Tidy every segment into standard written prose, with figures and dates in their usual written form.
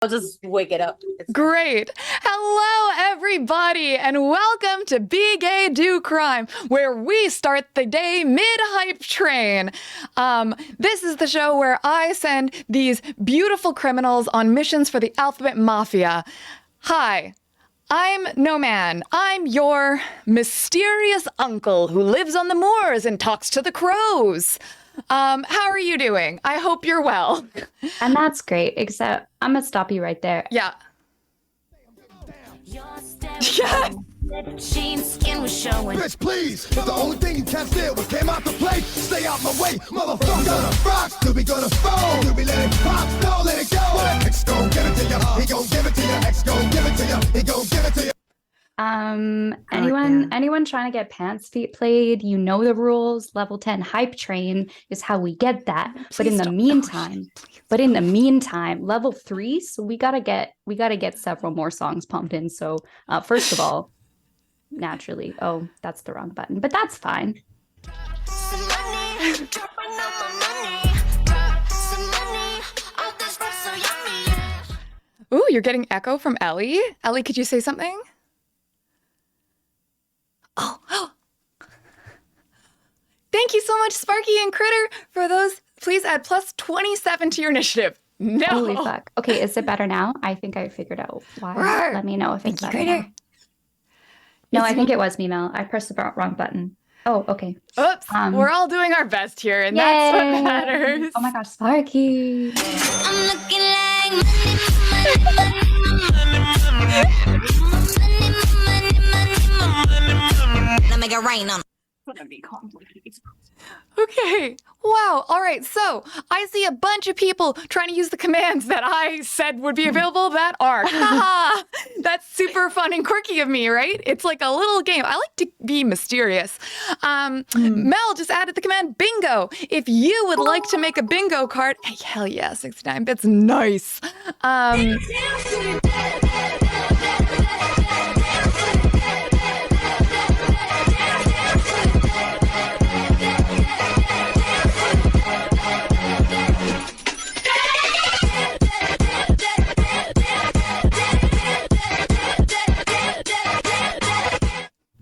I'll just wake it up. Great. Hello, everybody, and welcome to Be Gay, Do Crime, where we start the day mid-hype train. This is the show where I send these beautiful criminals on missions for the Alphabet Mafia. Hi, I'm No Man. I'm your mysterious uncle who lives on the moors and talks to the crows. How are you doing? I hope you're well. And that's great, except I'm gonna stop you right there. Yeah. Yeah. Skin was showing. Bitch, please. The only thing you can't steal what came out the plate. Stay out my way, motherfucker. Gonna rock, till we gonna fall. Till we let it pop, don't let it go. X gon' give it to you. He gon' give it to you. X gon' give it to you. He gon' give it to you. Anyone trying to get pants feet played, you know the rules. Level 10 hype train is how we get that. But in the meantime, level 3, so we gotta get several more songs pumped in. So first of all, naturally, oh, that's the wrong button, but that's fine. Ooh, you're getting echo from Ellie. Ellie, could you say something? Oh. Thank you so much, Sparky and Critter, for those. Please add plus 27 to your initiative. No. Holy fuck. Okay, is it better now? I think I figured out why. Rawr. Let me know if it's Thank you, better Critter. now. No, I think it was me, Mel. I pressed the wrong button. Oh, okay. Oops. We're all doing our best here, and that's what matters. Oh my gosh, Sparky. I'm looking like money. Make it rain on. Okay. Wow. All right. So I see a bunch of people trying to use the commands that I said would be available that aren't. Haha. That's super fun and quirky of me, right? It's like a little game. I like to be mysterious. Mel just added the command bingo. If you would like to make a bingo card, hey, hell yeah, 69 bits. Nice.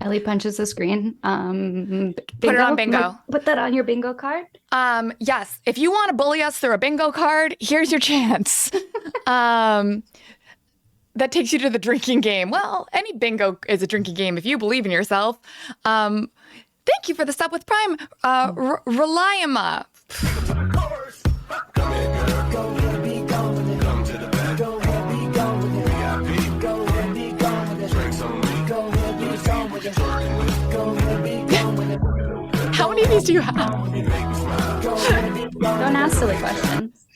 Ellie punches the screen. Put it on bingo. Put that on your bingo card. Yes. If you want to bully us through a bingo card, here's your chance. That takes you to the drinking game. Well, any bingo is a drinking game if you believe in yourself. Thank you for the sub with Prime, Reliama. How many of these do you have? Don't ask silly questions.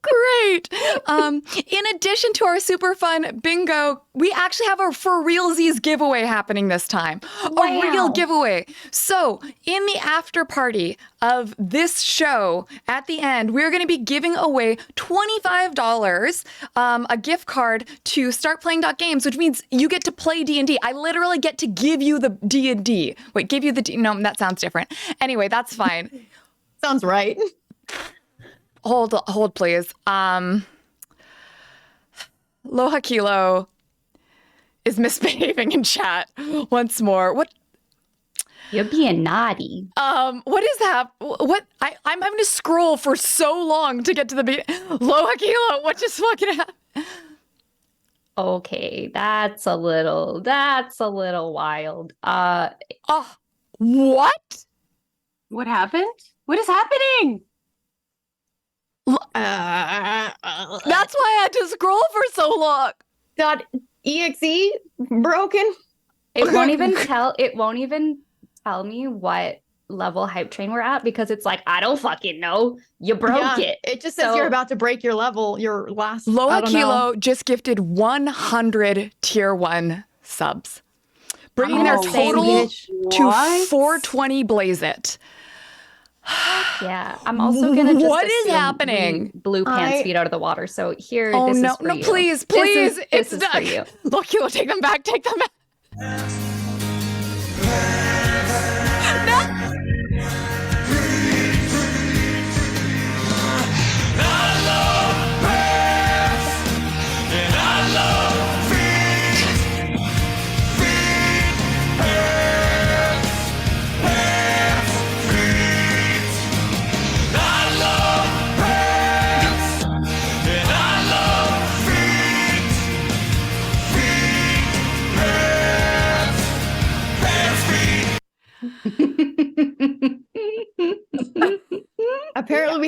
Great. In addition to our super fun bingo, we actually have a for realsies giveaway happening this time. Wow. A real giveaway. So in the after party of this show, at the end, we're going to be giving away $25, a gift card to startplaying.games, which means you get to play D&D. I literally get to give you the D&D. Wait, give you the no, that sounds different. Anyway, that's fine. Sounds right. Hold, please. Loha Kilo is misbehaving in chat once more. What? You're being naughty. What is that? What? I'm having to scroll for so long to get to the Loha Kilo. What just fucking happened? Okay, that's a little wild. What? What happened? What is happening? That's why I had to scroll for so long. .exe broken. It won't even tell me what level hype train we're at because it's like, I don't fucking know. You broke it. It just says you're about to break your level, your last. Loha Kilo just gifted 100 tier 1 subs, bringing their total to 420. Blaze it. Yeah, I'm also gonna just what is happening? Blue pants feet out of the water. So here, oh this no, is for you. Please, this is for you. Look, Kilo, take them back.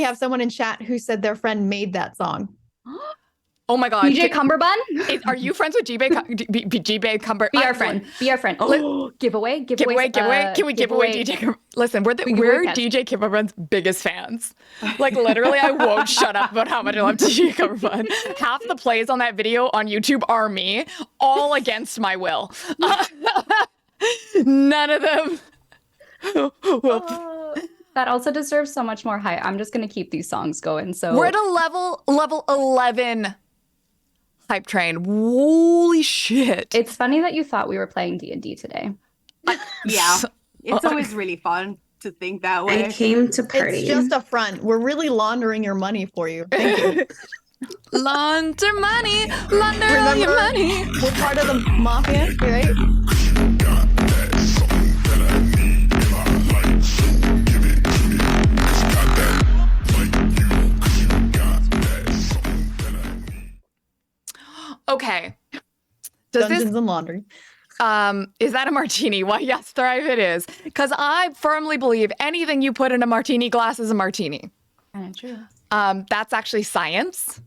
already have someone in chat who said their friend made that song. Oh my God. DJ Cumberbun? Are you friends with G-Bay Cumber? Be our friend. Be our friend. Oh, giveaway. Giveaway. Can we give away DJ Cumber? Listen, we're DJ Cumberbun's biggest fans. Like literally, I won't shut up about how much I love DJ Cumberbun. Half the plays on that video on YouTube are me, all against my will. None of them. That also deserves so much more hype. I'm just gonna keep these songs going. So we're at a level 11 hype train. Holy shit! It's funny that you thought we were playing D&D today. Yeah, it's always really fun to think that way. I came to party. It's just a front. We're really laundering your money for you. Thank you. Launder money, launder all your money. We're part of the mafia, right? Okay. Does Dungeons and Laundry. Is that a martini? Why, yes, Thrive it is. Because I firmly believe anything you put in a martini glass is a martini. Kind of true. That's actually science.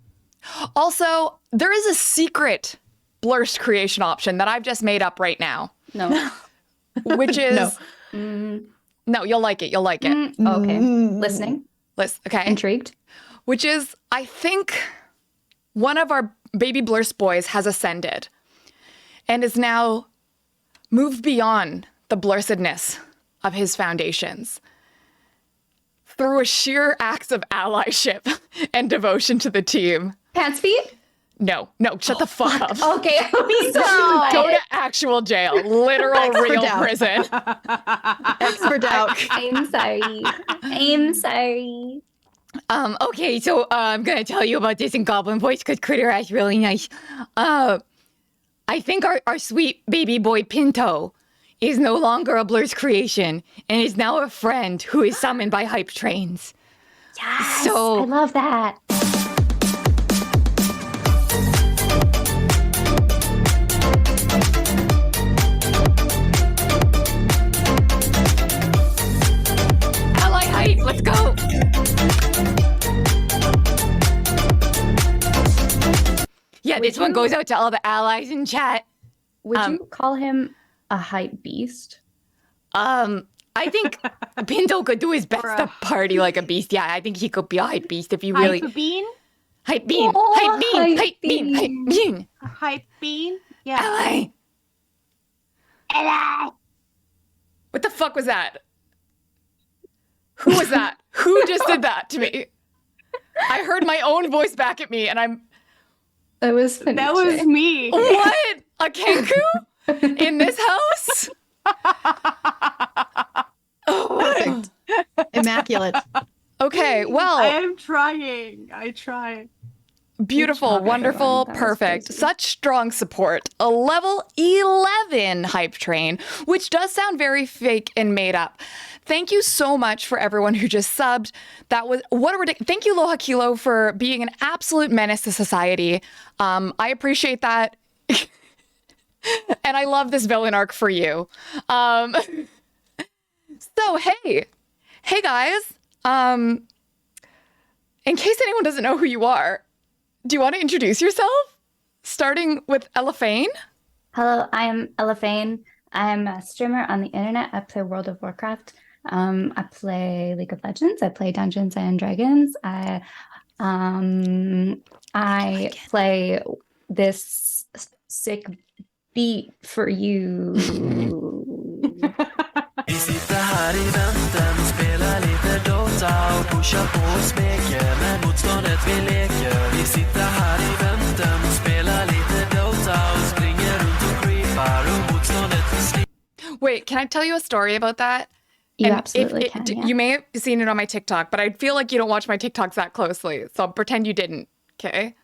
Also, there is a secret blurst creation option that I've just made up right now. No. Which is... No, you'll like it. You'll like it. Okay. Listening. Okay. Intrigued. Which is, I think, one of our baby blurst boys has ascended and is now moved beyond the blursedness of his foundations through a sheer acts of allyship and devotion to the team. Pants feet? No, shut the fuck up. Okay. Go to actual jail. Literal real doubt. prison. Expert doubt. I'm sorry. I'm sorry. Okay, so I'm gonna tell you about this in Goblin voice because Critter is really nice. I think our sweet baby boy Pinto is no longer a Blur's creation and is now a friend who is summoned by hype trains. Yes. So- I love that. Ally hype, let's go. Yeah, this one goes out to all the allies in chat. Would you call him a hype beast? I think Pinto could do his best to party like a beast. Yeah, I think he could be a hype beast if you really... Hype bean? Hype bean! Oh, Hype bean! hype Hype bean! Hype bean. bean! A hype bean? Yeah. Ally! Ally. What the fuck was that? Who was that? Who just did that to me? I heard my own voice back at me and I'm... That was That was me. What? A Kenku? In this house? Perfect. Immaculate. Okay, well... I am trying. I try. Beautiful, job, wonderful, everyone. That was perfect. crazy. Such strong support. A level 11 hype train, which does sound very fake and made up. Thank you so much for everyone who just subbed. That was what a ridiculous. Thank you, Loha Kilo, for being an absolute menace to society. I appreciate that. And I love this villain arc for you. So hey guys. In case anyone doesn't know who you are, do you want to introduce yourself? Starting with Elefane? Hello, I am Elefane. I am a streamer on the internet. I play World of Warcraft. I play League of Legends. I play Dungeons and Dragons. I play this sick beat for you. Vi sitter här i väntan och spelar lite Dota och pushar på och smeker med motståndet vi leker. Vi sitter här i väntan och spelar lite Dota och springer runt och creepar och motståndet vi slipper. Wait, can I tell you a story about that? You And absolutely can. Yeah. You may have seen it on my TikTok, but I feel like you don't watch my TikToks that closely, so I'll pretend you didn't, okay?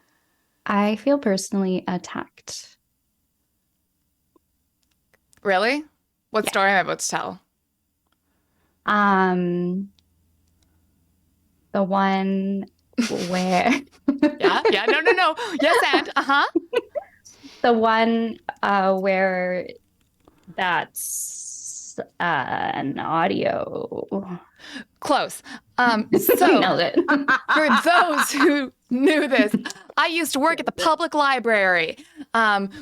I feel personally attacked. Really? What story am I about to tell? The one where Yeah, no. Yes, and, the one where that's an audio. Close. We So nailed it. for those who knew this, I used to work at the public library,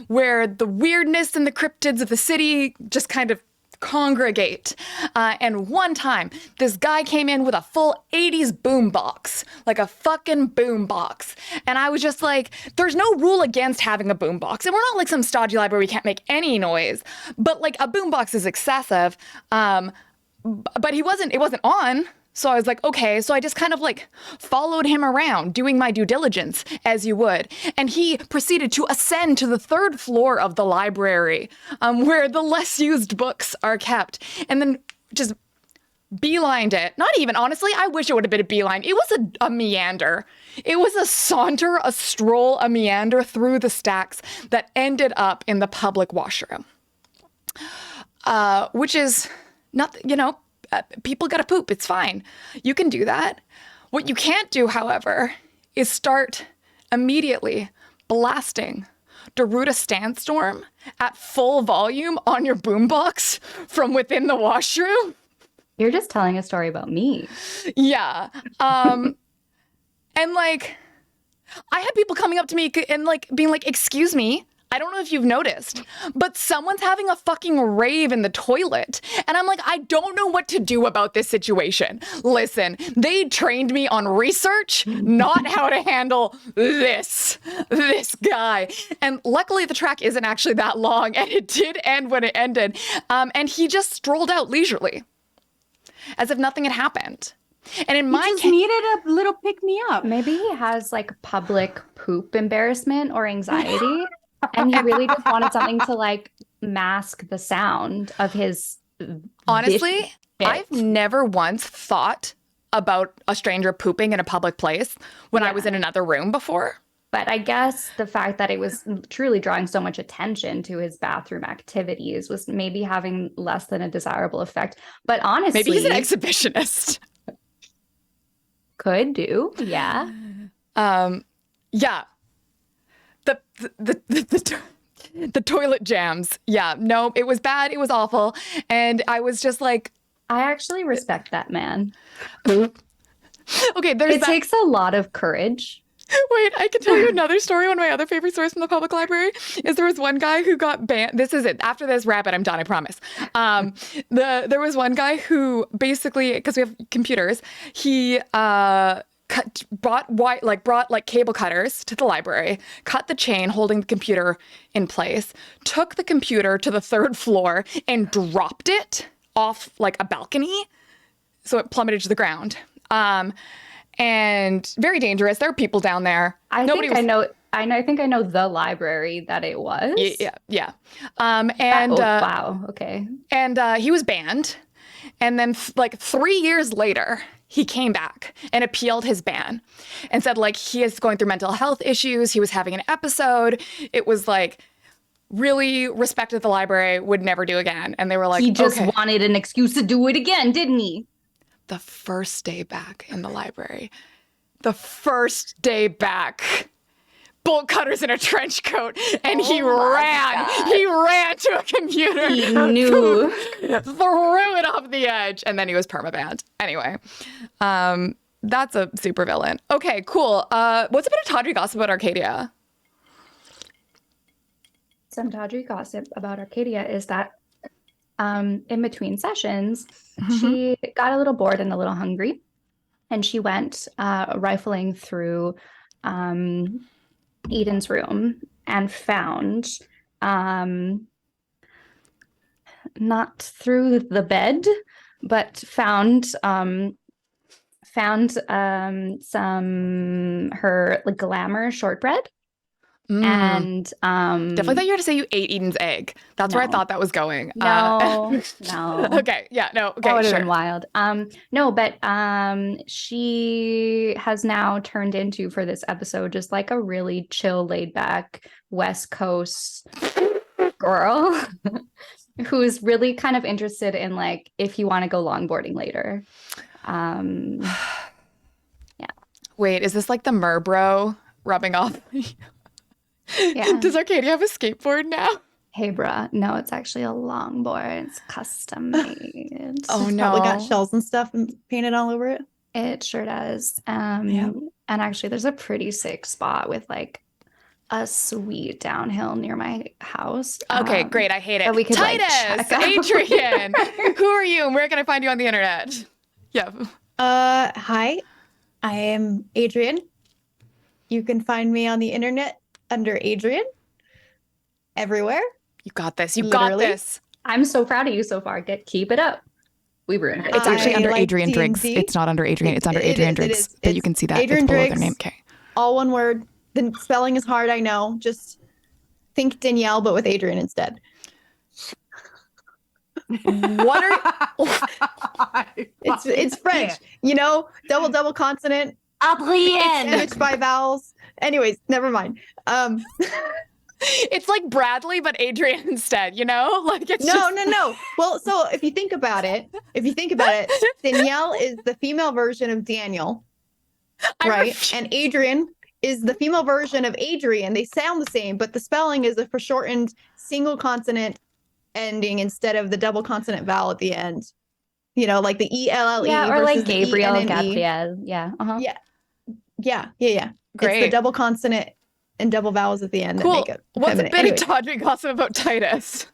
where the weirdness and the cryptids of the city just kind of congregate. And one time, this guy came in with a full 80s boombox, like a fucking boombox. And I was just like, there's no rule against having a boombox. And we're not like some stodgy library, we can't make any noise. But like a boombox is excessive. But it wasn't on. So I was like, okay. So I just kind of like followed him around, doing my due diligence as you would. And he proceeded to ascend to the 3rd floor of the library, where the less used books are kept. And then just beelined it. Not even, honestly, I wish it would have been a beeline. It was a meander. It was a saunter, a stroll, a meander through the stacks that ended up in the public washroom. Which is not, people gotta poop. It's fine. You can do that. What you can't do, however, is start immediately blasting Daruta Sandstorm at full volume on your boombox from within the washroom. You're just telling a story about me. Yeah. And like, I had people coming up to me and like being like, excuse me, I don't know if you've noticed, but someone's having a fucking rave in the toilet. And I'm like, I don't know what to do about this situation. Listen, they trained me on research, not how to handle this guy. And luckily the track isn't actually that long, and it did end when it ended. And he just strolled out leisurely, as if nothing had happened. And in my just case, needed a little pick me up. Maybe he has like public poop embarrassment or anxiety. And he really just wanted something to like mask the sound of his. honestly, I've never once thought about a stranger pooping in a public place when I was in another room before. But I guess the fact that it was truly drawing so much attention to his bathroom activities was maybe having less than a desirable effect. But honestly, Maybe he's an exhibitionist. could do. Yeah. Yeah. The toilet jams. Yeah, no, it was bad. It was awful. And I was just like, I actually respect that man. okay, there's It takes a lot of courage. Wait, I can tell you another story. One of my other favorite stories from the public library is there was one guy who got banned. This is it. After this, wrap it. I'm done. I promise. There was one guy who basically, because we have computers, he brought cable cutters to the library, cut the chain holding the computer in place, took the computer to the 3rd floor and dropped it off like a balcony, so it plummeted to the ground. And very dangerous. There are people down there. I think I know the library that it was. Yeah. Wow. Okay. And he was banned. And then 3 years later, he came back and appealed his ban and said like he is going through mental health issues. He was having an episode. It was like really respected the library, would never do again. And they were like, he just okay. wanted an excuse to do it again, didn't he? The first day back in the library, the first day back, bolt cutters in a trench coat, and he ran. God. He ran to a computer. He knew. Threw it off the edge, and then he was permabanned. Anyway, that's a super villain. Okay, cool. What's a bit of tawdry gossip about Arcadia? Some tawdry gossip about Arcadia is that in between sessions, she got a little bored and a little hungry, and she went rifling through Eden's room and found, not through the bed, but found some her like glamour shortbread. And Definitely thought you were to say you ate Eden's egg. That's where I No. thought that was going. No. Okay. Yeah. No. Okay. That would have Sure. been wild. No, but she has now turned into, for this episode, just like a really chill, laid back West Coast girl who's really kind of interested in like if you want to go longboarding later. Yeah. Wait, is this like the Merbro rubbing off? Yeah. Does Arcadia have a skateboard now? Hey, bruh. No, it's actually a longboard. It's custom made. Oh, It's probably got no. shells and stuff painted all over it. It sure does. Yeah. And actually, there's a pretty sick spot with like a sweet downhill near my house. Okay, great. I hate it. that we could, like, Titus, check out. Adrian, who are you and where can I find you on the internet? Yeah. Hi, I am Adrian. You can find me on the internet under Adrian everywhere. You got this. You got Literally. this. I'm so proud of you so far. Keep it up. We ruined it. It's actually I under like Adrian Driggs. D&D. It's not under Adrian. It's under It Adrian is, it Driggs. is. But you It's can see that Adrian it's below Driggs. their name. Okay. All one word. The spelling is hard, I know. Just think Danielle, but with Adrian instead. What are It's French, you know, double consonant, Adrienne. sandwiched by vowels. Anyways, never mind. It's like Bradley, but Adrian instead, you know? Like it's No. Well, so if you think about it, Danielle is the female version of Daniel, I right? refuse- And Adrian is the female version of Adrian. They sound the same, but the spelling is a foreshortened single consonant ending instead of the double consonant vowel at the end. You know, like the ELLE. Yeah, or versus like the Gabriel, ENNE. Gabrielle. Yeah. Uh-huh. Yeah. It's Great. the double consonant and double vowels at the end Cool. that make it What's a feminine. bit Anyways, of Tawdry gossip about Titus?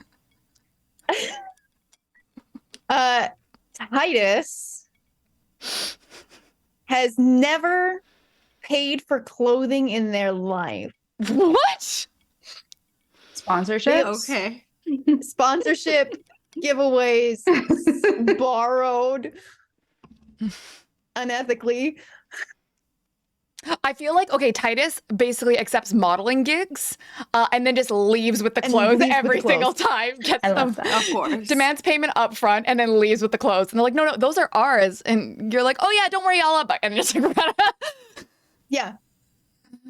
Titus has never paid for clothing in their life. What? Sponsorships. Okay. Sponsorship, giveaways, borrowed unethically. I feel like, okay, Titus basically accepts modeling gigs and then just leaves with the And clothes leaves with every the single clothes. time. Gets I them, love that. Of course. demands payment up front and then leaves with the clothes. And they're like, no, those are ours. And you're like, oh yeah, don't worry, I'll up. And just like, Yeah.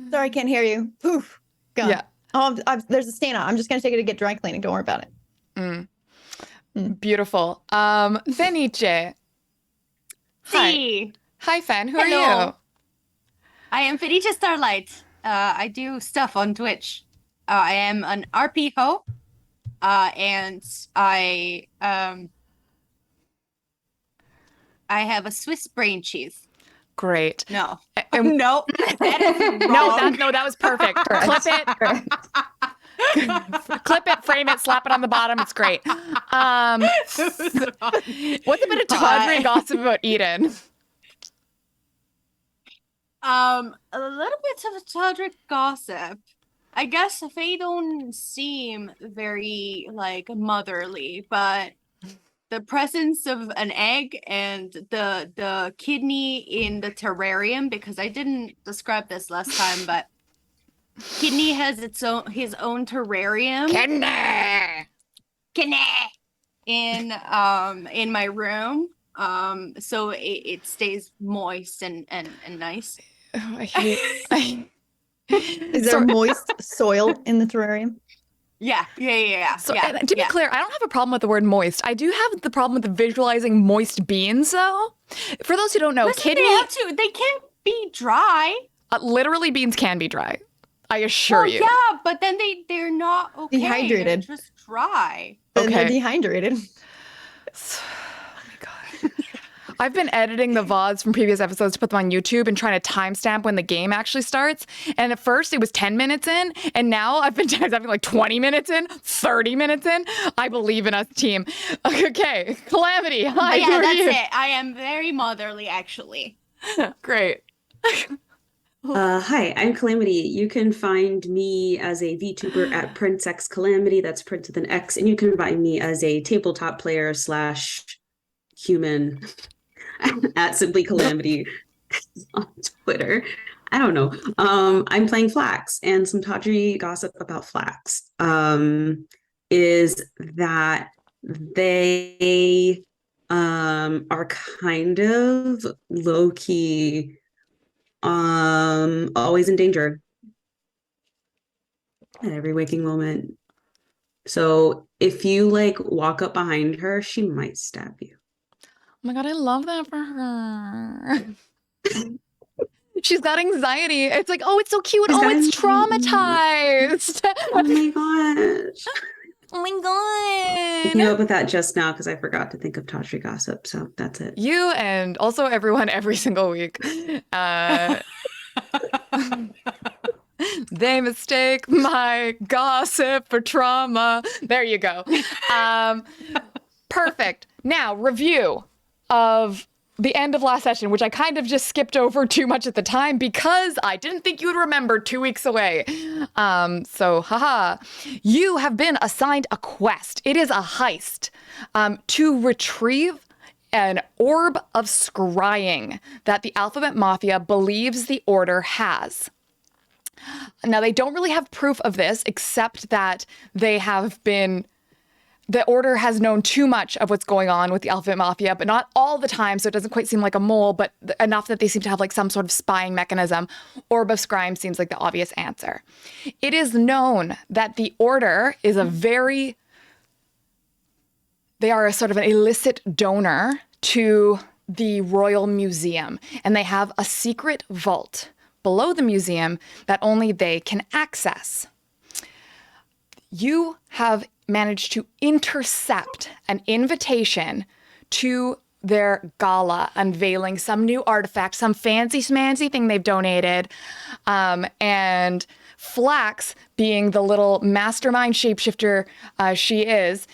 Sorry, I can't hear you. Poof. Gone. yeah. Oh, there's a stain on. I'm just gonna take it to get dry cleaning. Don't worry about it. Beautiful. Fenice. Hi. See, Hi, Fen. Who Hello. are you? I am Felicia Starlight. I do stuff on Twitch. I am an RP ho, and I have a Swiss brain cheese. Great. No, And- no, that is wrong. No, that was perfect. Clip it. Clip it, frame it, slap it on the bottom. It's great. What's a bit of tawdry gossip about Eden? A little bit of Todrick gossip. I guess they don't seem very like motherly, but the presence of an egg and the kidney in the terrarium, because I didn't describe this last time, but kidney has his own terrarium. Kidney in my room. So it stays moist and nice. Oh, I hate. Is there moist soil in the terrarium? Yeah. So, yeah, and to be yeah. clear, I don't have a problem with the word moist. I do have the problem with the visualizing moist beans, though. For those who don't know, Listen, kidney, they can't be dry. literally beans can be dry. I assure Well, you. yeah, but then they're not okay. Dehydrated. They're just dry. Then they're Okay. dehydrated. Oh my God. I've been editing the VODs from previous episodes to put them on YouTube and trying to timestamp when the game actually starts. And at first it was 10 minutes in, and now I've been timestamping like 20 minutes in, 30 minutes in. I believe in us, team. Okay, Calamity. Hi, But who yeah, are that's you? it. I am very motherly, actually. Great. Hi, I'm Calamity. You can find me as a VTuber at Prince X Calamity. That's Prince with an X. And you can find me as a tabletop player / human at Simply Calamity on Twitter. I don't know. I'm playing Flax, and some tawdry gossip about Flax is that they are kind of low-key always in danger at every waking moment. So if you like walk up behind her, she might stab you. Oh my God, I love that for her. She's got anxiety. It's like, oh, it's so cute. She's Oh, got it's anxiety. traumatized. Oh my gosh. Oh my god. I came up with that just now because I forgot to think of Tawdry Gossip, so that's it. You and also everyone every single week. They mistake my gossip for trauma. There you go. Perfect. Now, review of the end of last session, which I kind of just skipped over too much at the time because I didn't think you would remember 2 weeks away. So, haha. You have been assigned a quest. It is a heist to retrieve an orb of scrying that the Alphabet Mafia believes the Order has. Now, they don't really have proof of this, except that they have been... The Order has known too much of what's going on with the Alphabet Mafia, but not all the time, so it doesn't quite seem like a mole, but enough that they seem to have like some sort of spying mechanism. Orb of Scrying seems like the obvious answer. It is known that the Order is they are a sort of an illicit donor to the Royal Museum, and they have a secret vault below the museum that only they can access. You have managed to intercept an invitation to their gala unveiling some new artifact, some fancy schmancy thing they've donated. And Flax, being the little mastermind shapeshifter she is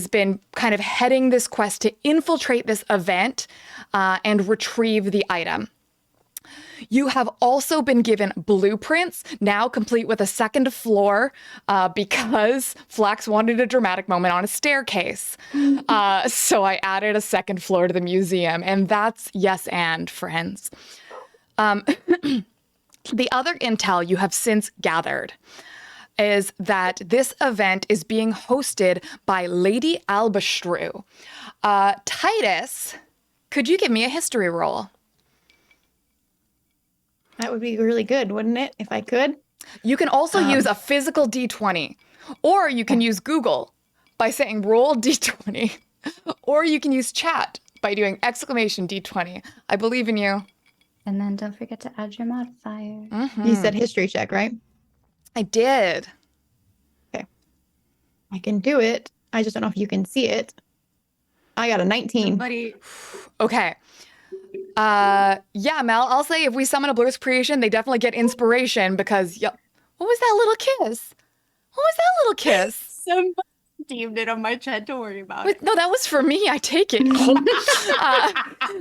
been kind of heading this quest to infiltrate this event and retrieve the item. You have also been given blueprints, now complete with a second floor, because Flax wanted a dramatic moment on a staircase. So I added a second floor to the museum, and that's yes and, friends. The other intel you have since gathered is that this event is being hosted by Lady Albastru. Titus, could you give me a history roll? That would be really good, wouldn't it? If I could. You can also use a physical D20, or you can use Google by saying roll D20, or you can use chat by doing exclamation D20. I believe in you. And then don't forget to add your modifier. You said history check, right? I did. Okay. I can do it. I just don't know if you can see it. I got a 19. Buddy. Okay. Yeah, Mel, I'll say if we summon a Blue's creation, they definitely get inspiration because, what was that little kiss? What was that little kiss? Somebody deemed it on my chat. Don't worry about Wait, it. no, that was for me. I take it.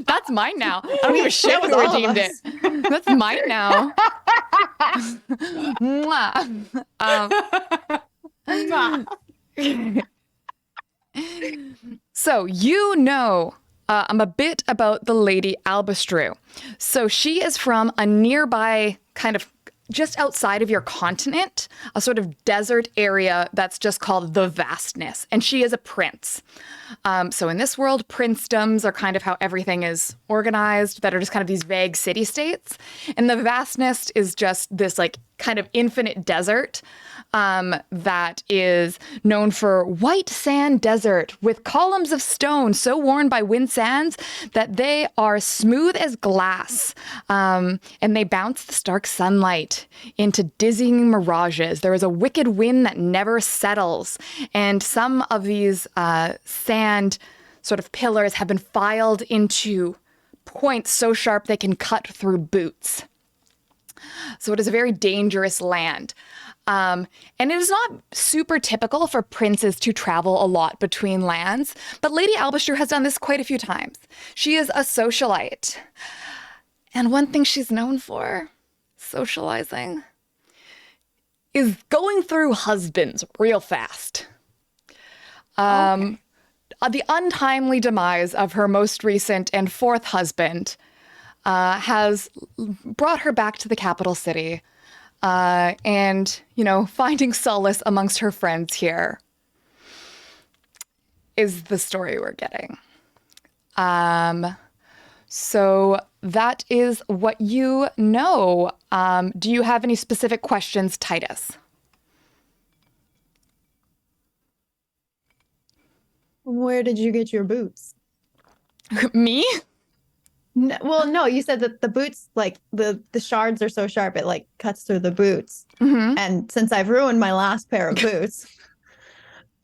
That's mine now. I don't give a shit was who all of redeemed us. it. That's mine now. Mwah. So you know a bit about the Lady Albastru. So she is from a nearby kind of just outside of your continent, a sort of desert area that's just called the Vastness. And she is a prince. So in this world, princedoms are kind of how everything is organized, that are just kind of these vague city-states. And the Vastness is just this like kind of infinite desert that is known for white sand desert with columns of stone so worn by wind sands that they are smooth as glass, and they bounce the stark sunlight into dizzying mirages. There is a wicked wind that never settles, and some of these sand sort of pillars have been filed into points so sharp they can cut through boots. So it is a very dangerous land. And it is not super typical for princes to travel a lot between lands, but Lady Albastru has done this quite a few times. She is a socialite. And one thing she's known for, socializing, is going through husbands real fast. The untimely demise of her most recent and fourth husband has brought her back to the capital city. And, finding solace amongst her friends here is the story we're getting. So that is what you know. Do you have any specific questions, Titus? Where did you get your boots? Me? No, you said that the boots, like the shards are so sharp it like cuts through the boots. Mm-hmm. And since I've ruined my last pair of boots,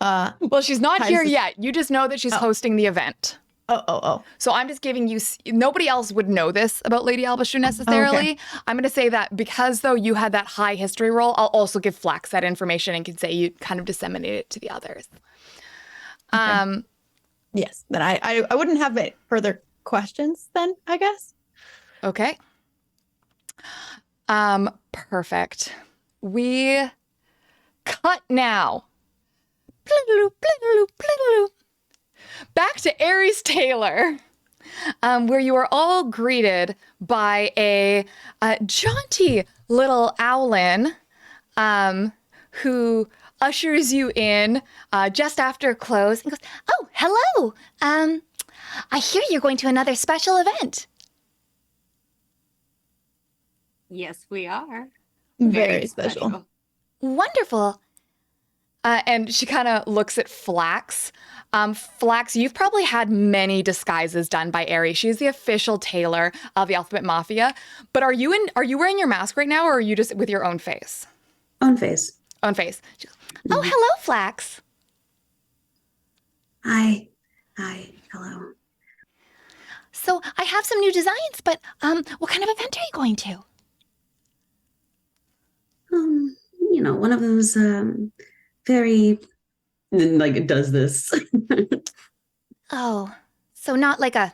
Well, she's not Heist here is- yet. You just know that she's hosting the event. Oh. So I'm just giving you, nobody else would know this about Lady Albashu necessarily. I'm going to say that because though you had that high history roll, I'll also give Flax that information and can say you kind of disseminate it to the others. Yes. Then I wouldn't have it further questions then, I guess. Okay. Perfect. We cut now. Back to Aries Taylor, where you are all greeted by a jaunty little owlin who ushers you in just after close and goes, Oh, hello. I hear you're going to another special event. Yes, we are. Very special. Wonderful. and she kind of looks at Flax. Flax, you've probably had many disguises done by Aerie. She's the official tailor of the Alphabet Mafia. But are you wearing your mask right now, or are you just with your own face? Own face. Own face. She goes, Oh, hello, Flax. Hi. Hi. Hello. So I have some new designs, but what kind of event are you going to? One of those very like it does this. Oh, so not like a...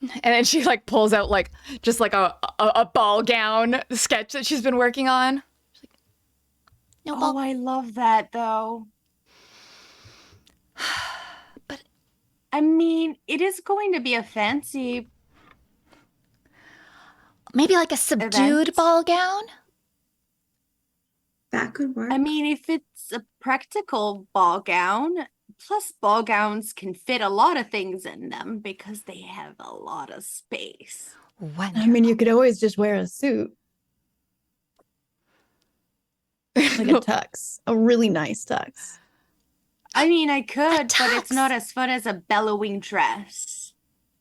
and then she like pulls out like just like a ball gown sketch that she's been working on. She's like, No Oh, ball. I love that though. But- I mean, it is going to be a fancy. Maybe like a subdued Event. ball gown? That could work. I mean, if it's a practical ball gown, plus ball gowns can fit a lot of things in them because they have a lot of space. Wonderful. I mean, you could always just wear a suit, like a tux, a really nice tux. I mean, I could, but it's tux. not as fun as a bellowing dress.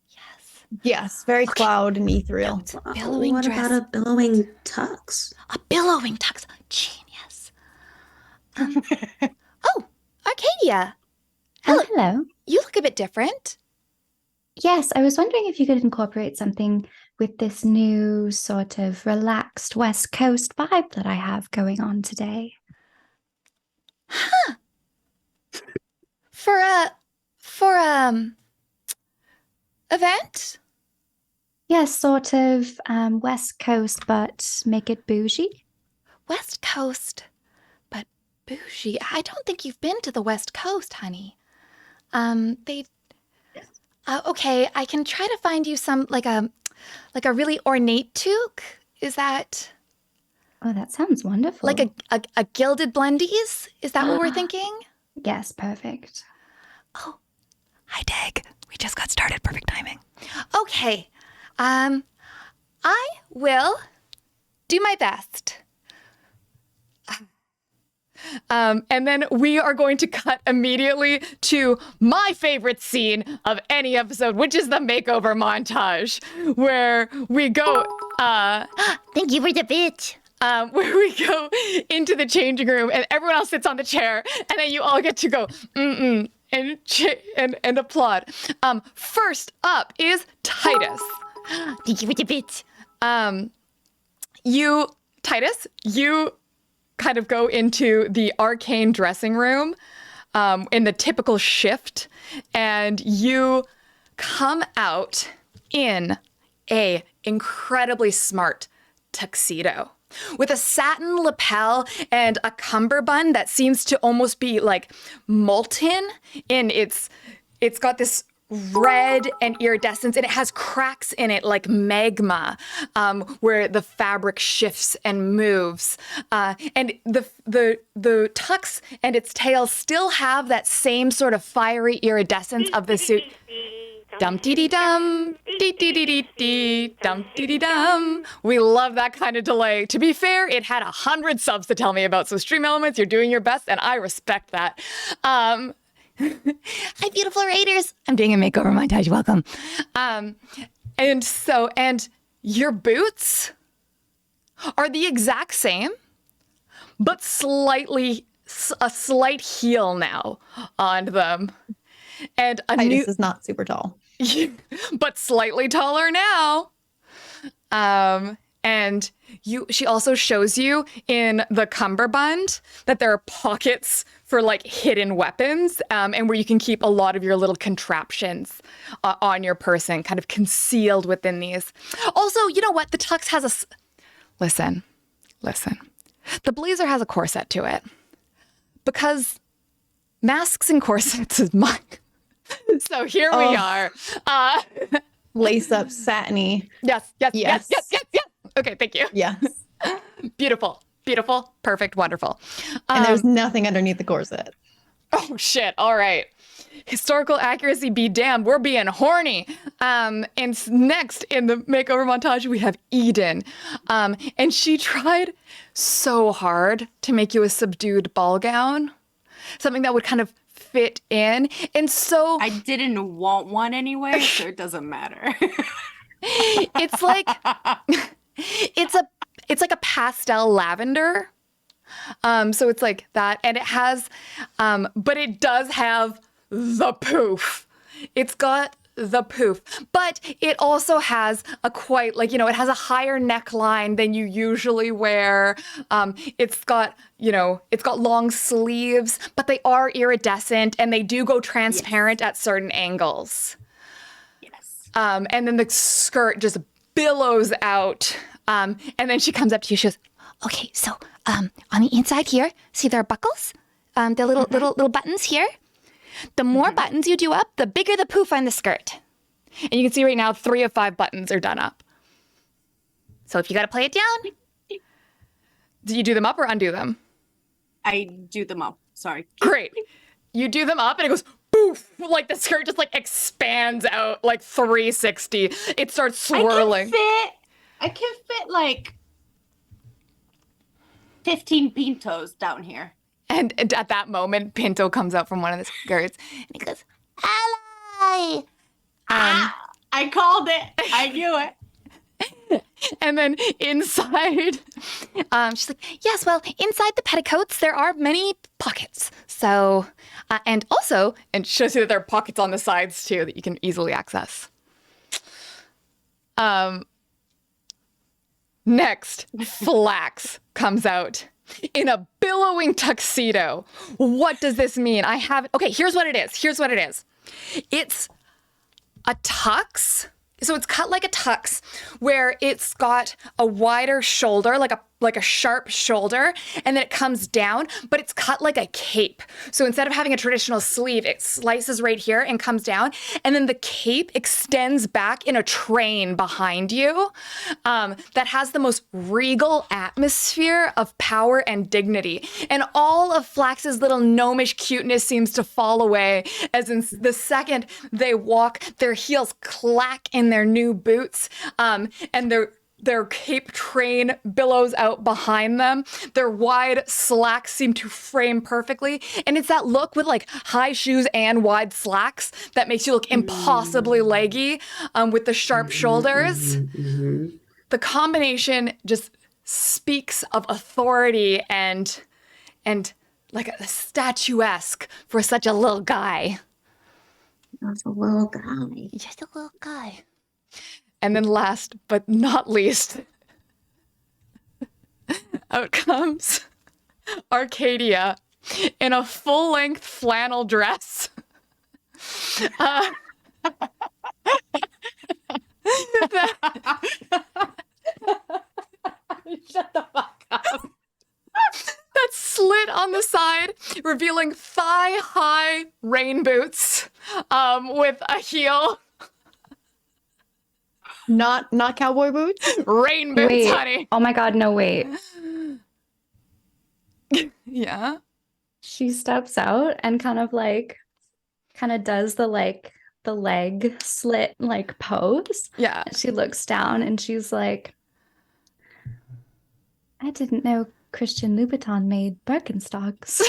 Yes. Yes, very cloud and ethereal. It's a billowing what dress. about a billowing tux? A billowing tux. Genius. Oh, Arcadia. Hello. Oh, hello. You look a bit different. Yes, I was wondering if you could incorporate something with this new sort of relaxed West Coast vibe that I have going on today. For event? Yes, sort of West Coast, but make it bougie. West Coast, but bougie. I don't think you've been to the West Coast, honey. Okay, I can try to find you some like a really ornate toque. Is that Oh, that sounds wonderful. like a gilded blendies? Is that what we're thinking? Yes, perfect. Oh, hi, Dag. We just got started. Perfect timing. Okay. I will do my best. And then we are going to cut immediately to my favorite scene of any episode, which is the makeover montage, where we go, Thank you for the bit. where we go into the changing room, and everyone else sits on the chair, and then you all get to go and applaud. First up is Titus. Thank you for the bit. Titus, you kind of go into the arcane dressing room in the typical shift, and you come out in a incredibly smart tuxedo with a satin lapel and a cummerbund that seems to almost be like molten in it's got this red and iridescence, and it has cracks in it like magma, where the fabric shifts and moves. And the tux and its tail still have that same sort of fiery iridescence of the suit. Dum dee dee dum, dee dee dee dee dee, dum dee dee dum. We love that kind of delay. To be fair, it had 100 subs to tell me about. So Stream Elements, you're doing your best, and I respect that. Hi, beautiful raiders. I'm doing a makeover montage. Welcome. And your boots are the exact same, but slightly a slight heel now on them. And a Titus is not super tall. but slightly taller now. And she also shows you in the cummerbund that there are pockets for like hidden weapons, and where you can keep a lot of your little contraptions on your person, kind of concealed within these. Also, you know what? The tux has listen. The blazer has a corset to it because masks and corsets is mine. So here we are. Lace up satiny. Yes. Okay, thank you. Yes. Beautiful, perfect, wonderful. And there's nothing underneath the corset. Oh shit! All right. Historical accuracy be damned. We're being horny. And next in the makeover montage, we have Eden. And she tried so hard to make you a subdued ball gown, something that would kind of fit in. And so I didn't want one anyway, so it doesn't matter. it's like it's like a pastel lavender. So it's like that, and it has, but it does have the poof. It's got the poof, but it also has a quite like, it has a higher neckline than you usually wear. It's got long sleeves, but they are iridescent and they do go transparent at certain angles. Yes. And then the skirt just billows out. And then she comes up to you. She goes, Okay, so on the inside here, see there are buckles? The little buttons here? The more buttons you do up, the bigger the poof on the skirt. and you can see right now 3 of 5 buttons are done up. So if you got to play it down, do you do them up or undo them? I do them up. Sorry. Great. You do them up and it goes poof, like the skirt just like expands out like 360. It starts swirling. I can fit like 15 pintos down here. And at that moment, Pinto comes out from one of the skirts and he goes, Ally! I called it. I knew it. and then inside, She's like, yes, well, inside the petticoats, there are many pockets. So, and also, and shows you that there are pockets on the sides too that you can easily access. Next, Flax comes out in a billowing tuxedo. What does this mean? Okay, here's what it is. It's a tux. So it's cut like a tux where it's got a wider shoulder, like a sharp shoulder, and then it comes down, but it's cut like a cape. So instead of having a traditional sleeve, it slices right here and comes down, and then the cape extends back in a train behind you that has the most regal atmosphere of power and dignity. And all of Flax's little gnomish cuteness seems to fall away as in the second they walk, their heels clack in their new boots, and their cape train billows out behind them. Their wide slacks seem to frame perfectly. And it's that look with like high shoes and wide slacks that makes you look impossibly leggy with the sharp shoulders. The combination just speaks of authority and like a statuesque for such a little guy. That's a little guy. just a little guy. And then last but not least, out comes Arcadia in a full-length flannel dress. Shut the fuck up. That's slit on the side, revealing thigh-high rain boots with a heel. Not cowboy boots. Rain boots, Wait. honey. Oh my God, no, wait. Yeah. She steps out and kind of does the leg slit like pose. Yeah. She looks down and she's like, I didn't know Christian Louboutin made Birkenstocks.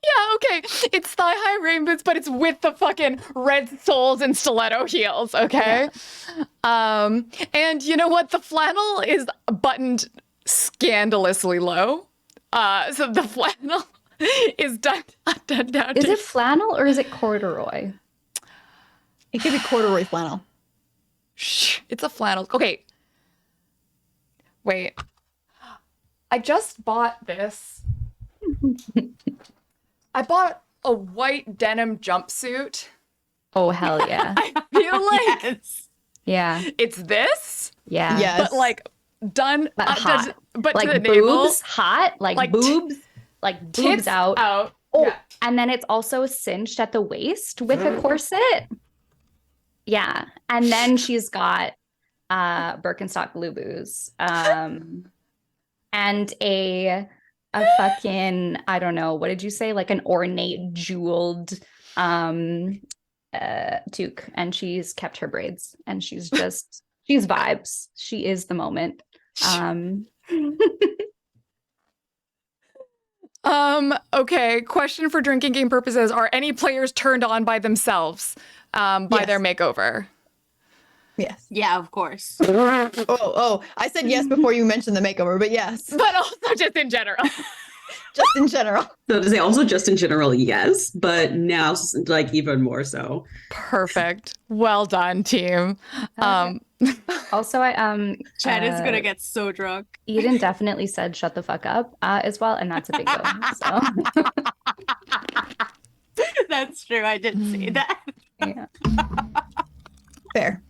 Yeah, okay. It's thigh-high rain boots, but it's with the fucking red soles and stiletto heels, okay? And you know what? The flannel is buttoned scandalously low. So the flannel is done down Is to it flannel or is it corduroy? It could be corduroy flannel. Shh, it's a flannel. Okay. Wait. I just bought this. I bought a white denim jumpsuit. Oh, hell yeah. I feel like Yes. Yeah. it's this, Yeah. Yes. but like done, But hot. but to the Like navel, boobs, hot, like boobs, like boobs tits out. Oh, Oh, and then it's also cinched at the waist with a corset. Yeah. And then she's got Birkenstock Lubus. And a fucking, I don't know, what did you say? Like an ornate jeweled toque. And she's kept her braids and she's vibes. She is the moment. Okay, question for drinking game purposes. Are any players turned on by themselves by Yes. their makeover? Yes. Yeah, of course. Oh, I said yes before you mentioned the makeover, but yes, But also just in general. just in general. So to say also just in general, yes, but now like even more so. Perfect. Well done, team. Also, Chad is gonna get so drunk. Eden definitely said shut the fuck up as well, and that's a big deal. So That's true. I did say that. yeah. Fair.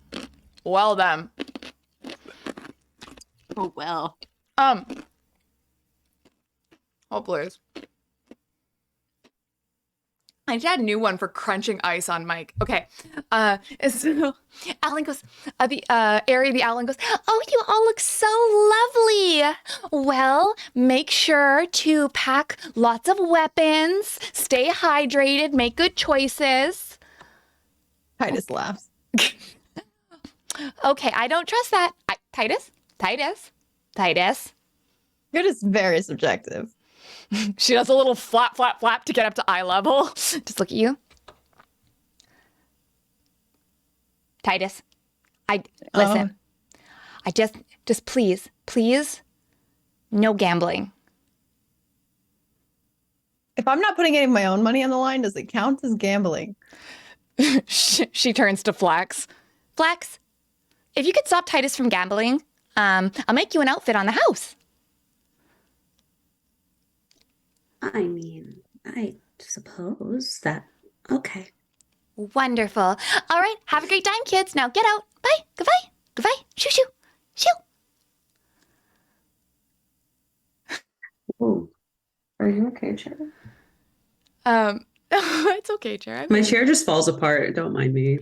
Well done. Oh well. Oh, please. I just had a new one for crunching ice on Mike. Okay. So Alan goes, Ari the Alan goes, oh, you all look so lovely. Well, make sure to pack lots of weapons, stay hydrated, make good choices. Titus laughs. Okay, I don't trust that. Titus. Good is very subjective. She does a little flap, flap, flap to get up to eye level. Just look at you. Titus, listen. I just please, no gambling. If I'm not putting any of my own money on the line, does it count as gambling? She turns to Flax. Flax, if you could stop Titus from gambling, I'll make you an outfit on the house. I mean, I suppose that okay. Wonderful. All right, have a great time, kids. Now get out. Bye. Goodbye. Goodbye. Shoo, shoo. Shoo. Oh, are you okay, chair? It's okay, Jared. My chair just falls apart. Don't mind me.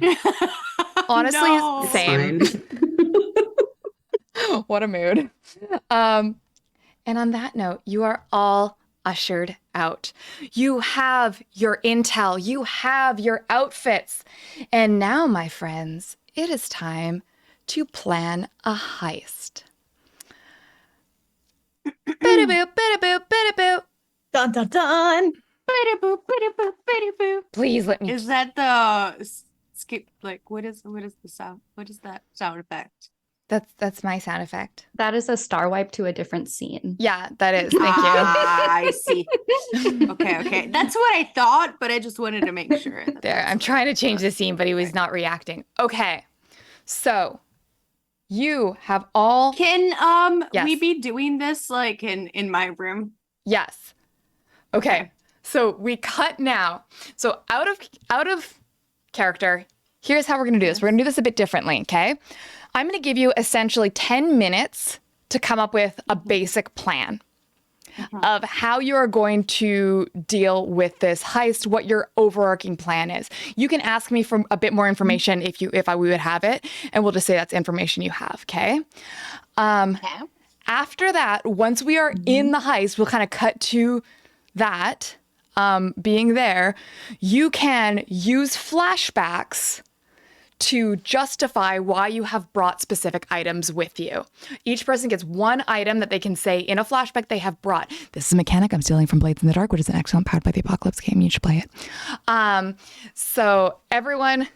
Honestly, No. same. Fine. What a mood. And on that note, you are all ushered out. You have your intel, you have your outfits. And now, my friends, it is time to plan a heist. Biddy-boo, biddy-boo, biddy-boo. Dun dun dun. Biddy-boo, biddy-boo, biddy-boo. Please let me. Is that the skip? Like, what is the sound? What is that sound effect? That's my sound effect. That is a star wipe to a different scene. Yeah, that is. Thank you. I see. Okay. That's what I thought, but I just wanted to make sure. There, I'm trying to change the scene, but he was not reacting. Okay, so you have all. Can Yes. we be doing this like in my room? Yes. Okay. So we cut now. So out of character, here's how we're going to do this. We're going to do this a bit differently, okay? I'm going to give you essentially 10 minutes to come up with a basic plan of how you are going to deal with this heist, what your overarching plan is. You can ask me for a bit more information if we would have it, and we'll just say that's information you have, okay? After that, once we are in the heist, we'll kind of cut to that being there. You can use flashbacks to justify why you have brought specific items with you. Each person gets one item that they can say in a flashback they have brought. This is a mechanic I'm stealing from Blades in the Dark, which is an excellent Powered by the Apocalypse game. You should play it. So everyone,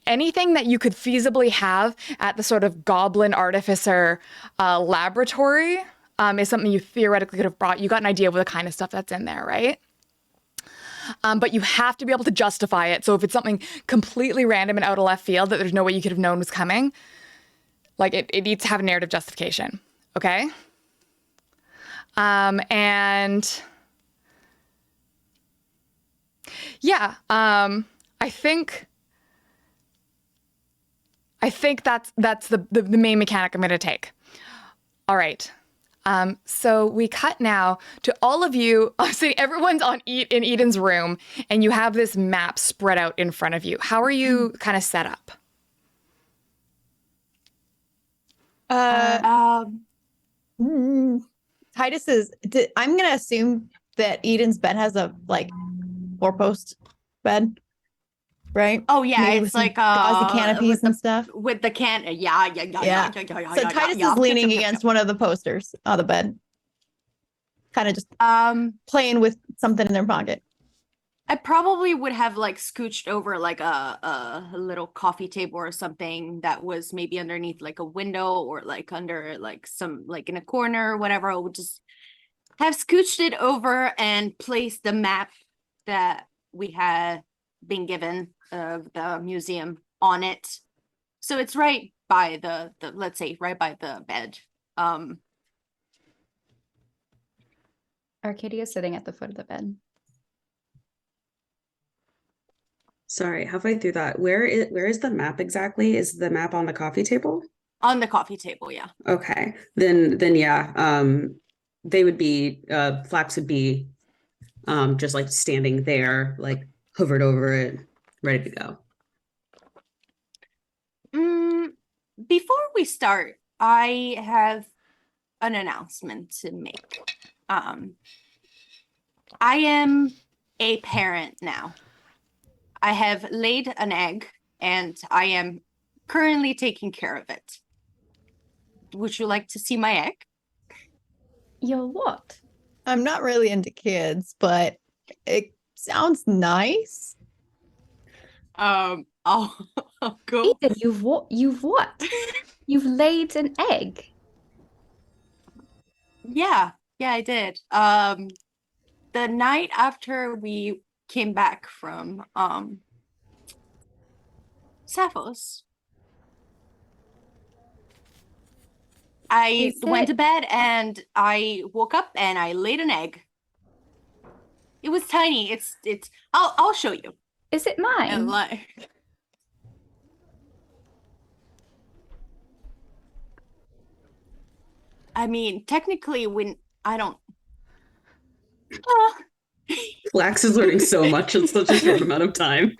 anything that you could feasibly have at the sort of goblin artificer laboratory, is something you theoretically could have brought. You got an idea of the kind of stuff that's in there, right? But you have to be able to justify it. So if it's something completely random and out of left field that there's no way you could have known was coming, like it needs to have a narrative justification, okay? And yeah, I think that's the main mechanic I'm going to take. All right. So we cut now to all of you. Obviously, everyone's in Eden's room, and you have this map spread out in front of you. How are you kind of set up? Titus is. I'm gonna assume that Eden's bed has a like 4-post bed, right? Oh yeah, Maybe it's with some like gauzy canopies with and stuff. with the can. Yeah. So Titus is leaning against one of the posters on the bed, kind of just playing with something in their pocket. I probably would have like scooched over like a little coffee table or something that was maybe underneath like a window or like under like some like in a corner or whatever. I would just have scooched it over and placed the map that we had been given of the museum on it. So it's right by the let's say right by the bed. Arcadia's sitting at the foot of the bed. Sorry, halfway through that, where is the map exactly? Is the map on the coffee table? On the coffee table, yeah. Okay, then yeah, they would be Flax would be just like standing there, like hovered over it, ready to go. Before we start, I have an announcement to make. I am a parent now. I have laid an egg and I am currently taking care of it. Would you like to see my egg? Yo, what? I'm not really into kids, but it sounds nice. I'll go. Eden, you've what? You've what? You've laid an egg. Yeah, I did. The night after we came back from Sappho's, I went to bed and I woke up and I laid an egg. It was tiny. It's I'll show you. Is it mine? And like I mean, technically when I don't Flax is learning so much in such a short amount of time.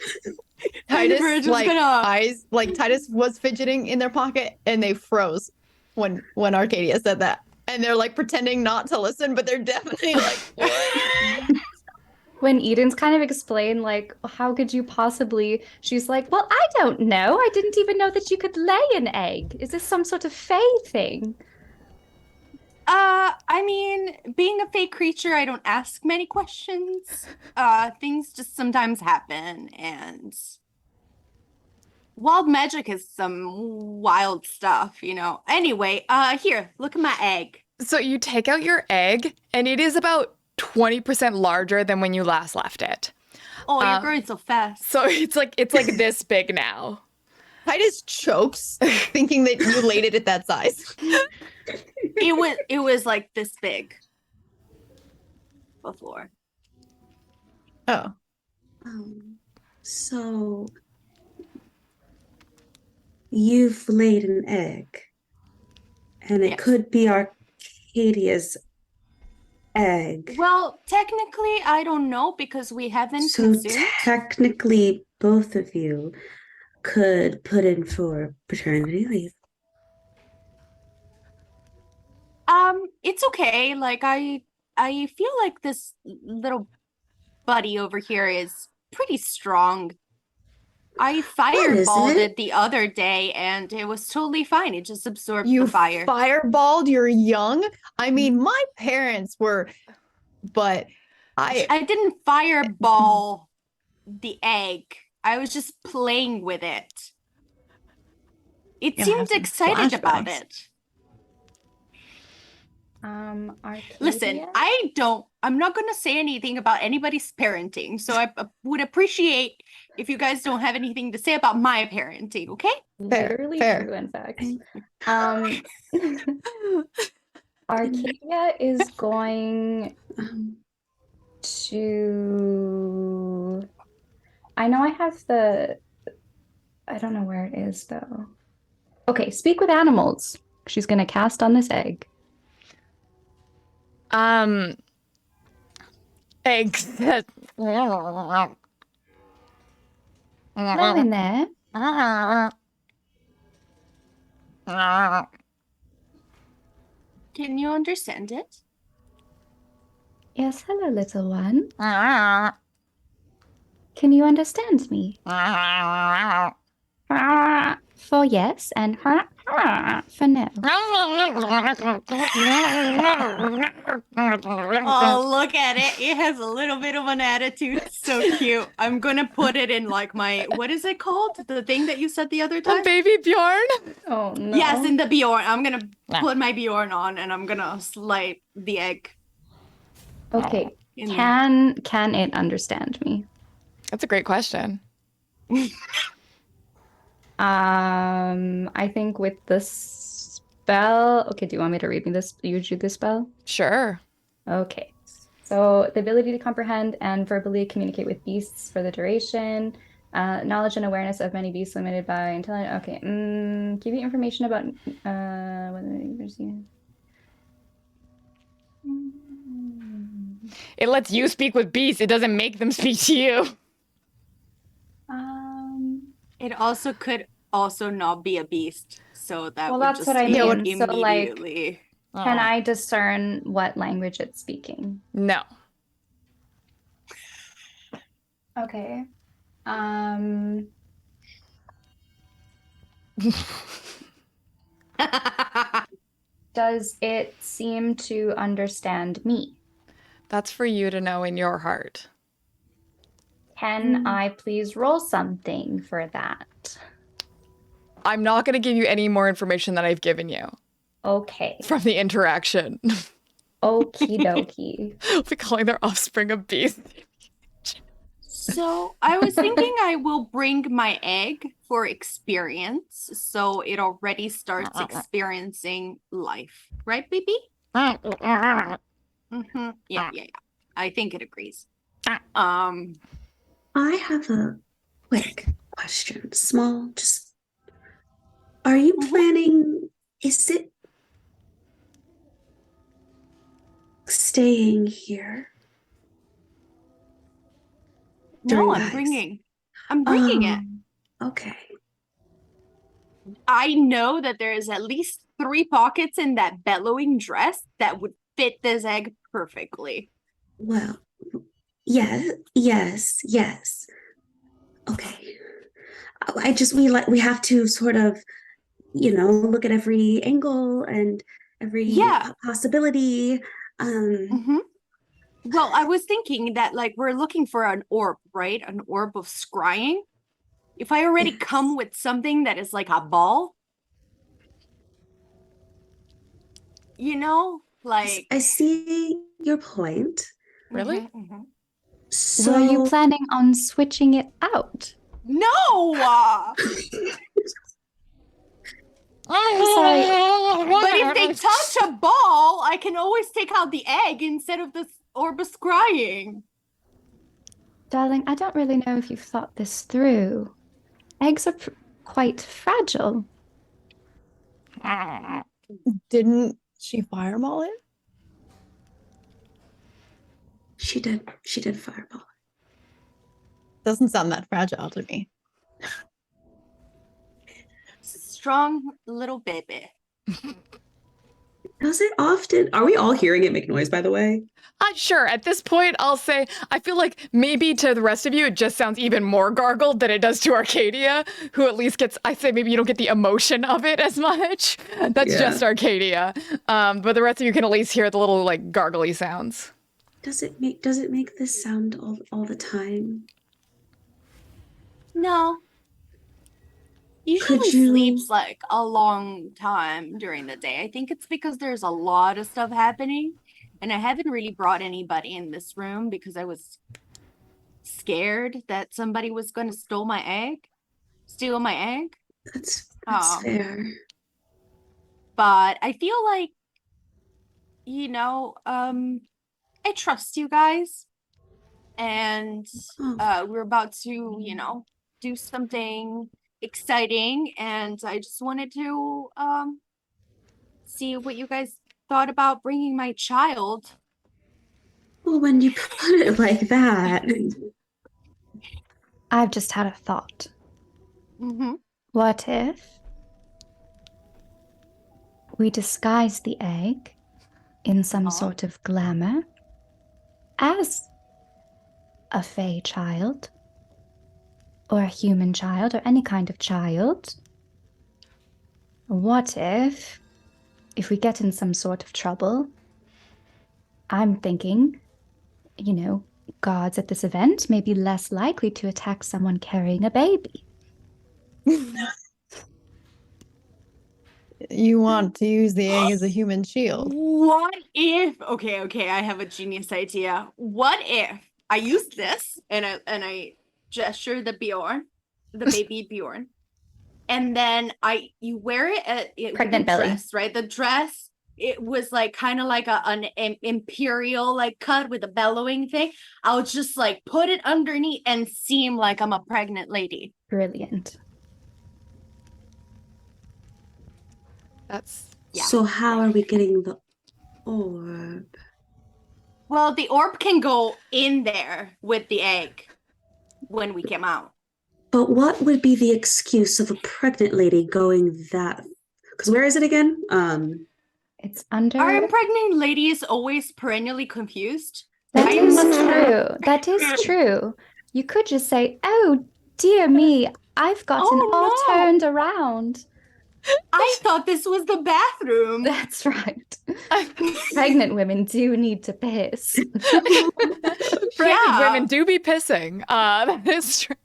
Titus just eyes Titus was fidgeting in their pocket and they froze when Arcadia said that. And they're like pretending not to listen, but they're definitely like, what? When Eden's kind of explained, like, how could you possibly? She's like, well, I don't know. I didn't even know that you could lay an egg. Is this some sort of fae thing? I mean, being a fake creature, I don't ask many questions. Things just sometimes happen, and wild magic is some wild stuff, you know. Anyway, here, look at my egg. So you take out your egg, and it is about 20% larger than when you last left it. Oh, you're growing so fast. So it's like this big now. Titus chokes, thinking that you laid it at that size. It was like this big before. Oh. So you've laid an egg, and it could be Arcadia's egg. Well, technically, I don't know because we haven't So consumed. technically, both of you could put in for paternity leave. It's okay. Like I feel like this little buddy over here is pretty strong. I fireballed it the other day and it was totally fine. It just absorbed the fire. Fireballed your young? I mean, my parents were, but I didn't fireball the egg. I was just playing with it. It seemed excited about it. Arcadia? Listen, I'm not going to say anything about anybody's parenting. So I would appreciate if you guys don't have anything to say about my parenting, okay? Fair, Literally fair. true, in fact. Arcadia is going to. I know I have I don't know where it is though. Okay, speak with animals. She's gonna cast on this egg. Eggs. Hello in there. Can you understand it? Yes, hello, little one. Can you understand me? For yes and for no. Oh, look at it. It has a little bit of an attitude. So cute. I'm going to put it in like what is it called? The thing that you said the other time? A baby Bjorn? Oh no. Yes, in the Bjorn. I'm going to put my Bjorn on and I'm going to slide the egg. Okay. Can it understand me? That's a great question. I think with the spell. Okay, do you want me to read you this spell? Sure. Okay. So the ability to comprehend and verbally communicate with beasts for the duration. Knowledge and awareness of many beasts limited by intelligence. Okay. Give you information about It lets you speak with beasts. It doesn't make them speak to you. It also could also not be a beast. So that Well, would that's just what I make mean. it So, like, immediately. can I discern what language it's speaking? No. Okay. Does it seem to understand me? That's for you to know in your heart. Can I please roll something for that? I'm not going to give you any more information than I've given you Okay. from the interaction. Okie dokie. We'll be calling their offspring a beast. So I was thinking I will bring my egg for experience. So it already starts experiencing life. Right, baby? Mm-hmm. Yeah. I think it agrees. I have a quick question. Small, just are you planning, is it staying here? No, during the I'm heist? bringing it. Okay. I know that there is at least 3 pockets in that bellowing dress that would fit this egg perfectly. Well, yes. Okay. We have to sort of, look at every angle and every possibility. Well, I was thinking that we're looking for an orb, right? An orb of scrying. If I already come with something that is like a ball, I see your point. Really? So are you planning on switching it out? No! I'm sorry. But if they touch a ball, I can always take out the egg instead of the orb of scrying. Darling, I don't really know if you've thought this through. Eggs are quite fragile. Didn't she fireball it? She did fireball. Doesn't sound that fragile to me. Strong little baby. Does it often? Are we all hearing it make noise, by the way? Sure. At this point, I'll say I feel like maybe to the rest of you, it just sounds even more gargled than it does to Arcadia, who at least gets, I say maybe you don't get the emotion of it as much. That's just Arcadia. But the rest of you can at least hear the little gargly sounds. Does it make this sound all the time? No. usually you- sleeps like a long time during the day. I think it's because there's a lot of stuff happening, and I haven't really brought anybody in this room because I was scared that somebody was going to steal my egg. That's Um, fair. But I feel like, I trust you guys, and Oh, we're about to, do something exciting, and I just wanted to see what you guys thought about bringing my child. well, when you put it like that, I've just had a thought. Mm-hmm. What if we disguise the egg in some sort of glamour as a fey child or a human child or any kind of child? What if we get in some sort of trouble? I'm thinking, guards at this event may be less likely to attack someone carrying a baby. You want to use the egg as a human shield. What if? Okay, I have a genius idea. What if I use this and I gesture the Bjorn, the baby Bjorn, and then you wear it at Pregnant the belly. dress, right? The dress, it was like kind of like an imperial like cut with a bellowing thing. I'll just like put it underneath and seem like I'm a pregnant lady. Brilliant. That's Yeah. so how are we getting the orb? Well, the orb can go in there with the egg when we came out. But what would be the excuse of a pregnant lady going that? Because where is it again? It's under. Are pregnant ladies always perennially confused? That I is am- true. That is true. You could just say, "Oh, dear me, I've gotten Oh, all no. turned around." I thought this was the bathroom. That's right. Pregnant women do need to piss. pregnant Yeah. women do be pissing. That is true.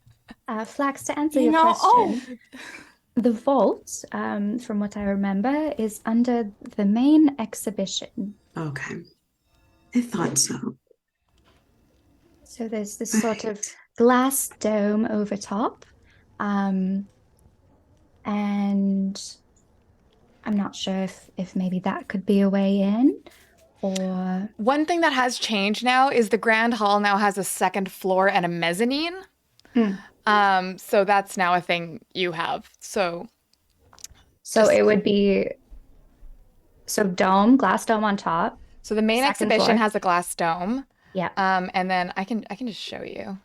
Flax, to answer You your know, question, the vault, from what I remember, is under the main exhibition. Okay. I thought so. So there's this sort of glass dome over top. And I'm not sure if maybe that could be a way in, or One thing that has changed now is the Grand Hall now has a second floor and a mezzanine. So that's now a thing you have. So it would be glass dome on top. So the main Second exhibition floor. has a glass dome. Yeah. And then I can just show you.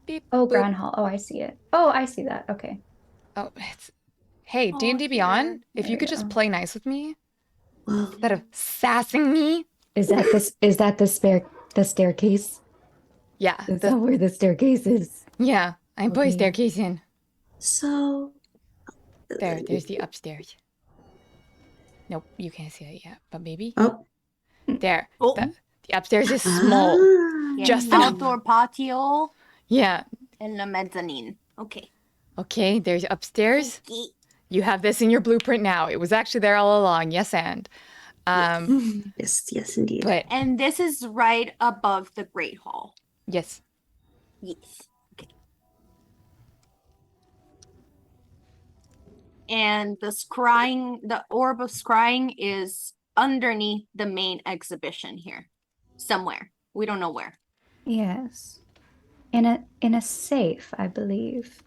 Beep, Oh, boop. Grand Hall. Oh, I see it. Oh, I see that. Okay. Oh, hey, Oh, D&D Beyond, if There you we could just go. play nice with me Well, instead of sassing me. Is that the staircase? Yeah, Is that where the staircase is? yeah. I'm putting Okay. staircase in. so There's the upstairs. Nope, you can't see it yet, but maybe. oh, There. Oh. The upstairs is small. Yeah, Just enough. outdoor patio Yeah. and the mezzanine. Okay. Okay, there's upstairs. Okay. You have this in your blueprint now. It was actually there all along. Yes, and. yes, indeed. But And this is right above the Great Hall. yes. Yes. Okay. And the orb of scrying is underneath the main exhibition here. Somewhere. We don't know where. Yes. In a safe, I believe.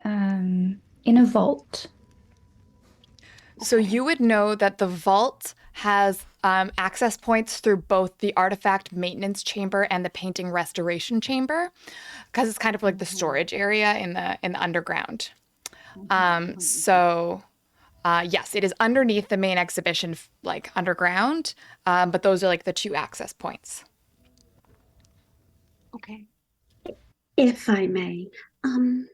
In a vault. So you would know that the vault has access points through both the artifact maintenance chamber and the painting restoration chamber, because it's kind of like the storage area in the underground. So yes, it is underneath the main exhibition, like underground. But those are like the two access points. Okay. If I may, and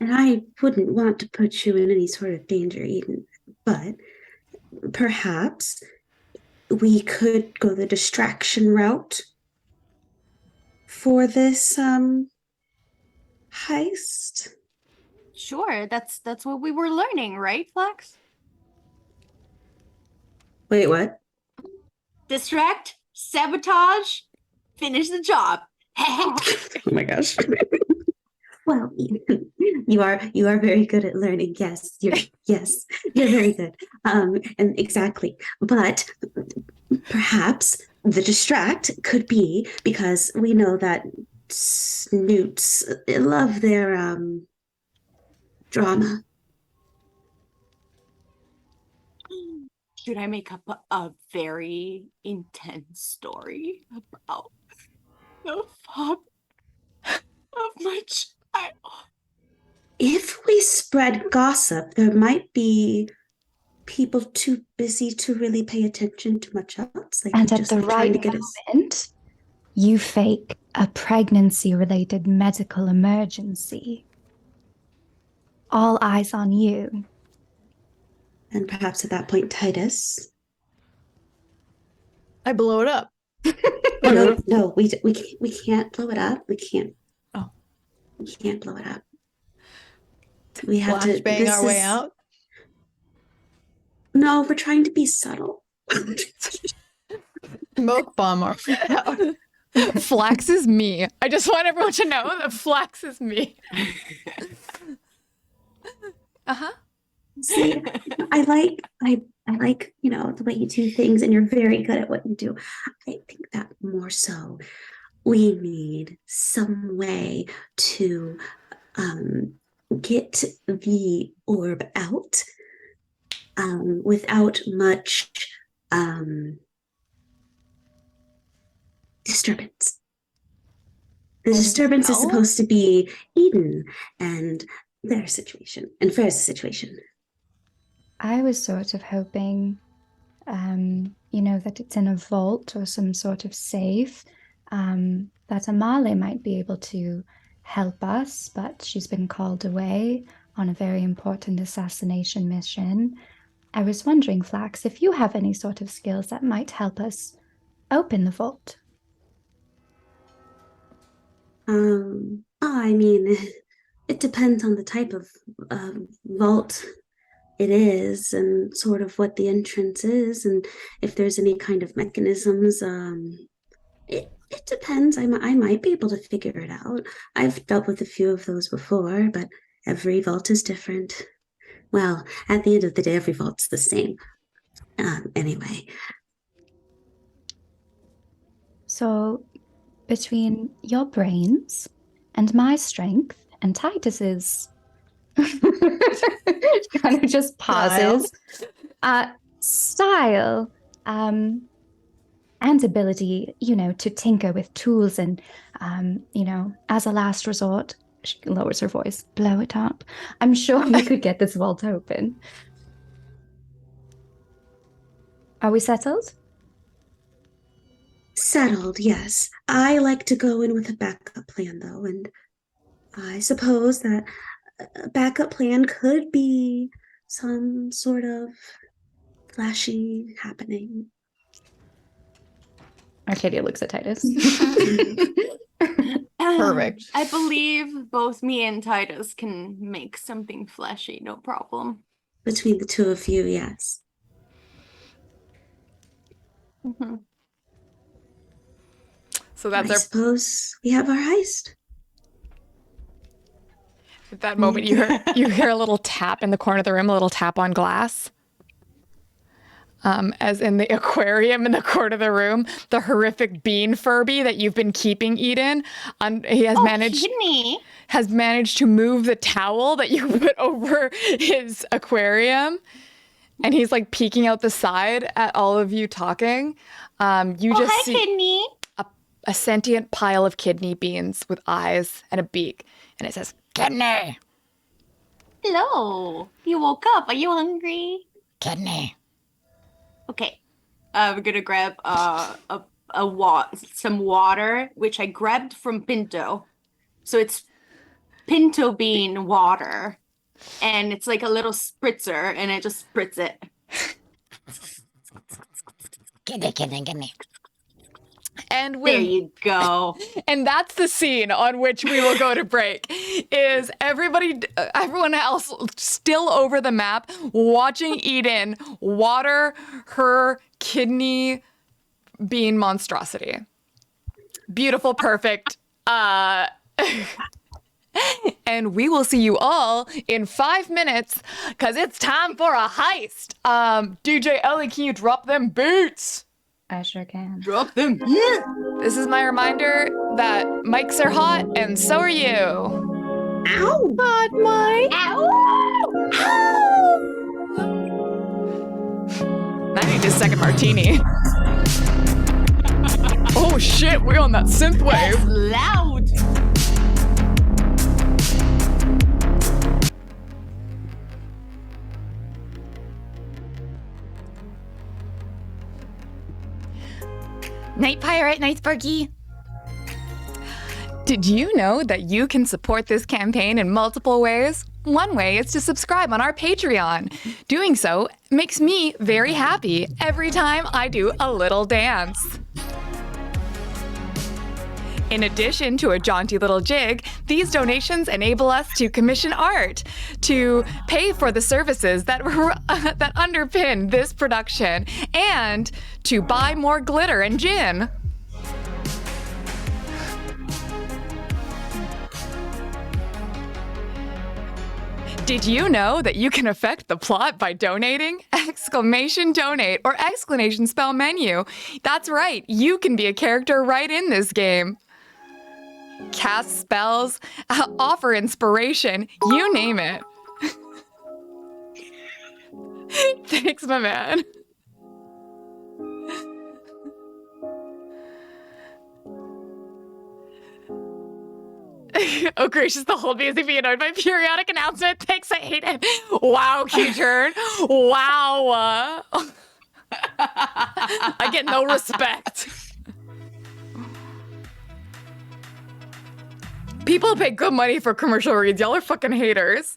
I wouldn't want to put you in any sort of danger, Eden, but perhaps we could go the distraction route for this heist. Sure, that's what we were learning, right, Flex? Wait, what? Distract, sabotage, finish the job. Oh my gosh. Well, you are very good at learning. Yes, you're very good. And exactly. But perhaps the distract could be because we know that snoots love their drama. Should I make up a very intense story about the father of my child? If we spread gossip, there might be people too busy to really pay attention to much else. They And could at just the be trying right to get us. moment, you fake a pregnancy-related medical emergency. All eyes on you. And perhaps at that point, Titus. I blow it up. No, we can't blow it up. We can't. Oh. We can't blow it up. We have to Flashbang our way out. No, we're trying to be subtle. Smoke bomb our way out. Flax is me. I just want everyone to know that Flax is me. Uh-huh. See, I like the way you do things, and you're very good at what you do. I think that more so we need some way to get the orb out without much disturbance. The disturbance is supposed to be Eden and their situation and Ferris' situation. I was sort of hoping, that it's in a vault or some sort of safe, that Amale might be able to help us, but she's been called away on a very important assassination mission. I was wondering, Flax, if you have any sort of skills that might help us open the vault. I mean, it depends on the type of vault it is and sort of what the entrance is and if there's any kind of mechanisms. It depends. I might be able to figure it out. I've dealt with a few of those before, but every vault is different. Well, at the end of the day, every vault's the same. Anyway. So, between your brains and my strength and Titus's kind of just pauses, style, and ability, to tinker with tools and, as a last resort, she lowers her voice, blow it up. I'm sure we could get this vault open. Are we settled? Settled, yes. I like to go in with a backup plan, though, and I suppose that a backup plan could be some sort of flashy happening. Arcadia looks at Titus. Perfect. I believe both me and Titus can make something fleshy, no problem. Between the two of you, yes. Mm-hmm. So that's I suppose we have our heist. At that moment, you hear a little tap in the corner of the room, a little tap on glass. As in the aquarium in the corner of the room, the horrific bean Furby that you've been keeping, Eden. He has managed to move the towel that you put over his aquarium, and he's like peeking out the side at all of you talking. You just hi, see Kidney. a sentient pile of kidney beans with eyes and a beak, and it says kidney. Hello. You woke up. Are you hungry? Kidney. Okay. I'm gonna grab some water, which I grabbed from Pinto. So it's pinto bean water. And it's like a little spritzer, and I just spritz it. Kidney. And There with you go. and that's the scene on which we will go to break. Is everyone else still over the map watching Eden water her kidney bean monstrosity? Beautiful, perfect. And we will see you all in 5 minutes because it's time for a heist. DJ Ellie, can you drop them beats? I sure can. Drop them. This is my reminder that mics are hot and so are you. Ow! Hot Mike. 90 second martini. Oh shit, we're on that synth wave. Loud. Night pirate, night Sparky. Did you know that you can support this campaign in multiple ways? One way is to subscribe on our Patreon. Doing so makes me very happy every time I do a little dance. In addition to a jaunty little jig, these donations enable us to commission art, to pay for the services that underpin this production, and to buy more glitter and gin. Did you know that you can affect the plot by donating? Exclamation donate or exclamation spell menu. That's right, you can be a character right in this game. Cast spells, offer inspiration, you name it. Thanks, my man. Oh, gracious, the whole music being annoyed by periodic announcement. Thanks, I hate it. Wow, Keyturn. Wow. I get no respect. People pay good money for commercial reads. Y'all are fucking haters.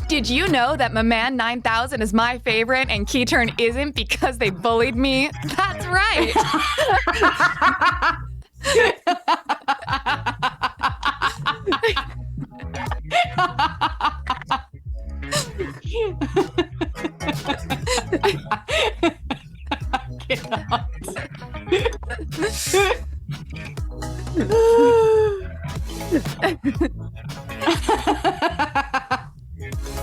Did you know that my man 9000 is my favorite and Keyturn isn't because they bullied me? That's right.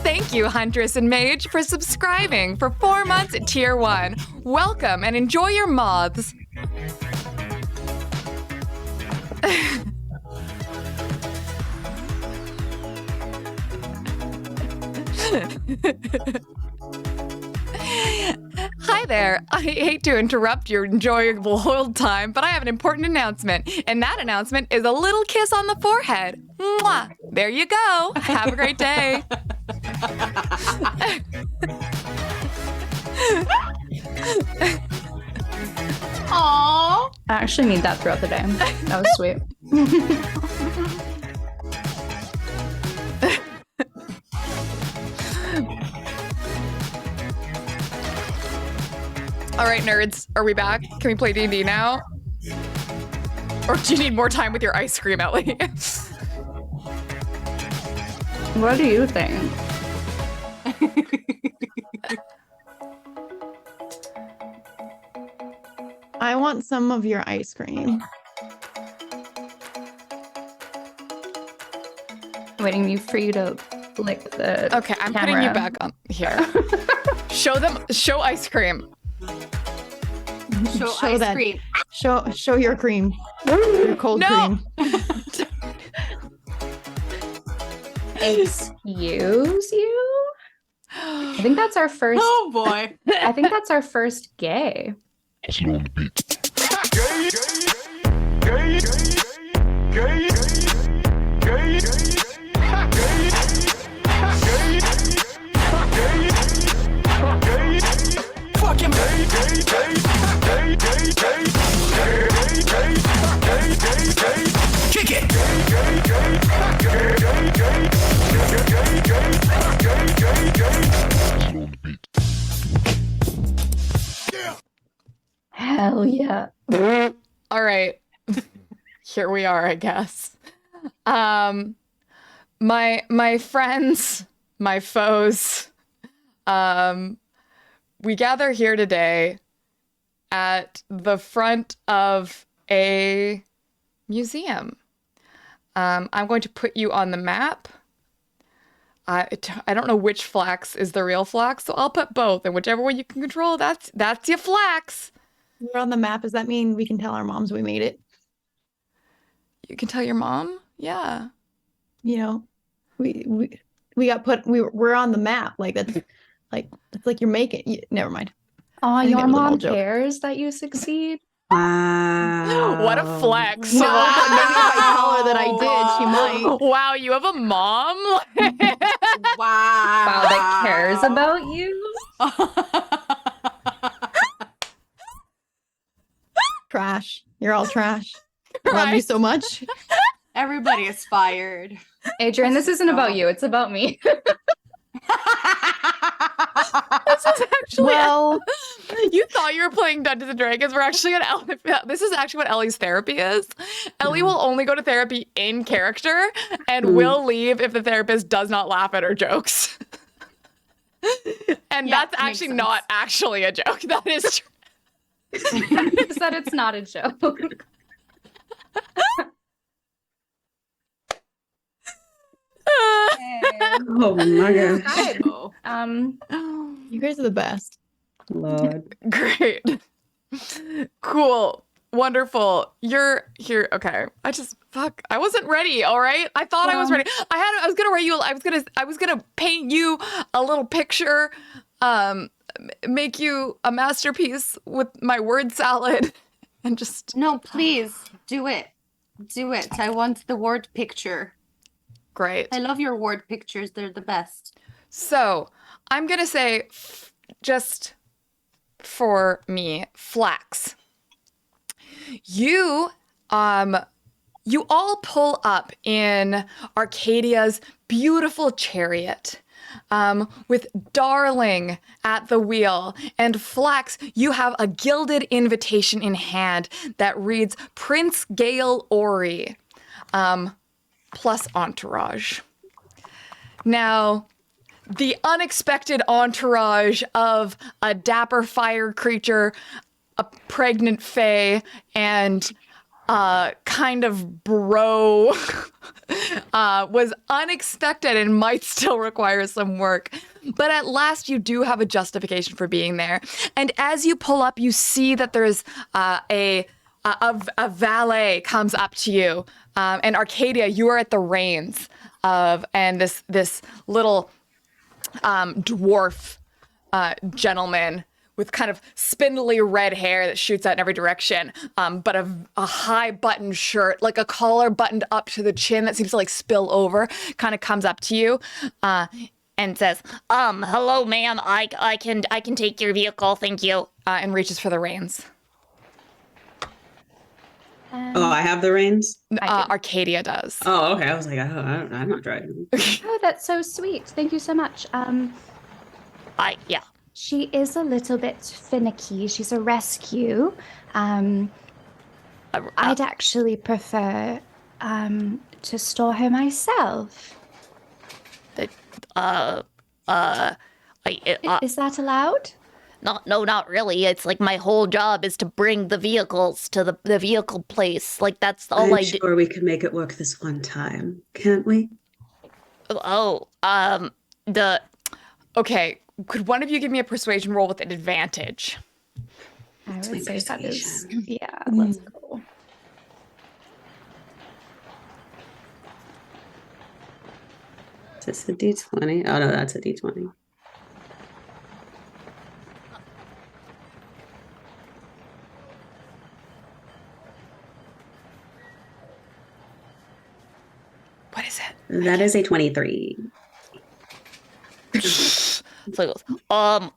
Thank you, Huntress and Mage, for subscribing for 4 months at Tier 1. Welcome and enjoy your moths. Hi there. I hate to interrupt your enjoyable old time, but I have an important announcement. And that announcement is a little kiss on the forehead. Mwah! There you go. Have a great day. Aww. I actually need that throughout the day. That was sweet. All right, nerds, are we back? Can we play D&D now? Or do you need more time with your ice cream, Ellie? What do you think? I want some of your ice cream. Waiting for you to lick the Okay, I'm putting you camera. back on here. Show ice cream. Show Show ice that. cream. Show your cream. Your cold No. cream. Excuse you? I think that's our first. Oh boy. I think that's our first gay. Kick it! idea. All right. Here we are, I guess. My friends, my foes, we gather here today at the front of a museum. I'm going to put you on the map. I don't know which flax is the real flax, so I'll put both, and whichever one you can control, that's your flax. We're on the map. Does that mean we can tell our moms we made it? You can tell your mom? Yeah. You know, we got put. We're on the map. Like that's like you're making. Never mind. Oh, I think your that was an mom old joke. cares that you succeed. Wow. What a flex. No, but maybe if I tell her that I did, she might. Wow, you have a mom? Wow, that cares about you. Trash. You're all trash. Love you so much. Everybody is fired. Adrian, this isn't about you. It's about me. This is actually Well, you thought you were playing Dungeons and Dragons. We're actually at Ellie. This is actually what Ellie's therapy is. Ellie will only go to therapy in character and will leave if the therapist does not laugh at her jokes. And Yeah, that's makes actually sense. not actually a joke. That is true. It's that it's not a joke. Oh my gosh. Oh. you guys are the best. Lord. Great. Cool. Wonderful. You're here. Okay. I wasn't ready. All right. I thought I was ready. I was going to write you, I was going to paint you a little picture, make you a masterpiece with my word salad and just. No, please do it. Do it. I want the word picture. Great. I love your word pictures. They're the best. So I'm going to say just for me, Flax. You all pull up in Arcadia's beautiful chariot, with Darling at the wheel. And Flax, you have a gilded invitation in hand that reads Prince Gale Ori, plus entourage. Now, the unexpected entourage of a dapper fire creature, a pregnant fae, and kind of bro was unexpected and might still require some work. But at last you do have a justification for being there. And as you pull up, you see that there's a valet comes up to you. And Arcadia, you are at the reins of, and this little dwarf gentleman with kind of spindly red hair that shoots out in every direction, but a high button shirt, like a collar buttoned up to the chin that seems to like spill over, kind of comes up to you and says, "Hello, ma'am. I can take your vehicle, thank you," and reaches for the reins. Oh, I have the reins? Arcadia does. Oh, okay. I was like, I'm not driving. Oh, that's so sweet. Thank you so much. Yeah. She is a little bit finicky. She's a rescue. I'd actually prefer to store her myself. Is Is that allowed? no, not really. It's like my whole job is to bring the vehicles to the vehicle place. Like that's all I'm I do. sure we can make it work this one time, can't we? Okay, could one of you give me a persuasion roll with an advantage? I my would say that is, persuasion. yeah, let's go. Is this a D20? Oh, no, that's a D20. What is it? That is a 23. So he goes, I'm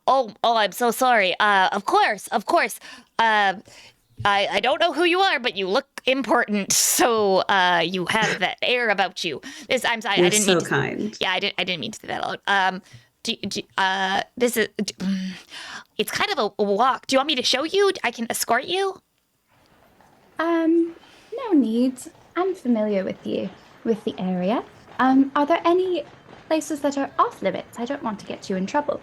so sorry. Of course. I don't know who you are, but you look important. So you have that air about you. I'm sorry. You're I didn't so mean to, kind. Yeah, I didn't mean to say that out. This is. It's kind of a walk. Do you want me to show you? I can escort you. No needs. I'm familiar with the area. Are there any places that are off limits? I don't want to get you in trouble.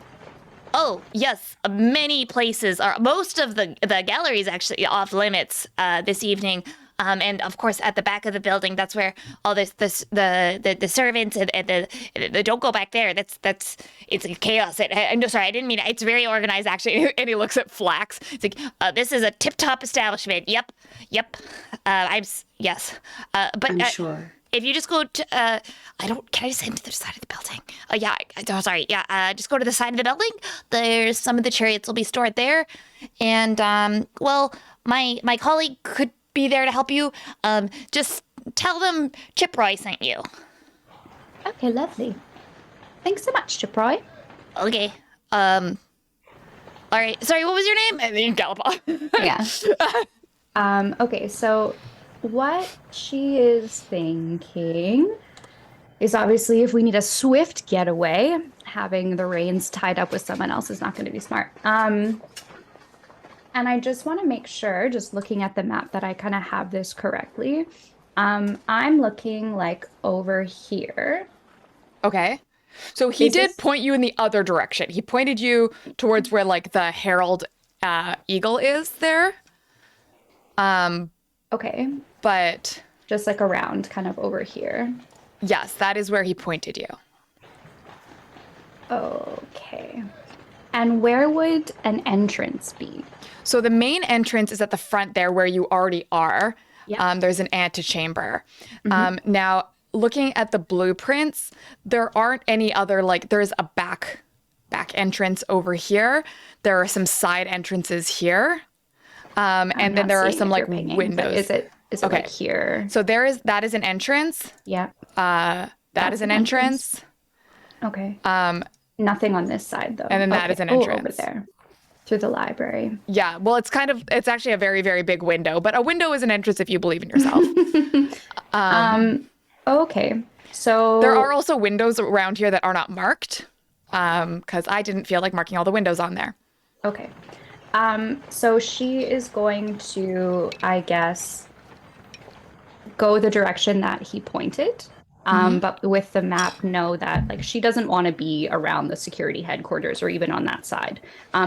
Oh, yes, many places are. Most of the galleries actually off limits this evening. And of course, at the back of the building, that's where all the servants and the don't go back there. That's it's chaos. I'm just sorry, I didn't mean it. It's very organized actually. And he looks at Flax. It's like this is a tip-top establishment. Yep. Yes. But I'm sure. if you just go to, can I just head to the side of the building? Sorry. Yeah, just go to the side of the building. There's some of the chariots will be stored there. And, my colleague could be there to help you. Just tell them Chip Roy sent you. Okay, lovely. Thanks so much, Chiproy. Okay. All right. Sorry, what was your name? And then you gallop off. Yeah. Okay, so what she is thinking is obviously if we need a swift getaway, having the reins tied up with someone else is not going to be smart. And I just want to make sure, just looking at the map, that I kind of have this correctly. I'm looking like over here. Okay. So he Is did this- point you in the other direction. He pointed you towards where like the Herald Eagle is there. Okay, But just like around, kind of over here. yes, that is where he pointed you. Okay. And where would an entrance be? So the main entrance is at the front there where you already are. Yeah. There's an antechamber. Now, looking at the blueprints, there aren't any other, like, there's a back entrance over here. There are some side entrances here. And then there are some like windows. Is it Okay. like here? So that is an entrance. Yeah. That is an entrance. Okay. Nothing on this side though. And then that is an over entrance. there. Through the library. Yeah, well, it's actually a very, very big window, but a window is an entrance if you believe in yourself. Okay. So There are also windows around here that are not marked, because I didn't feel like marking all the windows on there. Okay. So she is going to, I guess, go the direction that he pointed. But with the map, know that like she doesn't want to be around the security headquarters or even on that side.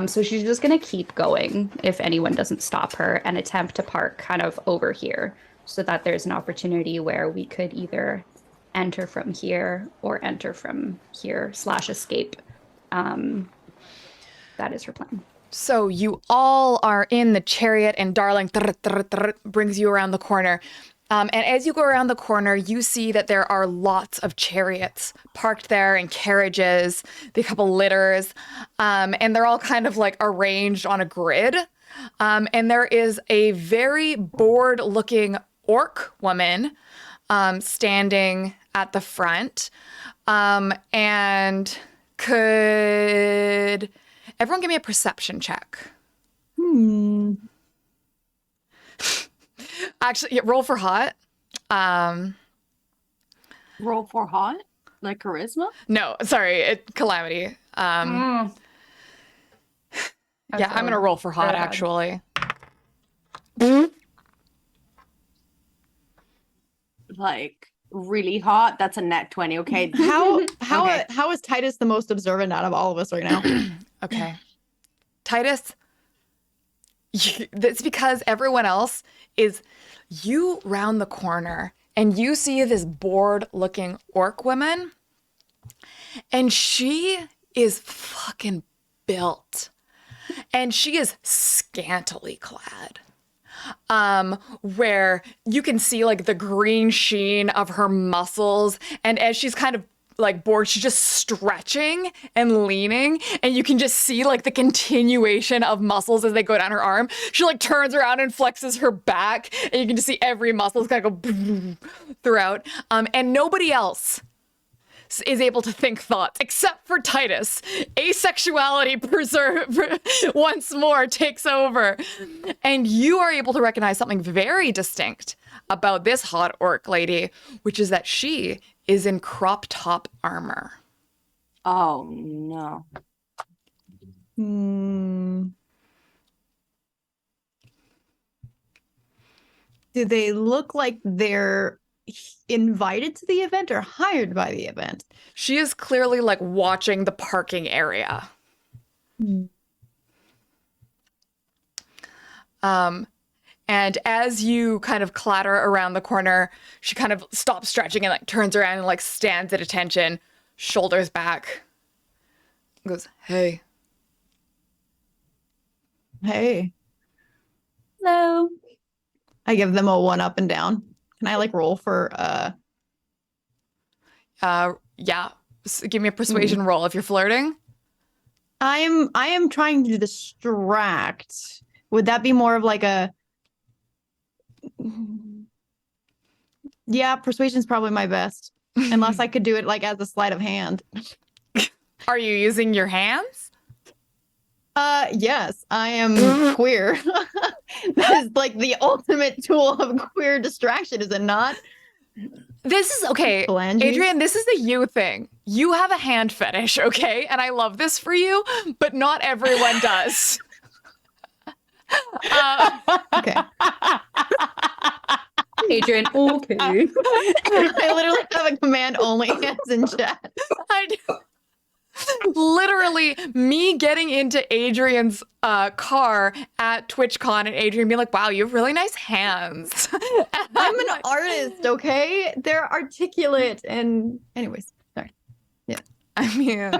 So she's just going to keep going if anyone doesn't stop her and attempt to park kind of over here so that there's an opportunity where we could either enter from here or enter from here / escape. That is her plan. So you all are in the chariot, and Darling brings you around the corner. And as you go around the corner, you see that there are lots of chariots parked there and carriages, a couple litters, and they're all kind of like arranged on a grid. And there is a very bored-looking orc woman standing at the front. And could everyone give me a perception check? Actually, yeah, roll for hot. Roll for hot? Like charisma? No, sorry, calamity. Yeah, I'm gonna roll for hot actually. Like really hot? That's a net 20, okay? How is Titus the most observant out of all of us right now? Okay, Titus. That's because everyone else is. You round the corner and you see this bored-looking orc woman, and she is fucking built, and she is scantily clad. Where you can see like the green sheen of her muscles, and as she's kind of like bored, she's just stretching and leaning, and you can just see like the continuation of muscles as they go down her arm. She like turns around and flexes her back, and you can just see every muscle kind of go throughout. And nobody else is able to think thoughts except for Titus. Asexuality once more takes over, and you are able to recognize something very distinct about this hot orc lady, which is that she is in crop top armor. Oh no. Do they look like they're invited to the event or hired by the event? She is clearly like watching the parking area. And as you kind of clatter around the corner, she kind of stops stretching and like turns around and like stands at attention, shoulders back, goes, "Hey." Hey, Hello. I give them a 1 up and down. Can I like roll for Yeah. Give me a persuasion roll if you're flirting. I am trying to distract. Would that be more of like a Yeah, persuasion's probably my best. Unless I could do it like as a sleight of hand. Are you using your hands? Yes, I am queer. That is like the ultimate tool of queer distraction, is it not? This is okay, Phalanges? Adrian, this is the you thing. You have a hand fetish, okay? And I love this for you, but not everyone does. Okay. Adrian, okay. I literally have a command only hands in chat. I do. Literally, me getting into Adrian's car at TwitchCon and Adrian being like, "Wow, you have really nice hands." I'm an artist, okay? They're articulate and anyways, sorry. Yeah. I mean,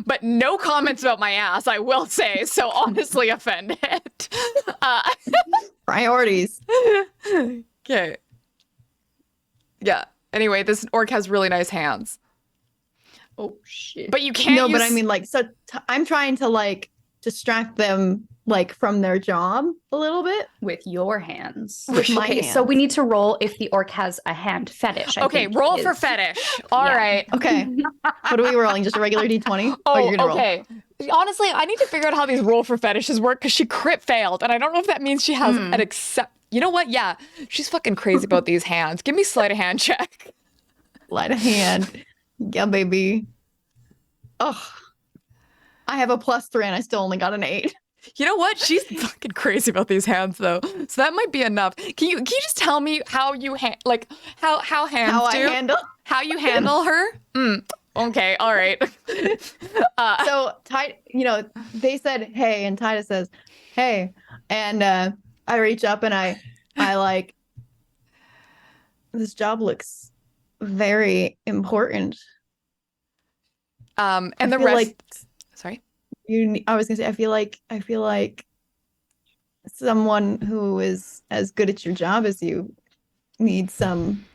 but no comments about my ass, I will say. So honestly offended. Priorities. Okay. Yeah. Anyway, this orc has really nice hands. Oh shit. But you can't No, use... but I mean like I'm trying to like distract them like from their job a little bit. With your hands. With my Okay, so hands. we need to roll if the orc has a hand fetish. I Okay, think roll is- for fetish. All Yeah. right. Okay. What are we rolling? Just a regular D20? Oh, you're gonna okay. Honestly, I need to figure out how these roll for fetishes work because she crit failed, and I don't know if that means she has an accept. You know what? Yeah, she's fucking crazy about these hands. Give me sleight of hand check. Light of hand. Yeah, baby. Oh. I have a +3 and I still only got an 8. You know what? She's fucking crazy about these hands, though. So that might be enough. Can you just tell me how you how hands How do? I handle. How you handle her? Okay, all right. So they said hey, and Titus says hey, and I reach up and I like, this job looks very important. And I the feel rest. like Sorry. I was gonna say I feel like someone who is as good at your job as you needs some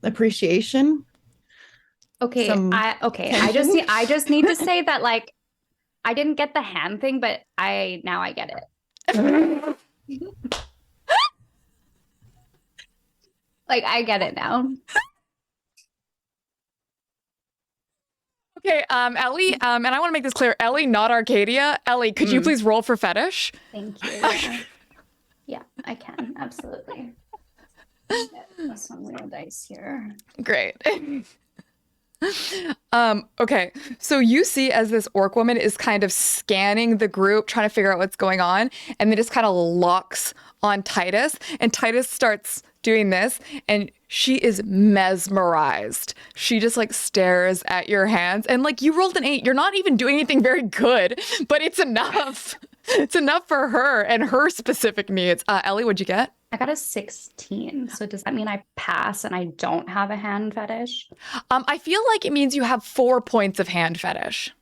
appreciation. Okay, Some I just need to say that like I didn't get the hand thing, but now I get it. Like I get it now. Okay, Ellie, and I want to make this clear. Ellie, not Arcadia. Ellie, could you please roll for fetish? Thank you. Yeah, I can absolutely. Get some real dice here. Great. Okay, so you see as this orc woman is kind of scanning the group, trying to figure out what's going on, and then just kind of locks on Titus, and Titus starts doing this, and she is mesmerized. She just like stares at your hands, and like you rolled an 8. You're not even doing anything very good, but it's enough. It's enough for her and her specific needs. Ellie, what'd you get? I got a 16. So does that mean I pass and I don't have a hand fetish? I feel like it means you have 4 points of hand fetish.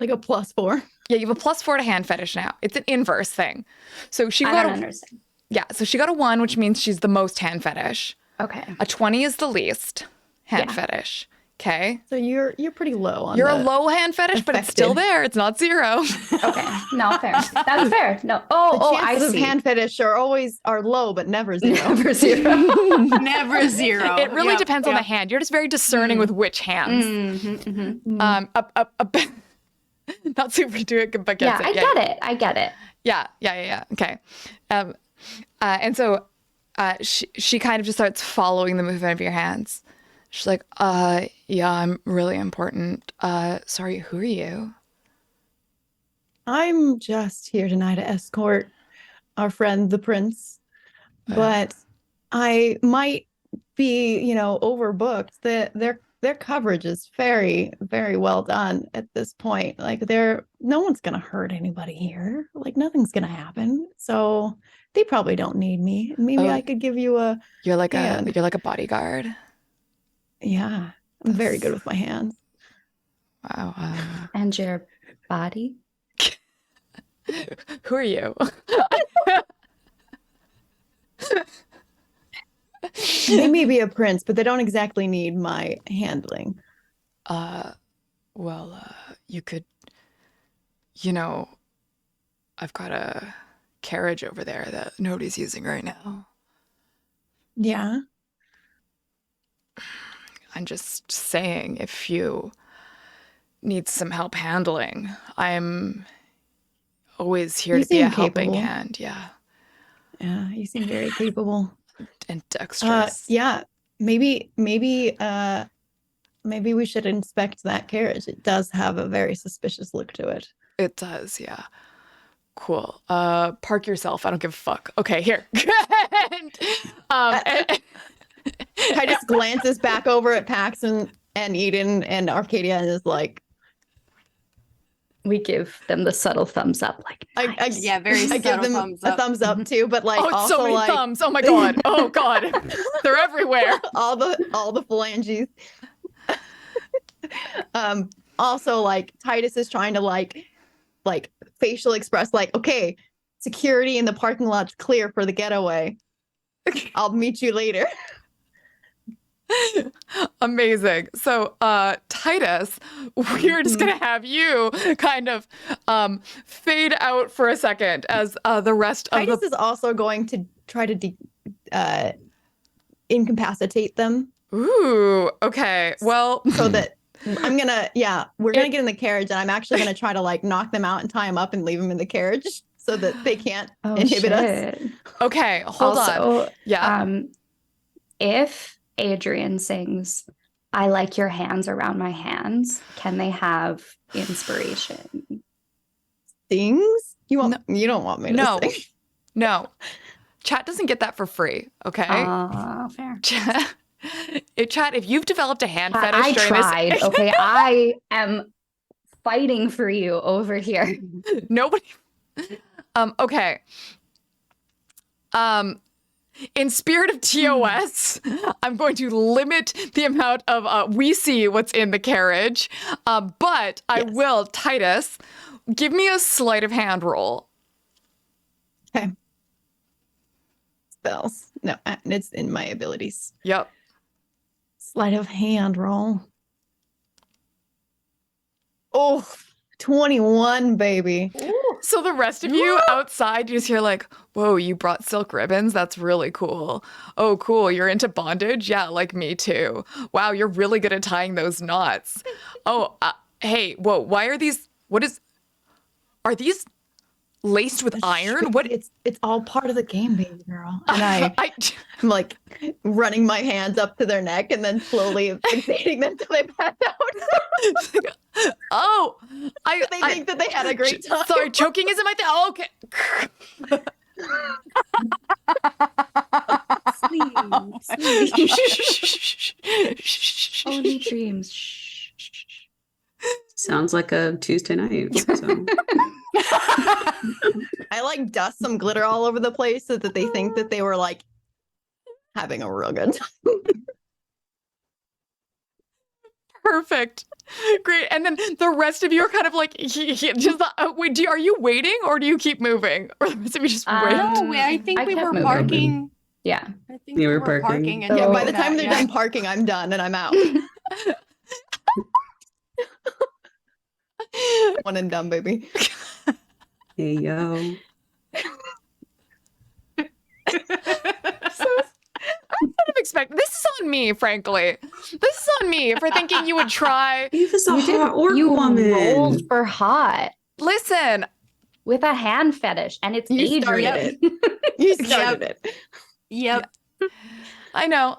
Like a +4. Yeah, you have a +4 to hand fetish now. It's an inverse thing. So she I got don't a understand. yeah. So she got a 1, which means she's the most hand fetish. Okay. A 20 is the least hand Yeah. fetish. Okay. So you're pretty low on You're a the- low hand fetish, but it's still affected. there. It's not 0. Okay. No, fair. That's fair. No. Oh, I chances of see. hand fetish are low, but never 0. Never 0. Never 0. It really Yep, depends on the yep. hand. You're just very discerning with which hands. Not super do it, but Yeah, gets I it. get it. I get it. Yeah. Okay. And so she kind of just starts following the movement of your hands. She's like, yeah, I'm really important. Sorry, who are you? I'm just here tonight to escort our friend the prince, but I might be, overbooked. Their coverage is very, very well done at this point. Like no one's gonna hurt anybody here. Like nothing's gonna happen. So they probably don't need me. Maybe I could give you a You're like hand. you're like a bodyguard. Yeah, I'm very good with my hands. Wow. And your body? Who are you? They may be a prince, but they don't exactly need my handling. You could, I've got a carriage over there that nobody's using right now. Yeah. I'm just saying, if you need some help handling, I'm always here You to be a seem helping capable. hand. Yeah. Yeah, you seem very capable. And dexterous. Yeah. Maybe we should inspect that carriage. It does have a very suspicious look to it. It does, yeah. Cool. Park yourself. I don't give a fuck. Okay, here. I just glances back over at Pax and Eden and Arcadia and is like, We give them the subtle thumbs up, like nice. Very I give them thumbs a up. thumbs up too, but like oh, also so many like thumbs. Oh my god. Oh god. They're everywhere. all the phalanges. Also like Titus is trying to like facial express like, okay, security in the parking lot's clear for the getaway. I'll meet you later. Amazing. So, Titus, we're just gonna have you kind of fade out for a second as the rest of Titus is also going to try to incapacitate them. Ooh, okay. Well, so that we're gonna get in the carriage and I'm actually gonna try to like knock them out and tie them up and leave them in the carriage so that they can't inhibit us. Okay, hold on. Yeah. If Adrian sings, "I like your hands around my hands," can they have inspiration? Things? You don't want me to sing. No. Chat doesn't get that for free, okay? Fair. Chat, if you've developed a hand fetish I during tried, this... okay? I am fighting for you over here. Nobody... okay. In spirit of TOS, I'm going to limit the amount of we see what's in the carriage, but I will, Titus, give me a sleight of hand roll. Okay. Spells. No, it's in my abilities. Yep. Sleight of hand roll. Oh, 21, baby. So the rest of you outside, you just hear like, whoa, you brought silk ribbons? That's really cool. Oh, cool. You're into bondage? Yeah, like me too. Wow, you're really good at tying those knots. Oh, hey, whoa, why are these, are these laced with iron? What? It's all part of the game, baby girl. And I'm like running my hands up to their neck and then slowly fixating them till they pass out. Oh, they think that they had a great time. Sorry, choking isn't my thing. Oh, okay. Sleep. Only dreams. Sounds like a Tuesday night. So. I like dust some glitter all over the place so that they think that they were like having a real good time. Perfect. Great. And then the rest of you are kind of like, just wait, are you waiting or do you keep moving? Or the rest of you just wait? No, I think we were parking. Yeah. I think we were parking. And by the time they're done parking, I'm done and I'm out. One and done, baby. Hey, yo. I kind of expect this is on me, frankly. This is on me for thinking you would try. You rolled for hot. Listen, with a hand fetish, and it's Adrian. You started it. Yep. I know.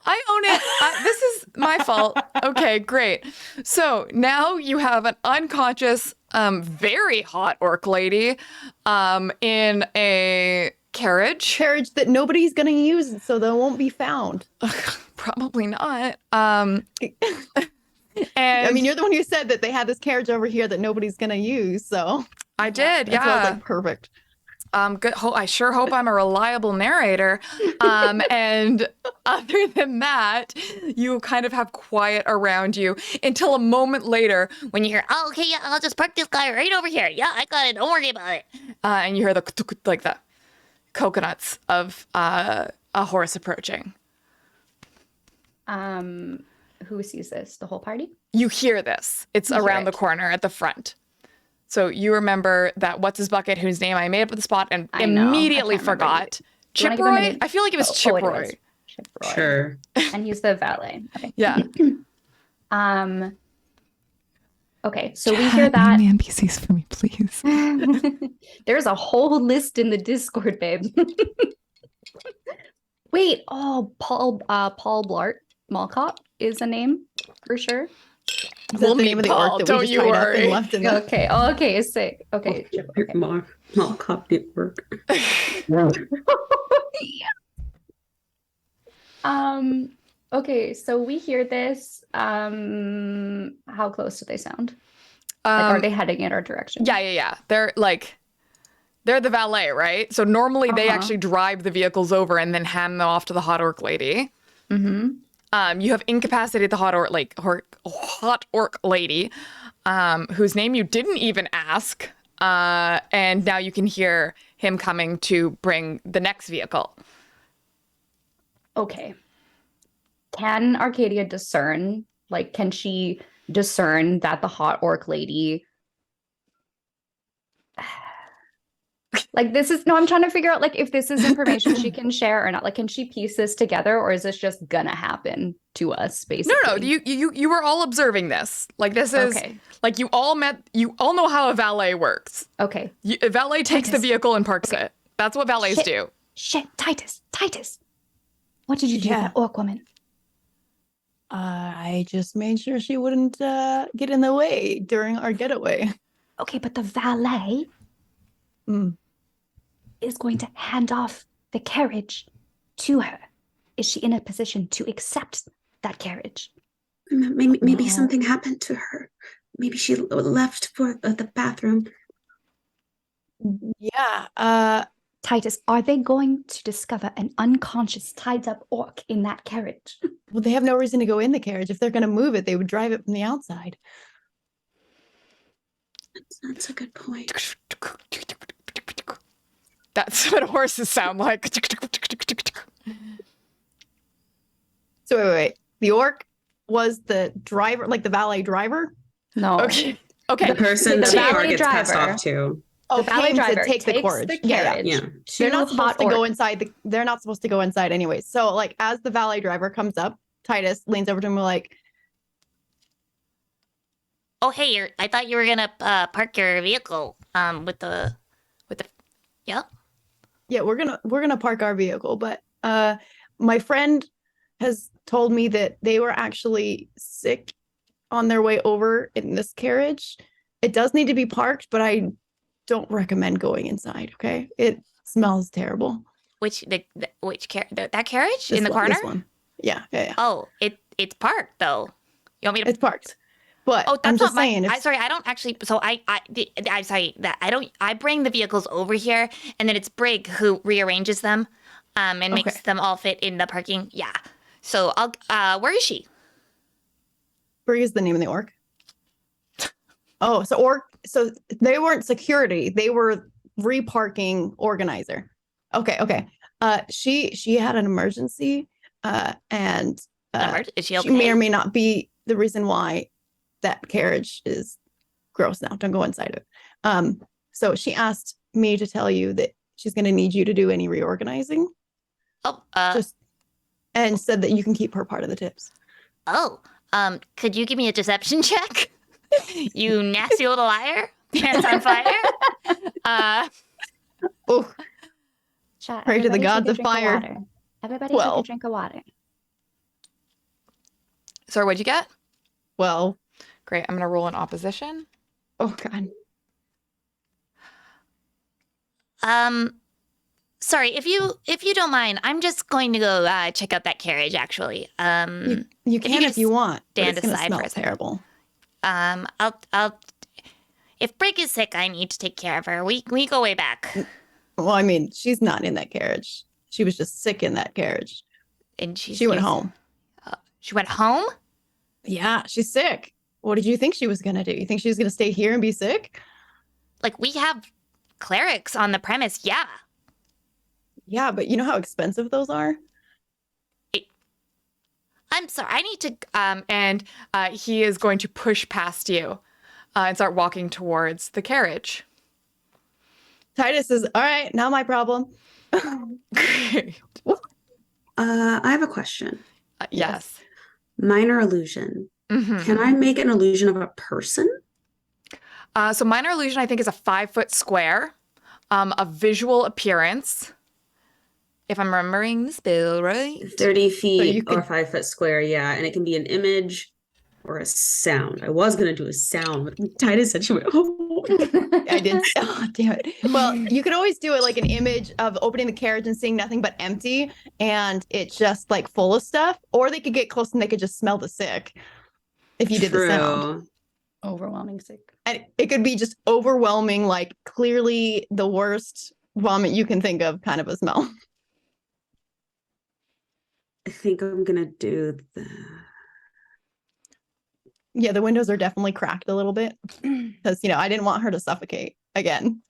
I own it. This is my fault. Okay, great. So now you have an unconscious very hot orc lady in a carriage. Carriage that nobody's gonna use, so they won't be found. Probably not. And I mean, you're the one who said that they had this carriage over here that nobody's gonna use, so I did, that's why I was yeah. like, perfect. Good. I sure hope I'm a reliable narrator. And other than that, you kind of have quiet around you until a moment later When you hear, oh, okay, yeah, I'll just park this guy right over here. Yeah, I got it. Don't worry about it. and you hear the coconuts of a horse approaching. Who sees this? The whole party? You hear this. It's You hear around the it. corner at the front. So you remember that what's his bucket, whose name I made up at the spot and I know. I immediately can't remember. forgot. Do you wanna give him a Chiproy? name? I feel like it was Oh, it Chiproy. is. Chiproy. Sure. And he's the valet. Okay. Yeah. Okay, so we hear that. Name the NPCs for me, please. There's a whole list in the Discord, babe. Wait, Paul Blart Malcott is a name for sure. Is that the name of the Paul, orc that don't we just you tied up worry. and left in the Okay, sick. Okay, okay. Mall cop network. Okay, so we hear this. How close do they sound? Like, are they heading in our direction? Yeah. They're the valet, right? So normally they actually drive the vehicles over and then hand them off to the hot orc lady. Mm-hmm. You have incapacitated the hot orc lady, whose name you didn't even ask, and now you can hear him coming to bring the next vehicle. Okay. Can Arcadia discern? Like, can she discern that the hot orc lady? Like, this is no, I'm trying to figure out like if this is information she can share or not. Like, can she piece this together, or is this just gonna happen to us, basically? No, you were all observing this. Like this is Okay. like you all know how a valet works. Okay. A valet takes the Titus. vehicle and parks it. That's what valets Shit. do. Shit, Titus. What did you do to Yeah. that orc woman? I just made sure she wouldn't get in the way during our getaway. Okay, but the valet Mm. is going to hand off the carriage to her. Is she in a position to accept that carriage? Maybe No. something happened to her. Maybe she left for the bathroom. Yeah. Titus, are they going to discover an unconscious, tied up orc in that carriage? Well, they have no reason to go in the carriage. If they're going to move it, they would drive it from the outside. That's a good point. That's what horses sound like. So wait. The orc was the driver, like the valet driver? No. Okay. The person the that the valet car gets passed driver. off to. Oh, valet came driver to take the takes carriage. the Yeah. carriage Yeah. to They're not supposed hot to go orc. inside. They're not supposed to go inside anyways. So like as the valet driver comes up, Titus leans over to him like, Oh, hey, I thought you were gonna park your vehicle with the yeah. yeah, we're gonna park our vehicle, but my friend has told me that they were actually sick on their way over in this carriage. It does need to be parked, but I don't recommend going inside. Okay, it smells terrible. That carriage This in the one- corner? this one. Yeah. Oh, it's parked though. You want me to? It's parked. But Oh, that's I'm not just my. saying. I sorry, I don't actually. So I'm sorry that I don't. I bring the vehicles over here, and then it's Brig who rearranges them, and makes Okay. them all fit in the parking. Yeah. So I'll. Where is she? Brig is the name of the orc. Oh, so orc. So they weren't security. They were reparking organizer. Okay. She had an emergency, and Is she okay? she may or may not be the reason why that carriage is gross now. Don't go inside of it. So she asked me to tell you that she's going to need you to do any reorganizing. Oh. And said that you can keep her part of the tips. Oh. Could you give me a deception check? You nasty little liar. Pants on fire. Oh, Chat, Pray to the everybody gods take a of drink fire. water. Everybody take Well. a drink of water. Sorry, what'd you get? well. Great. I'm gonna roll an opposition. Oh God. Sorry, if you don't mind, I'm just going to go check out that carriage. Actually, You can if you want. But stand it's gonna aside smell for a second. terrible. I'll. If Brig is sick, I need to take care of her. We go way back, Well, I mean, she's not in that carriage. She was just sick in that carriage. and She went home. She went home. Yeah, she's sick. What did you think she was gonna do? You think she was gonna stay here and be sick? Like, we have clerics on the premise. Yeah. Yeah, but you know how expensive those are? I'm sorry. I need to. And he is going to push past you and start walking towards the carriage. Titus is, all right, not my problem. Great. I have a question. Yes. Minor illusion. Mhm. Can I make an illusion of a person? So minor illusion, I think, is a 5-foot square, a visual appearance. If I'm remembering the spell right. 30 you feet could- or 5-foot square, yeah. And it can be an image or a sound. I was going to do a sound, but Titus said she went, oh. I did. Oh, damn it. Well, you could always do it like an image of opening the carriage and seeing nothing but empty, and it's just like full of stuff. Or they could get close and they could just smell the sick if you did the sound. True. Overwhelming sick. And it could be just overwhelming, like clearly the worst vomit you can think of kind of a smell. I think I'm going to do the. Yeah, the windows are definitely cracked a little bit because, I didn't want her to suffocate again.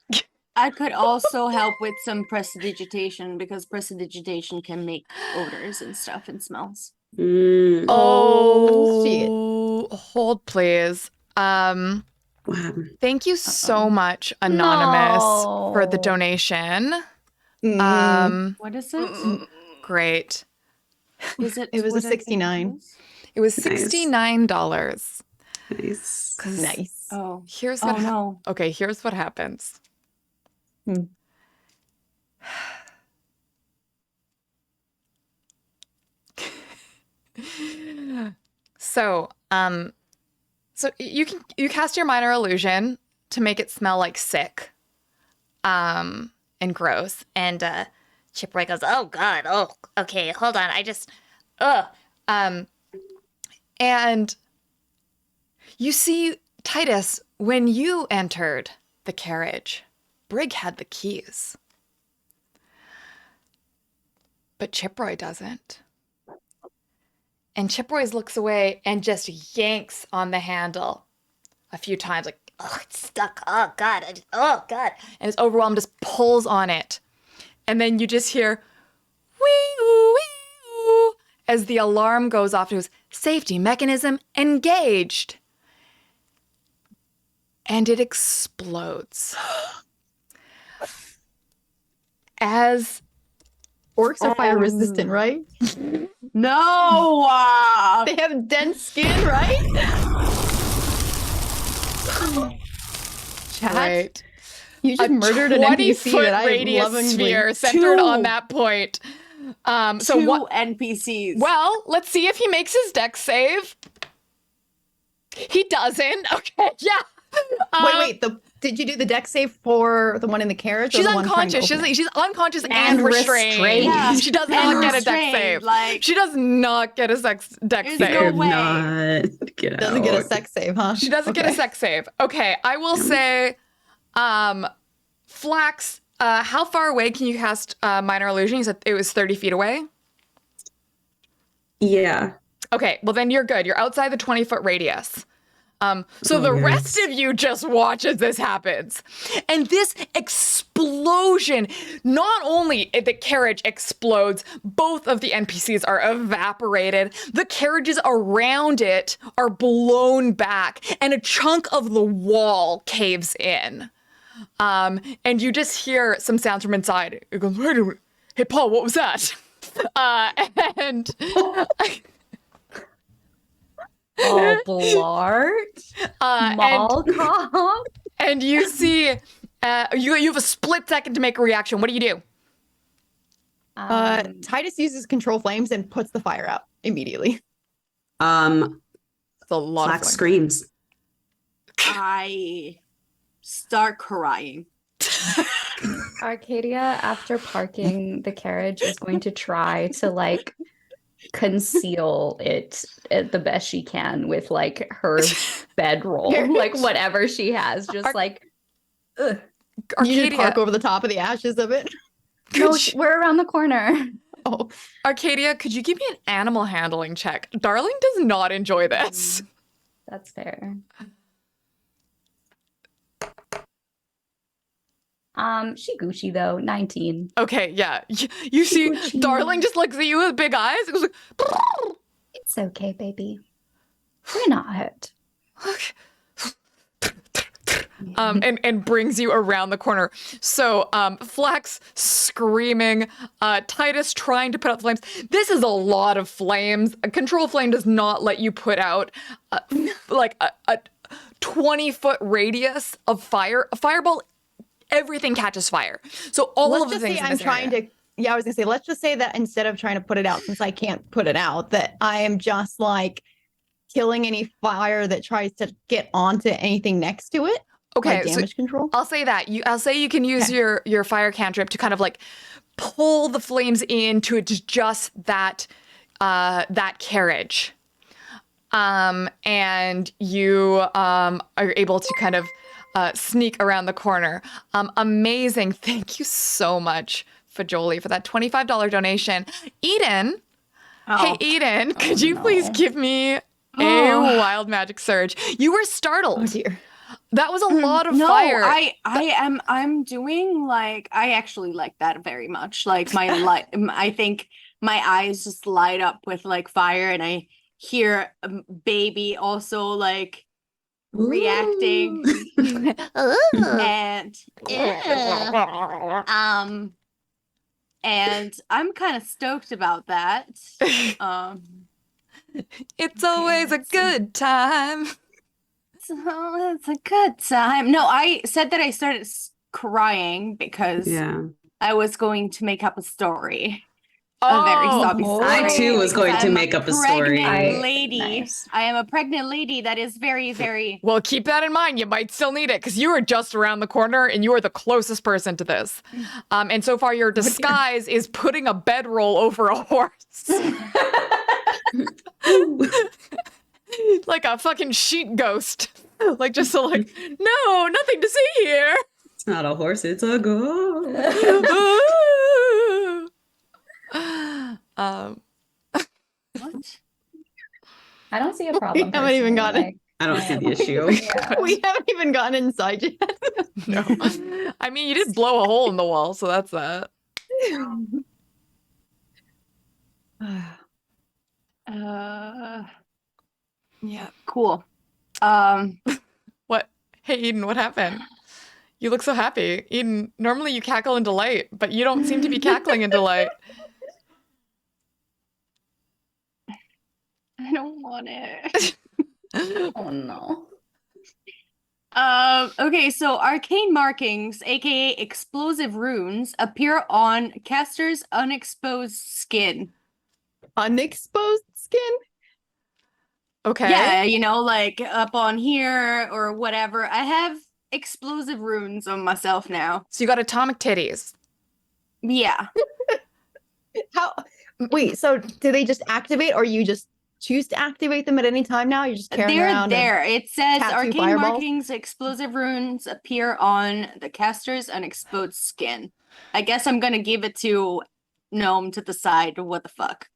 I could also help with some prestidigitation because prestidigitation can make odors and stuff and smells. Oh, shit. Hold, please. What happened? Thank you so much, Anonymous, for the No. donation. Mm. What is it? Great. Is it? It was a what I think it 69. is? It was Nice. $69. Nice. 'Cause Nice. Oh. Here's Oh what no. okay, here's what happens. Hmm. So you cast your minor illusion to make it smell like sick, and gross. And Chipboy goes, "Oh God. Oh, okay. Hold on. I just. Ugh. And you see, Titus, when you entered the carriage, Brig had the keys. But Chiproy doesn't. And Chiproy looks away and just yanks on the handle a few times, like, Oh, it's stuck. Oh God. Oh God. and is overwhelmed, just pulls on it. And then you just hear, wee-oo, wee-oo, as the alarm goes off. It goes, safety mechanism engaged. And it explodes. As Orcs are fire resistant, right? No. They have dense skin, right? Chat, right, you just murdered an NPC 20-foot that I radius lovingly... sphere centered on Two. that point. So Two what? NPCs. Well, let's see if he makes his dex save. He doesn't. Okay, yeah. Wait. Did you do the deck save for the one in the carriage? or She's the one trying to unconscious. open it? She's unconscious and And restrained. restrained. Yeah. She does And not get a dex restrained, save. like- She does not get a dex There's save. no Could way. not get Doesn't get a out. sex save, huh? She doesn't get a sex save. Okay, I will say, Flax, how far away can you cast Minor Illusion? You said it was 30 feet away? Yeah. Okay, well then you're good. You're outside the 20-foot radius. So the yes. rest of you just watch as this happens. And this explosion, not only the carriage explodes, both of the NPCs are evaporated. The carriages around it are blown back, and a chunk of the wall caves in. And you just hear some sounds from inside. It goes, wait a minute. Hey, Paul, what was that? And Oh, Blart. and Malcolm. And you see, you have a split second to make a reaction. What do you do? Titus uses control flames and puts the fire out immediately. It's a lot Flax of fun. screams. I start crying. Arcadia, after parking the carriage, is going to try to like conceal it the best she can with like her bedroll, like whatever she has, just like. Ugh. You just Arcadia, park over the top of the ashes of it. No, we're around the corner. Oh, Arcadia, could you give me an animal handling check? Darling does not enjoy this. That's fair. She Gucci though, 19. Okay, yeah. You see, Gucci. Darling just looks at you with big eyes. It was like, It's okay, baby. We're not hurt. and brings you around the corner. So, Flex screaming, Titus trying to put out the flames. This is a lot of flames. A control flame does not let you put out like a 20-foot radius of fire. A fireball, everything catches fire. So all let's of the just things say in I'm this trying area. to. Yeah, I was gonna say, let's just say that instead of trying to put it out, since I can't put it out, that I am just like killing any fire that tries to get onto anything next to it. Okay, like damage control. I'll say that. I'll say you can use your fire cantrip to kind of like pull the flames into just that that carriage. And you are able to kind of sneak around the corner. Amazing. Thank you so much, Fajoli, for that $25 donation. Eden. Hey, Eden, could you please give me a wild magic surge? You were startled. Oh dear. That was a lot of No, fire. I'm doing like I actually like that very much. Like my light, I think my eyes just light up with like fire, and I hear baby also like reacting, and and I'm kind of stoked about that. It's always a good time. So it's a good time. No, I said that I started crying because I was going to make up a story. A very soppy story. I too was going to I'm make up a story. Pregnant lady. Nice. I am a pregnant lady that is very, very. Well, keep that in mind. You might still need it because you are just around the corner and you are the closest person to this. And so far, your disguise is putting a bedroll over a horse. Like a fucking sheet ghost. Like just so like, no, nothing to see here. It's not a horse, it's a ghost. What? I don't see a problem. We haven't even personally, gotten. I don't see the issue. Yeah. We haven't even gotten inside yet. No. I mean, you did blow a hole in the wall, so that's that. Yeah, cool. What? Hey, Eden, what happened? You look so happy. Eden, normally you cackle in delight, but you don't seem to be cackling in delight. I don't want it. Oh no. Okay, so arcane markings, aka explosive runes, appear on caster's unexposed skin. Unexposed skin. Okay. Yeah, you know, like up on here or whatever. I have explosive runes on myself now. So you got atomic titties. Yeah. How? Wait. So do they just activate, or you just choose to activate them at any time now? You're just carrying They're around. there. It says tattoo arcane fireballs? markings, explosive runes appear on the caster's unexposed skin. I guess I'm gonna give it to Gnome to the side. What the fuck?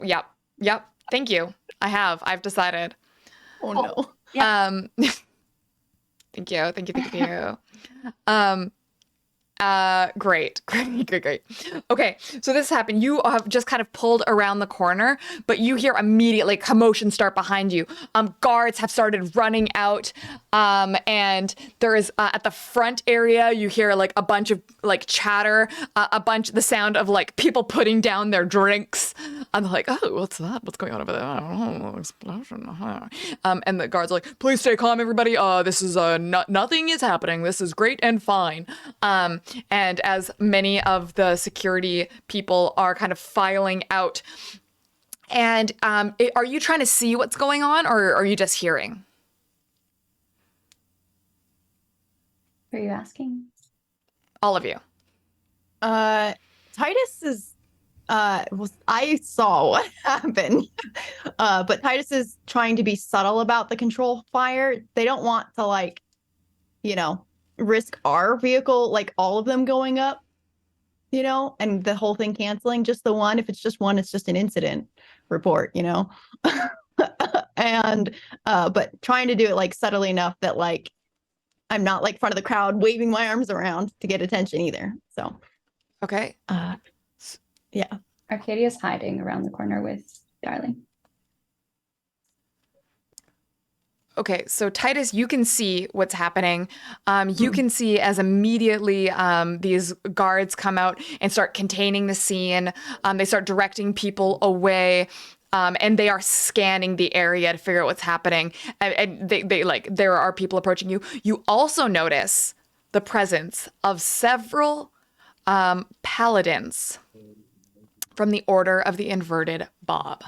Yep. Thank you. I've decided. Oh no. Yeah. Thank you. Great. Okay, so this happened. You have just kind of pulled around the corner, but you hear immediately commotion start behind you. Guards have started running out, and there is at the front area you hear like a bunch of like chatter, the sound of like people putting down their drinks. And they're like, oh, what's that? What's going on over there? I don't know, explosion. And the guards are like, please stay calm, everybody. This is nothing is happening. This is great and fine. And as many of the security people are kind of filing out, and are you trying to see what's going on, or are you just hearing? Are you asking? All of you. Titus is I saw what happened. But Titus is trying to be subtle about the control fire. They don't want to like, risk our vehicle, like all of them going up, and the whole thing canceling. Just the one. If it's just one, it's just an incident report, and but trying to do it like subtly enough that like I'm not like front of the crowd waving my arms around to get attention either. So Okay. yeah. Arcadia's hiding around the corner with Darling. Okay, so Titus, you can see what's happening. You can see as immediately these guards come out and start containing the scene. They start directing people away. And they are scanning the area to figure out what's happening. And they like, there are people approaching you. You also notice the presence of several paladins from the Order of the Inverted Bob.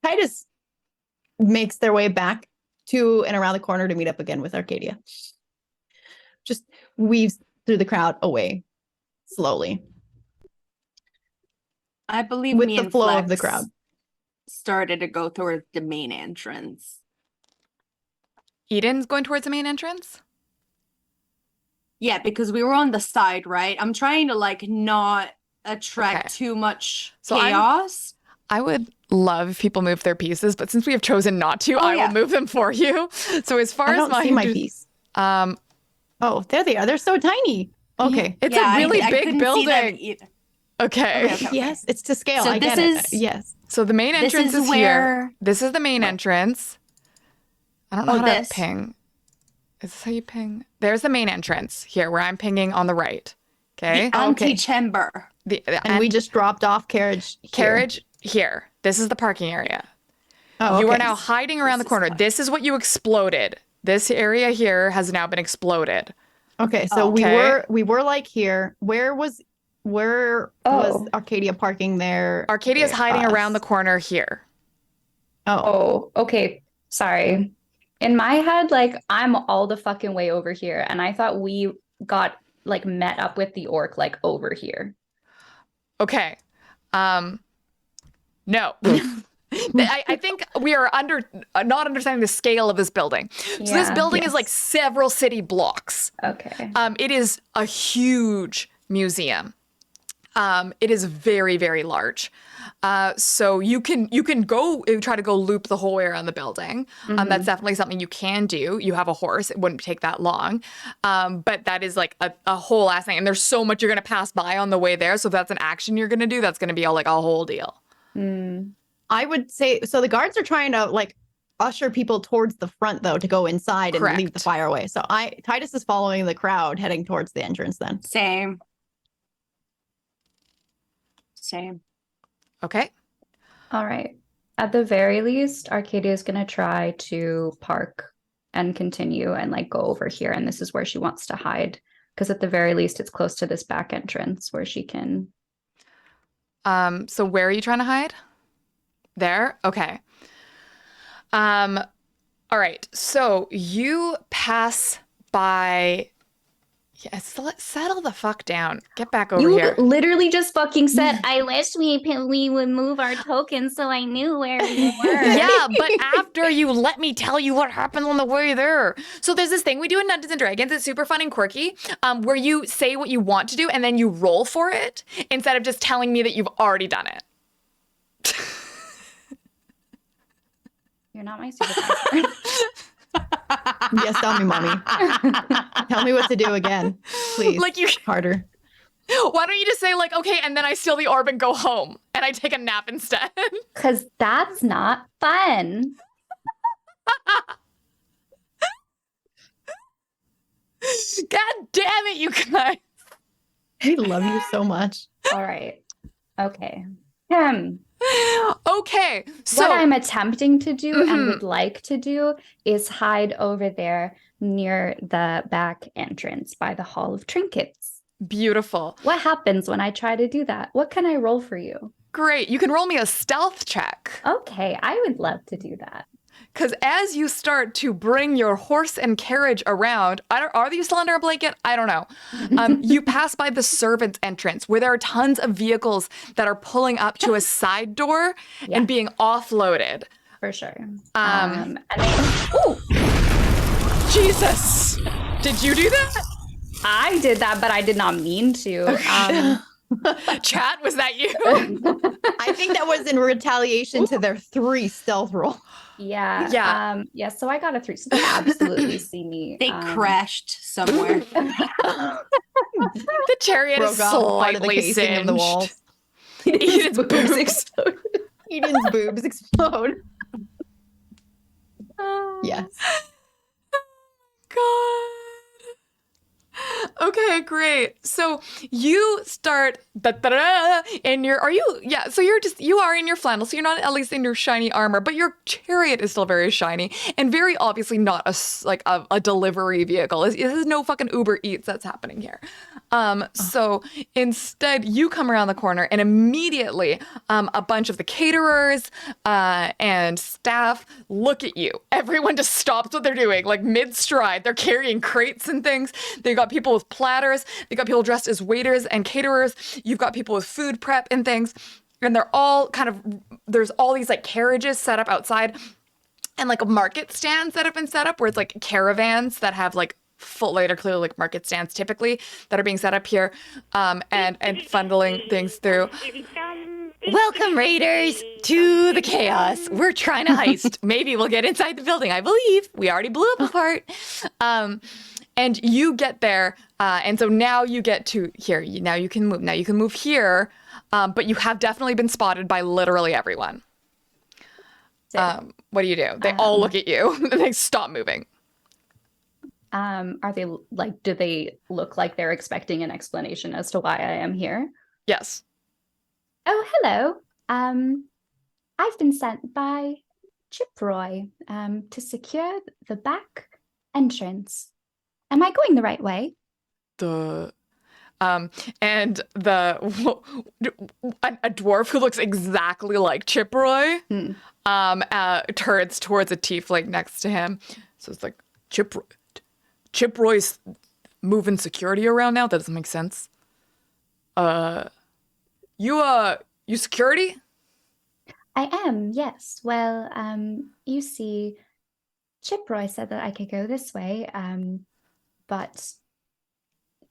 Titus makes their way back to and around the corner to meet up again with Arcadia. Just weaves through the crowd away slowly. I believe With me the and flow Flex of the crowd. started to go towards the main entrance. Eden's going towards the main entrance? Yeah, because we were on the side, right? I'm trying to like not attract too much chaos. I would love if people move their pieces, but since we have chosen not to, I will move them for you. So as far I as don't see my piece. Oh, there they are. They're so tiny. Okay. It's a really big building. Okay. Yes, it's to scale. So I this get it. is- Yes. So the main This entrance is is where- here. This is the main entrance. I don't know how this. to ping. Is this how you ping? There's the main entrance here where I'm pinging on the right. Okay. The antechamber. And we just dropped off carriage here. This is the parking area. Oh, You okay. are now hiding around the corner. This is what you exploded. This area here has now been exploded. Okay, so we were like here. Where was Arcadia parking there? Arcadia's hiding around the corner here. Oh, okay. Sorry. In my head, like I'm all the fucking way over here, and I thought we got like met up with the orc like over here. Okay. No. I think we are not understanding the scale of this building. So this building is like several city blocks. Okay. It is a huge museum. It is very, very large. So you can go try to go loop the whole way around the building. That's definitely something you can do. You have a horse. It wouldn't take that long. But that is like a whole ass thing. And there's so much you're going to pass by on the way there. So if that's an action you're going to do, that's going to be a whole deal. I would say, so the guards are trying to like usher people towards the front though to go inside and leave the fire away. So Titus is following the crowd heading towards the entrance then. Same. Okay. All right. At the very least, Arcadia is going to try to park and continue and like go over here. And this is where she wants to hide. Because at the very least, it's close to this back entrance where she can. So where are you trying to hide? There? Okay. All right. So you pass by. Yeah, settle the fuck down. Get back over here. You literally just fucking said, I wish we would move our tokens so I knew where we were. Yeah, but after you let me tell you what happened on the way there. So there's this thing we do in Dungeons & Dragons. It's super fun and quirky, where you say what you want to do and then you roll for it instead of just telling me that you've already done it. You're not my supervisor. Yes, tell me, mommy. Tell me what to do again, please. Like you harder. Why don't you just say like, okay, and then I steal the orb and go home and I take a nap instead? Because that's not fun. God damn it, you guys. I love you so much. All right. Okay. Okay. So what I'm attempting to do and would like to do is hide over there near the back entrance by the Hall of Trinkets. Beautiful. What happens when I try to do that? What can I roll for you? Great. You can roll me a stealth check. Okay, I would love to do that. Because as you start to bring your horse and carriage around, are you still under a blanket? I don't know. You pass by the servants' entrance where there are tons of vehicles that are pulling up to a side door and being offloaded. For sure. And oh, Jesus! Did you do that? I did that, but I did not mean to. Chat, was that you? I think that was in retaliation to their 3 stealth roll. Yeah. Yeah. Yeah. So I got a 3. So they absolutely see me. They crashed somewhere. The chariot is Broke off part of the slightly casing singed. of the walls. Eden's boobs explode. Eden's boobs explode. Yes. God. Okay, great. So you start and you are in your flannel, so you're not at least in your shiny armor, but your chariot is still very shiny and very obviously not a delivery vehicle. This is no fucking Uber Eats that's happening here. So instead you come around the corner and immediately a bunch of the caterers and staff look at you. Everyone just stops what they're doing, like mid-stride. They're carrying crates and things. They got people with platters. They got people dressed as waiters and caterers. You've got people with food prep and things. And they're all there's all these like carriages set up outside and like market stands that have been set up where it's like caravans that have like they're clearly like market stands typically that are being set up here and funneling things through. Welcome, raiders, to the chaos. We're trying to heist. Maybe we'll get inside the building. I believe we already blew up a part. And you get there, and so now you get to here. Now you can move. Now you can move here, but you have definitely been spotted by literally everyone. What do you do? They all look at you and they stop moving. Are they like, do they look like they're expecting an explanation as to why I am here? Yes. Oh, hello. I've been sent by Chiproy to secure the back entrance. Am I going the right way? And a dwarf who looks exactly like Chiproy turns towards a tiefling next to him. So it's like, Chiproy's moving security around now? That doesn't make sense. You security? I am, yes. Well, you see, Chiproy said that I could go this way, but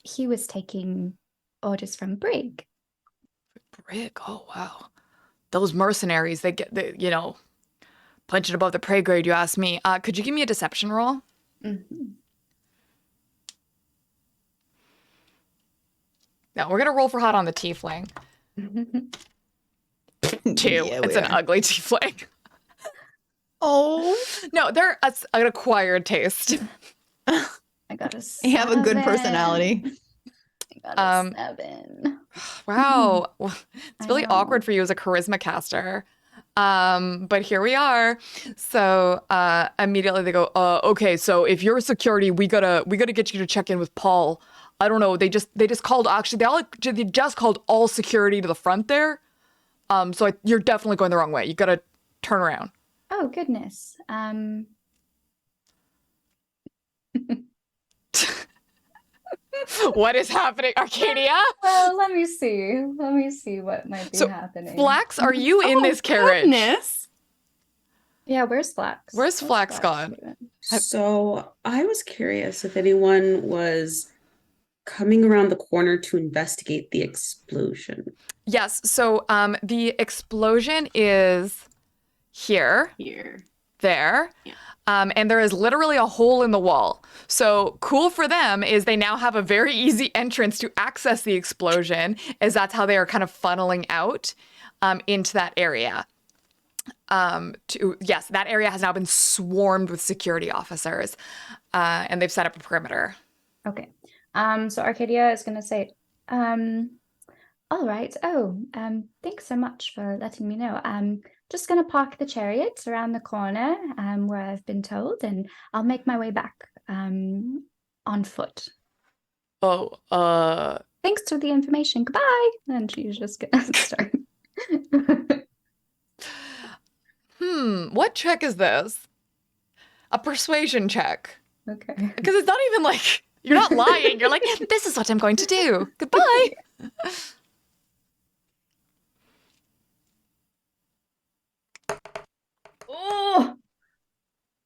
he was taking orders from Brig. Brig? Oh, wow. Those mercenaries, they punching above the pay grade, you ask me. Could you give me a deception roll? Mm-hmm. No, we're going to roll for hot on the tiefling. 2. Yeah, It's an ugly tiefling. Oh. No, they're an acquired taste. I got a 7. You have a good personality. I got a 7. Wow. It's really awkward for you as a charisma caster. But here we are. So immediately they go, okay, so if you're security, we gotta get you to check in with Paul. I don't know. They just called, actually, they just called all security to the front there. So you're definitely going the wrong way. You gotta turn around. Oh, goodness. What is happening, Arcadia? Well, let me see. Let me see what might be happening. Flax, are you in this carriage? Goodness. Yeah, where's Flax? Where's Flax gone? So I was curious if anyone was coming around the corner to investigate the explosion. Yes. So the explosion is here. There. Yeah. And there is literally a hole in the wall. So cool for them is they now have a very easy entrance to access the explosion, as that's how they are kind of funneling out into that area. That area has now been swarmed with security officers, and they've set up a perimeter. Okay. So Arcadia is going to say, all right. Oh, thanks so much for letting me know. Just going to park the chariots around the corner where I've been told, and I'll make my way back on foot. Oh, Thanks for the information. Goodbye. And she's just gonna start. What check is this? A persuasion check. Okay. Because it's not even like, you're not lying. You're like, this is what I'm going to do. Goodbye. Oh,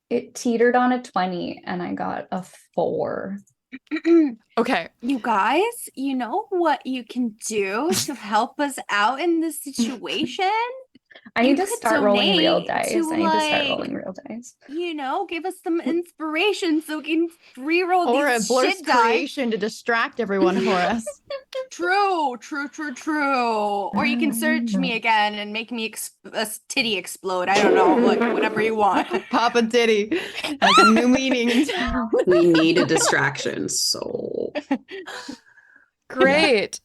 it teetered on a 20 and I got a 4. Okay. You guys, you know what you can do to help us out in this situation? I You need to could start rolling real donate dice. to, I need to start like, rolling real dice. You know, give us some inspiration so we can re-roll Or a these blur's shit dice. creation to distract everyone for us. True. Or you can search me Mm. again and make me a titty explode. I don't know, like whatever you want. Papa Diddy has a new meaning in town. We need a distraction, so Great.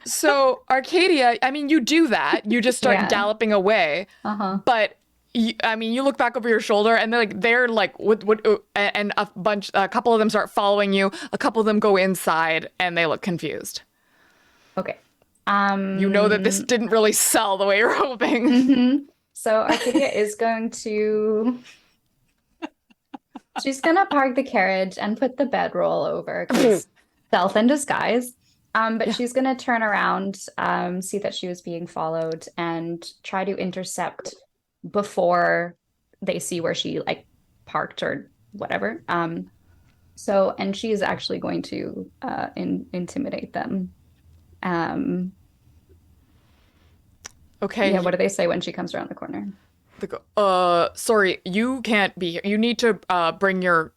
So Arcadia, I mean, you do that. You just start Yeah. galloping away. Uh-huh. But I mean, you look back over your shoulder, and they're like, what, and a couple of them start following you. A couple of them go inside, and they look confused. Okay. You know that this didn't really sell the way you're hoping. Mm-hmm. So Arcadia is going to. She's gonna park the carriage and put the bedroll over because stealth in disguise. But she's gonna turn around, see that she was being followed, and try to intercept before they see where she like parked or whatever. So and she is actually going to intimidate them. Okay. Yeah, what do they say when she comes around the corner? They go, sorry, you can't be here. You need to bring your,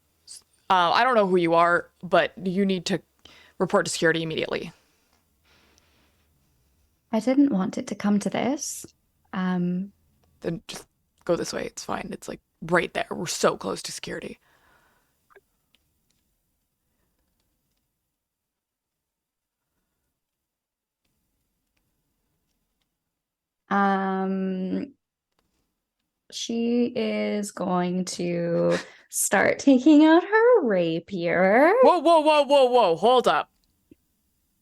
I don't know who you are, but you need to report to security immediately. I didn't want it to come to this. Then just go this way. It's fine. It's like right there. We're so close to security. She is going to start taking out her rapier. Whoa. Hold up.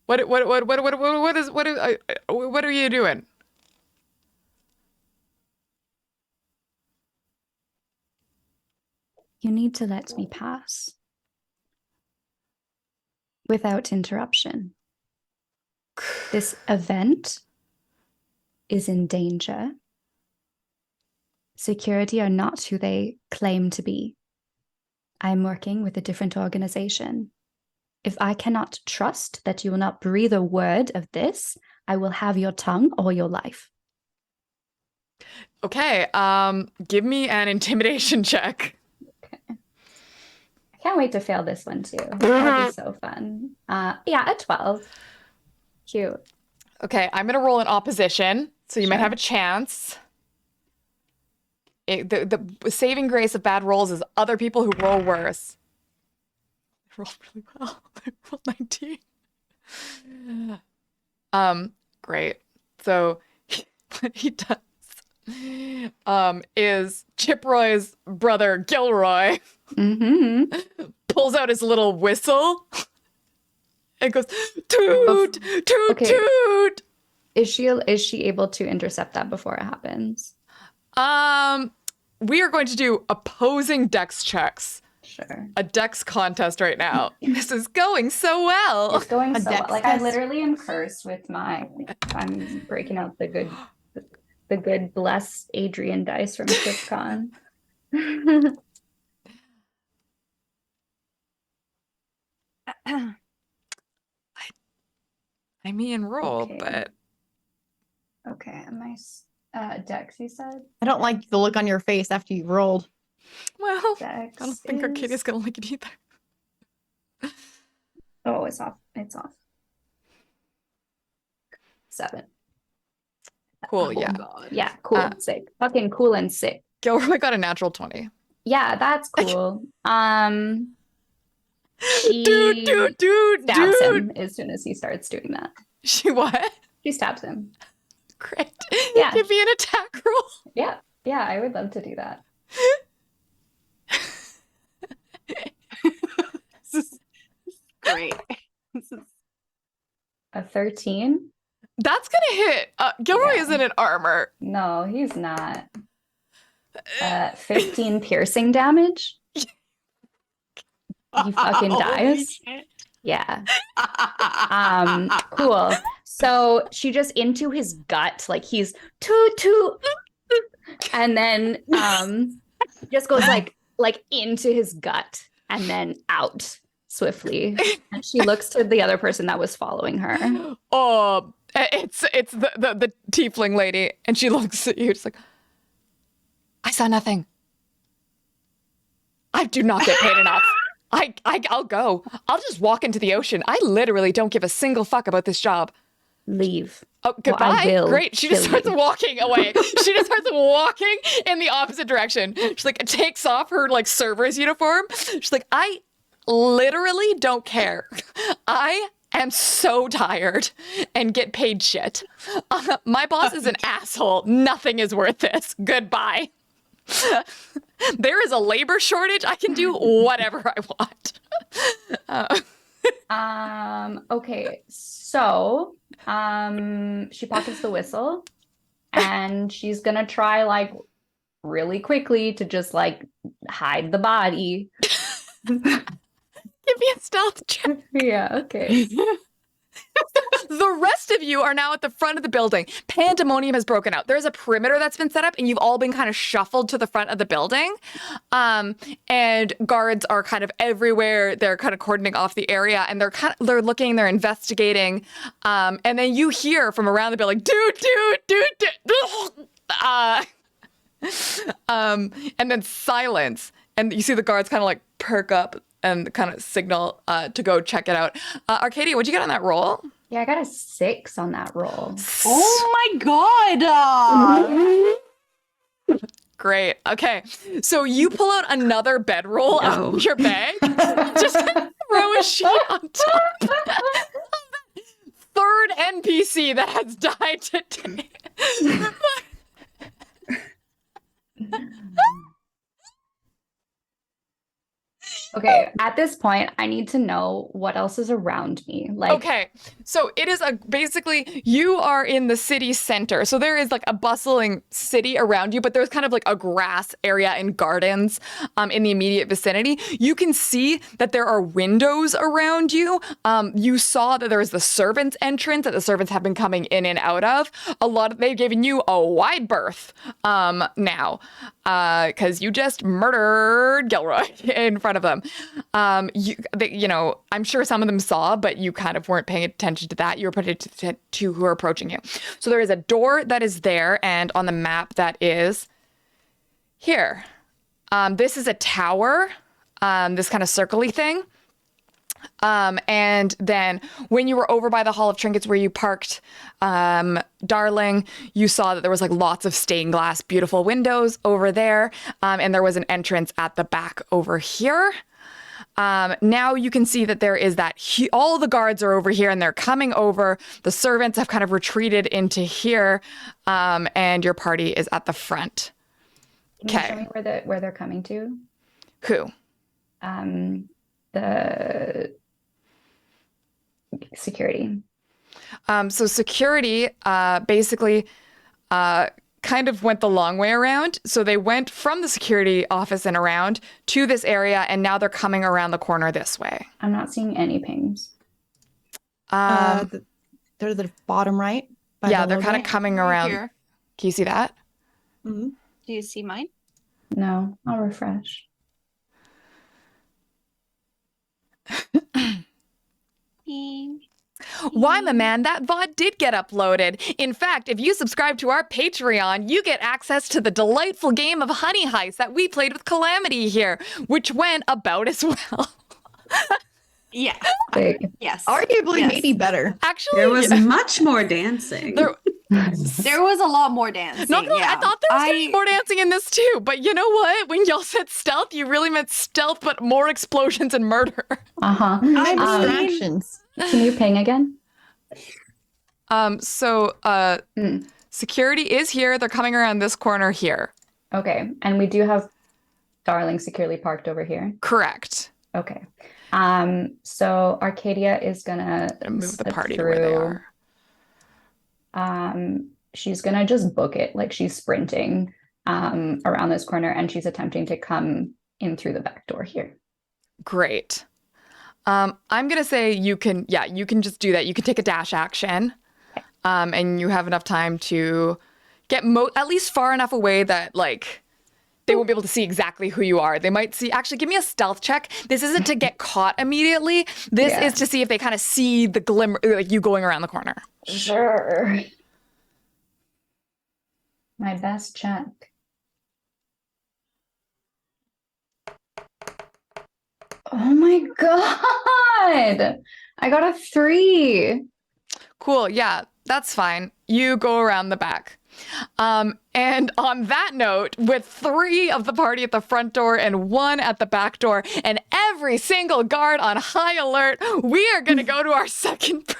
What are you doing? You need to let me pass without interruption. This event is in danger. Security are not who they claim to be. I'm working with a different organization. If I cannot trust that you will not breathe a word of this, I will have your tongue or your life. Okay, give me an intimidation check. Okay. I can't wait to fail this one too. That'll be so fun. Yeah, a 12. Cute. Okay, I'm gonna roll an opposition, so you might have a chance. The saving grace of bad rolls is other people who roll worse. They rolled really well. They rolled 19. Great. So what he does is Chiproy's brother Gilroy pulls out his little whistle and goes toot toot Okay. toot. Is she able to intercept that before it happens? We are going to do opposing dex checks. Sure. A dex contest right now. This is going so well. It's going A so well. dex Like I test? literally am cursed with I'm breaking out the good blessed Adrian dice from TwitchCon. I mean, roll, Okay. but Okay, my dex, you said? I don't like the look on your face after you rolled. well, Dex I don't think is... Arcadia's gonna like it either. Oh, it's off. It's off. 7. Cool, Oh, yeah. God. Yeah, cool, sick. Fucking cool and sick. Gilroy got a natural 20. Yeah, that's cool. She Dude. stabs him as soon as he starts doing that. She what? She stabs him. Great. Yeah. Give me an attack roll. Yeah, I would love to do that. This is great. This is A 13? That's gonna hit. Gilroy Yeah. isn't in armor. No, he's not. 15 piercing damage. He fucking dies. Yeah. Cool. So she just into his gut, like he's toot toot, and then just goes like into his gut and then out swiftly. And she looks to the other person that was following her. Oh, it's the tiefling lady, and she looks at you just like, I saw nothing. I do not get paid enough. I'll go. I'll just walk into the ocean. I literally don't give a single fuck about this job. Leave. Oh, goodbye. will Great. She just kill starts you. walking away. She just starts walking in the opposite direction. She like takes off her like server's uniform. She's like, I literally don't care. I am so tired and get paid shit. My boss is an asshole. Nothing is worth this. Goodbye. There is a labor shortage. I can do whatever I want. Okay, so she pockets the whistle and she's gonna try like really quickly to just like hide the body. Give me a stealth check. Yeah, okay. The rest of you are now at the front of the building. Pandemonium has broken out. There's a perimeter that's been set up, and you've all been kind of shuffled to the front of the building. And guards are kind of everywhere. They're kind of cordoning off the area, and they're looking, they're investigating. And then you hear from around the building, and then silence. And you see the guards kind of like perk up and kind of signal to go check it out. Arcadia, what'd you get on that roll? Yeah, I got a 6 on that roll. Oh my god! Great. Okay. So you pull out another bedroll out of your bag. Just throw a sheet on top. Third NPC that has died today. Okay, at this point, I need to know what else is around me. Like, Okay, so it is basically you are in the city center. So there is like a bustling city around you, but there's kind of like a grass area and gardens in the immediate vicinity. You can see that there are windows around you. You saw that there is the servants' entrance that the servants have been coming in and out of. They've given you a wide berth now because you just murdered Gilroy in front of them. I'm sure some of them saw, but you kind of weren't paying attention to that. You were paying attention to who are approaching you. So there is a door that is there, and on the map that is here. This is a tower, this kind of circle-y thing. And then when you were over by the Hall of Trinkets where you parked, Darling, you saw that there was like lots of stained glass, beautiful windows over there. And there was an entrance at the back over here. Now you can see that there is all the guards are over here and they're coming over. The servants have kind of retreated into here. And your party is at the front. can you show me where they're coming to? Who? The security. So security basically kind of went the long way around. So they went from the security office and around to this area, and now they're coming around the corner this way. I'm not seeing any pings. They're the bottom right. by Yeah, the they're kind of logo. coming around. Here. Can you see that? Mhm. Do you see mine? No, I'll refresh. Why, my man, that VOD did get uploaded. In fact, if you subscribe to our Patreon, you get access to the delightful game of Honey Heist that we played with Calamity here, which went about as well. Yeah. Big. Yes. Arguably, Yes. maybe better. Actually, There was much more dancing. there, There was a lot more dancing. not gonna lie, yeah. I thought there was gonna be more dancing in this too, but you know what? When y'all said stealth, you really meant stealth, but more explosions and murder. Uh-huh. And I mean- distractions. Can you ping again? Security is here. They're coming around this corner here. Okay. And we do have Darling securely parked over here. Correct. Okay. So Arcadia is gonna Move the slip party to where they through. are. She's gonna just book it, like she's sprinting around this corner, and she's attempting to come in through the back door here. Great. I'm gonna say you can just do that. You can take a dash action, and you have enough time to get at least far enough away that like they won't be able to see exactly who you are. They might see. Actually, give me a stealth check. This isn't to get caught immediately. This is to see if they kind of see the glimmer, like you going around the corner. Sure. My best check. Oh my god! I got a 3. Cool. Yeah, that's fine. You go around the back. And on that note, with 3 of the party at the front door and 1 at the back door, and every single guard on high alert, we are going to go to our second break.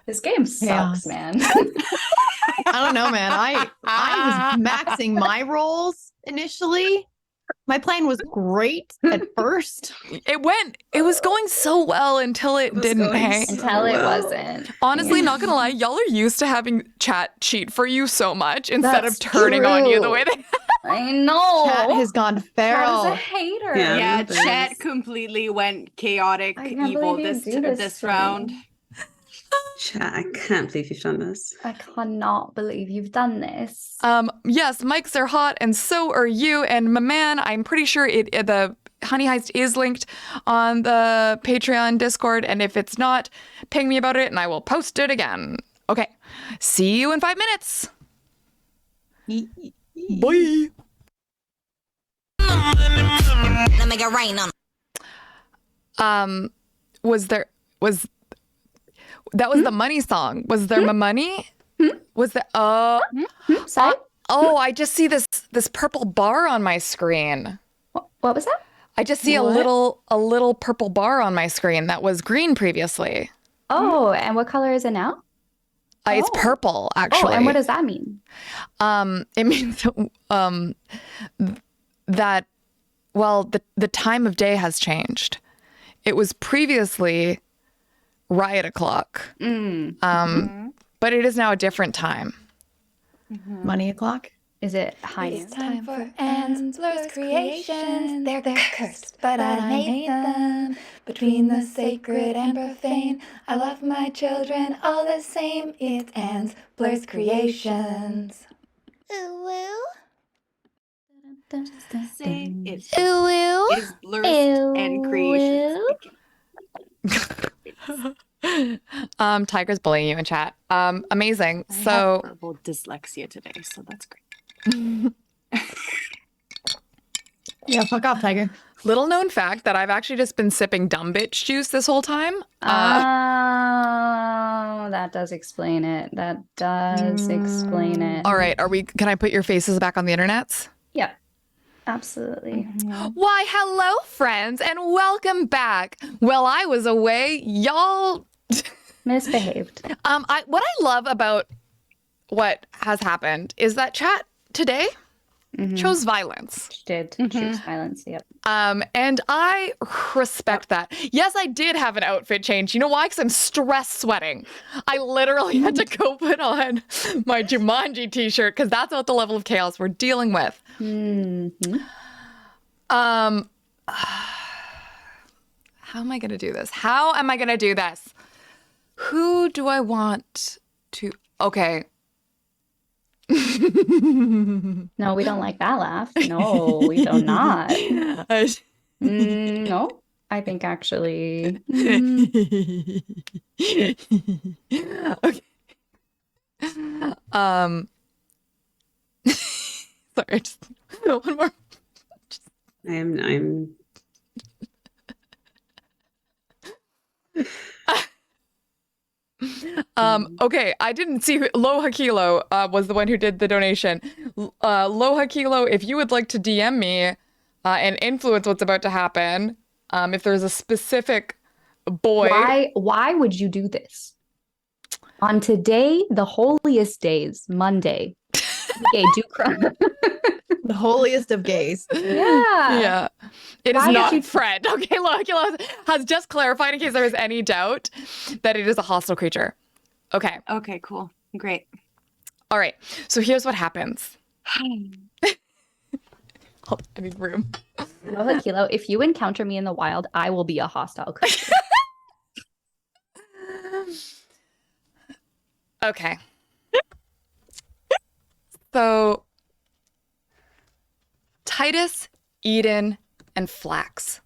This game sucks, man. I don't know, man. I was maxing my rolls initially. My plan was great at first. It was going so well until it didn't, hey? Until it wasn't. Honestly, not gonna lie, y'all are used to having chat cheat for you so much instead of turning on you the way they I know. Chat has gone feral. Chat is a hater. Yeah, chat completely went chaotic evil this round. Chat, I can't believe you've done this. I cannot believe you've done this. Yes, mics are hot, and so are you. And my man, I'm pretty sure the Honey Heist is linked on the Patreon Discord, and if it's not, ping me about it, and I will post it again. Okay, see you in 5 minutes. Bye. Let me get rain on. That was the money song. Was there my money? Was there? Sorry? I just see this purple bar on my screen. What was that? I just see a little purple bar on my screen that was green previously. Oh, and what color is it now? It's purple, actually. Oh, and what does that mean? It means that the time of day has changed. It was previously riot o'clock, but it is now a different time. Money o'clock? Is it high It's noon? time for Ansler's creations. They're cursed, but I made them. Between the sacred and profane, I love my children all the same. It's Ansler's creations. Ooh woo. Say it's Ooh woo. is blurst and creations. Tiger's bullying you in chat. Amazing. So I have verbal dyslexia today, so that's great. Yeah, fuck off, Tiger. little known fact that I've actually just been sipping dumb bitch juice this whole time. Oh, that does explain it. That does explain it. All right, can I put your faces back on the internets? Yep. Absolutely. Why, hello, friends, and welcome back. While I was away, y'all Misbehaved. what I love about what has happened is that chat today chose violence. She did choose violence. Yep. And I respect that. Yes, I did have an outfit change. You know why? Because I'm stress sweating. I literally had to go put on my Jumanji t-shirt because that's what the level of chaos we're dealing with. How am I going to do this? How am I going to do this? Who do I want to... Okay. No, we don't like that laugh. No, we do not. No, I think actually. Okay. Sorry, just one more. I'm Okay, I didn't see Loha Kilo was the one who did the donation. Loha Kilo, if you would like to DM me and influence what's about to happen, if there's a specific boy. Why would you do this? On today, the holiest days, Monday. Okay, do crime. The holiest of gays. Yeah. Yeah. It is Why did not you- Fred. Okay, look, has just clarified in case there was any doubt that it is a hostile creature. Okay. Okay, cool. Great. All right. So here's what happens. Hold on, I need room. No, Hakilo, if you encounter me in the wild, I will be a hostile creature. Okay. So Titus, Eden, and Flax.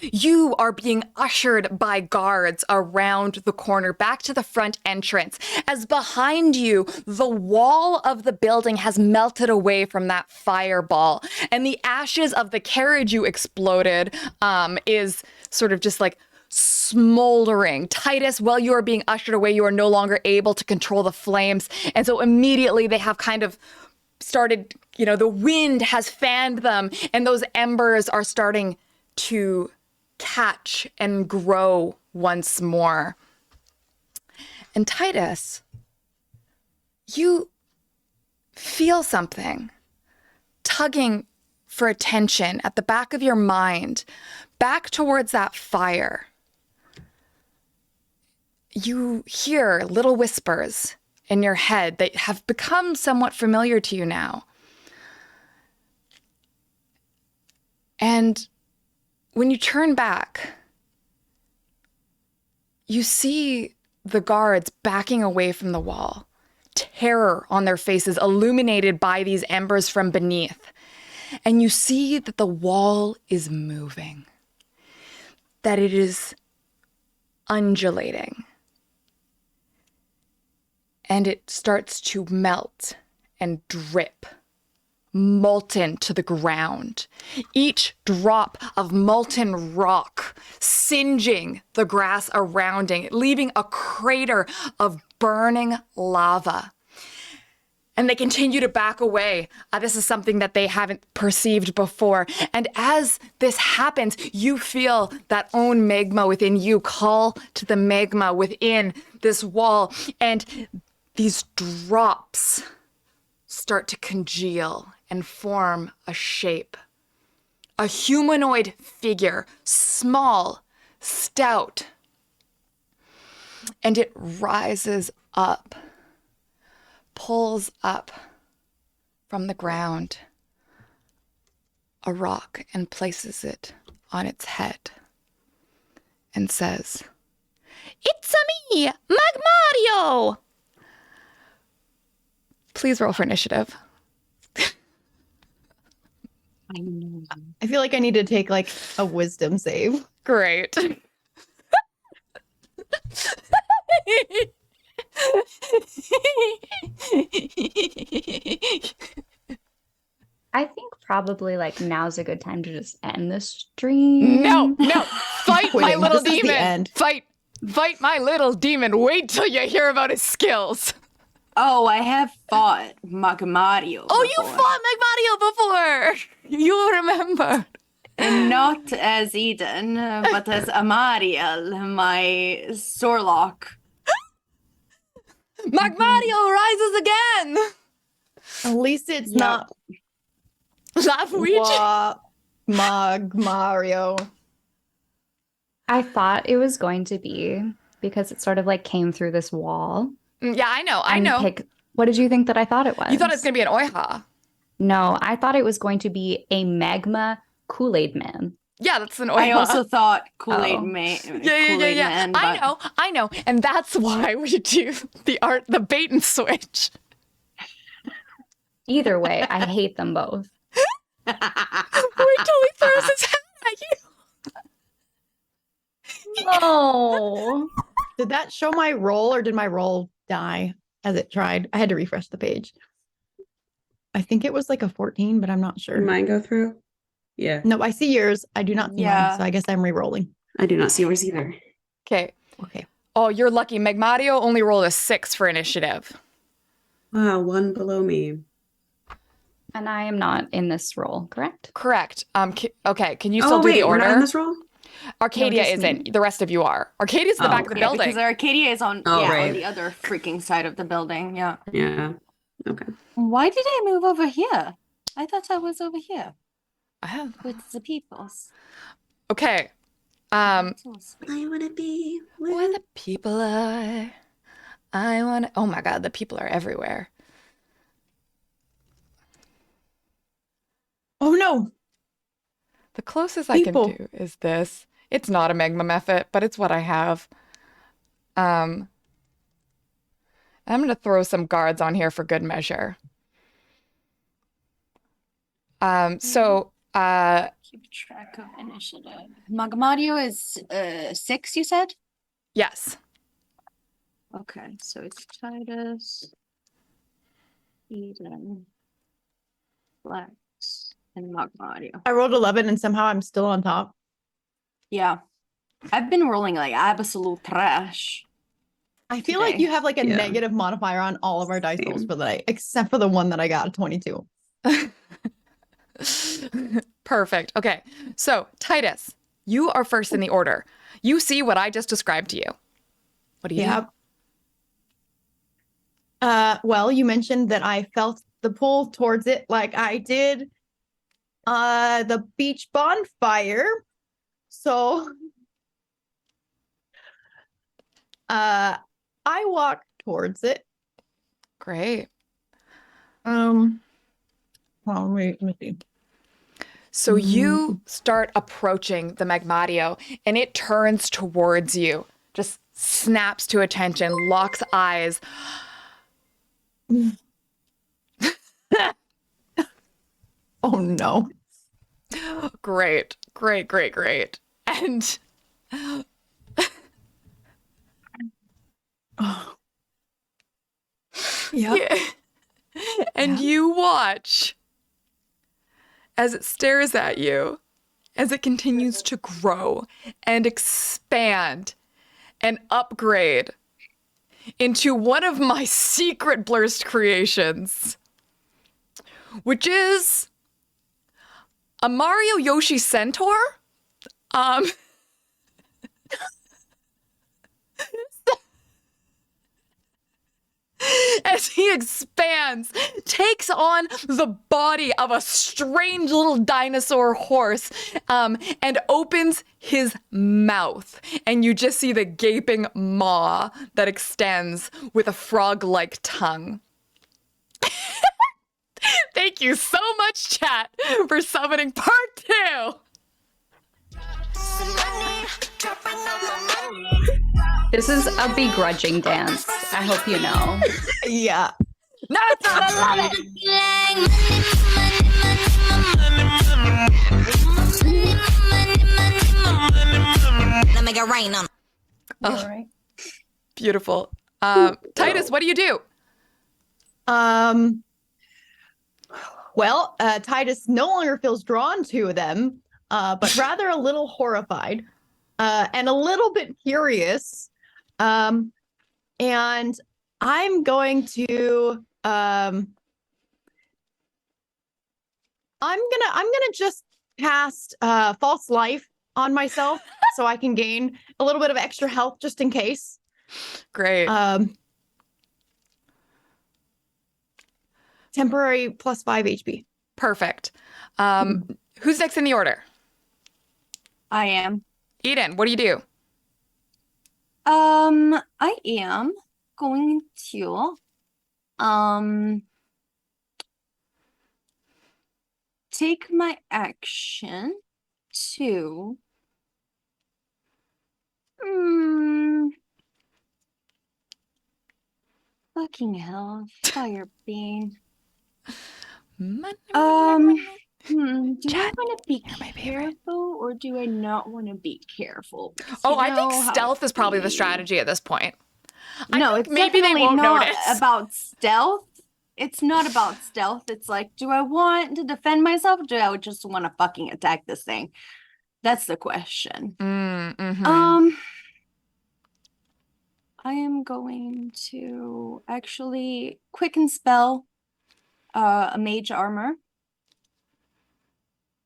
You are being ushered by guards around the corner back to the front entrance as behind you, the wall of the building has melted away from that fireball and the ashes of the carriage you exploded is sort of just like smoldering. Titus, while you are being ushered away, you are no longer able to control the flames. And so immediately they have kind of started, the wind has fanned them and those embers are starting to catch and grow once more. And Titus, you feel something tugging for attention at the back of your mind, back towards that fire. You hear little whispers in your head that have become somewhat familiar to you now. And when you turn back, you see the guards backing away from the wall, terror on their faces, illuminated by these embers from beneath. And you see that the wall is moving, that it is undulating. And it starts to melt and drip, molten to the ground. Each drop of molten rock singeing the grass around it, leaving a crater of burning lava. And they continue to back away. This is something that they haven't perceived before. And as this happens, you feel that own magma within you call to the magma within this wall. And these drops start to congeal and form a shape. A humanoid figure, small, stout. And it rises up, pulls up from the ground a rock and places it on its head and says, It's me, Magmario! please roll for initiative. I feel like I need to take like a wisdom save. Great. I think probably like now's a good time to just end this stream. No, fight my Quitting. little This is the demon. end. Fight my little demon. Wait till you hear about his skills. Oh, I have fought Magmario. Oh, you before. fought Magmario before! You remember. And not as Eden, but as Amariel, my Sorlock. Magmario rises again. At least it's Yep. not Luigi. Mario. I thought it was going to be because it sort of like came through this wall. Yeah, I know. and what did you think that I thought it was? You thought it was going to be an Oiha. No, I thought it was going to be a magma Kool-Aid man. Yeah, that's an Oiha. I also thought Kool-Aid Oh. Man. Yeah. Man, but I know. And that's why we do the bait and switch. Either way, I hate them both. Wait till he throws his hat at you. Oh. Did that show my roll or did my roll die as it tried? I had to refresh the page. I think it was like a 14, but I'm not sure. Did mine go through? Yeah. No, I see yours. I do not see mine, so I guess I'm re-rolling. I do not see yours either. Okay. Okay. Oh, you're lucky. Magmario only rolled a 6 for initiative. Wow, one below me. And I am not in this role, correct? Correct. Okay. Can you still Oh, do wait, the we're order? not in this roll? Arcadia just isn't. me. The rest of you are. Arcadia's in the Oh, back of the okay. Yeah, building. because Arcadia is on Oh, on right. the other freaking side of the building. Yeah. Yeah. Okay. Why did I move over here? I thought I was over here Oh. with the peoples. Okay. I want to be Where the people are. I want to. Oh my God, the people are everywhere. Oh no. The closest I can People. do is this. It's not a magma method, but it's what I have. I'm gonna throw some guards on here for good measure. So Keep track of initiative. Magmario is 6, you said? yes. Okay, so it's Titus, Eden, Flex, and Magmario. I rolled 11 and somehow I'm still on top. Yeah. I've been rolling like absolute trash. I feel like today. you have like a Yeah. negative modifier on all of our dice rolls Same. for the night, except for the one that I got a 22. Perfect. Okay. So, Titus, you are first in the order. You see what I just described to you. What do you do? Well, you mentioned that I felt the pull towards it like I did the beach bonfire. So I walk towards it. Great. Well, wait, let me see. So you start approaching the Magmadio and it turns towards you, just snaps to attention, locks eyes. Oh no. Great, great, great, great. And Yeah. and you watch as it stares at you, as it continues to grow and expand and upgrade into one of my secret blurst creations, which is a Mario Yoshi Centaur. As he expands, takes on the body of a strange little dinosaur horse, and opens his mouth. And you just see the gaping maw that extends with a frog-like tongue. Thank you so much, chat, for summoning part 2. This is a begrudging dance. I hope you know. Yeah. No, it's not. I love it. Let me get rain on. Oh, Right. beautiful. Titus, what do you do? Well, Titus no longer feels drawn to them, but rather a little horrified, and a little bit curious. And I'm going to I'm gonna just cast false life on myself so I can gain a little bit of extra health just in case. Great. Temporary plus 5 HP. Perfect. Who's next in the order? I am. Eden, what do you do? I am going to take my action to fucking hell, fire beam. Do I want to be careful or do I not want to be careful? Because Oh, you I think know how stealth it is probably the be. strategy at this point. No, think it's maybe they definitely won't not notice. about stealth. It's not about stealth. It's like, do I want to defend myself or do I just want to fucking attack this thing? That's the question. I am going to actually quicken spell a mage armor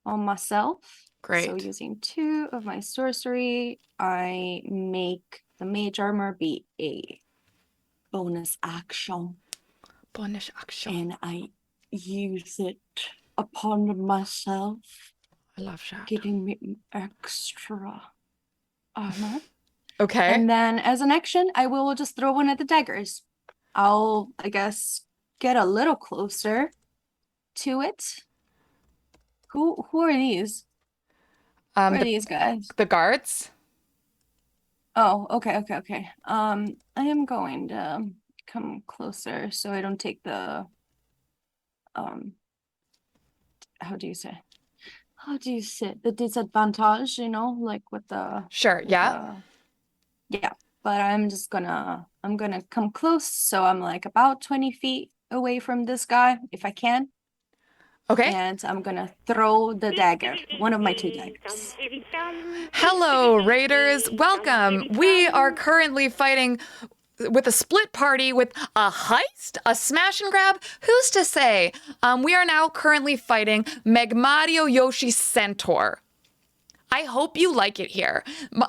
on myself. Great. So using 2 of my sorcery, I make the mage armor be a bonus action. Bonus action. And I use it upon myself, I love that. giving me extra armor. Okay. And then as an action, I will just throw one at the daggers. I'll, I guess, get a little closer to it. Who are these? Who are these guys? The guards. Oh, okay. I am going to come closer so I don't take the how do you say the disadvantage, like with the Sure, yeah. Yeah, but I'm gonna come close, so I'm like about 20 feet away from this guy if I can. Okay. And I'm gonna throw the dagger, one of my 2 daggers. Hello, Raiders. Welcome. We are currently fighting with a split party with a heist, a smash and grab. Who's to say? We are now currently fighting Magmario Yoshi Centaur. I hope you like it here.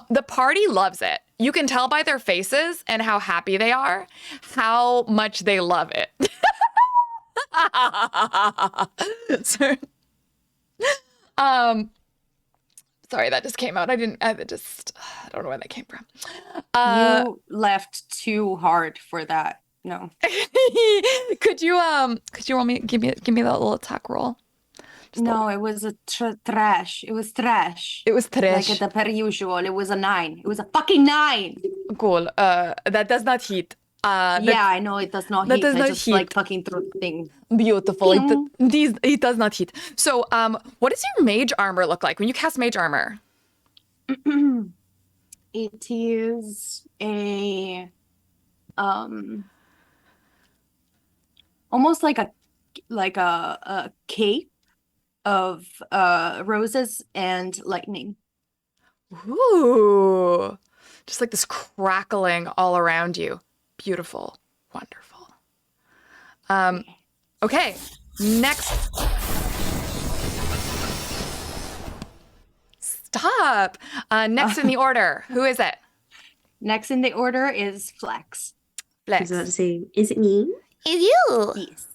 The party loves it. You can tell by their faces and how happy they are, how much they love it. Sorry. Sorry, that just came out. I don't know where that came from. You left too hard for that. No. Could you roll me give me that little attack roll? No, it was a trash. It was trash. It was trash. Like the per usual. It was a 9. It was a fucking 9. Cool. That does not hit. Yeah, I know it does not that hit. does I not just hit. like fucking throw things. Beautiful. It does not hit. So, what does your mage armor look like when you cast mage armor? It is a almost like a cape of roses and lightning. Ooh. Just like this crackling all around you. Beautiful. Wonderful. Okay. Next. Stop. Next in the order. Who is it? Next in the order is Flex. I was about to say, is it me? It's you. Yes.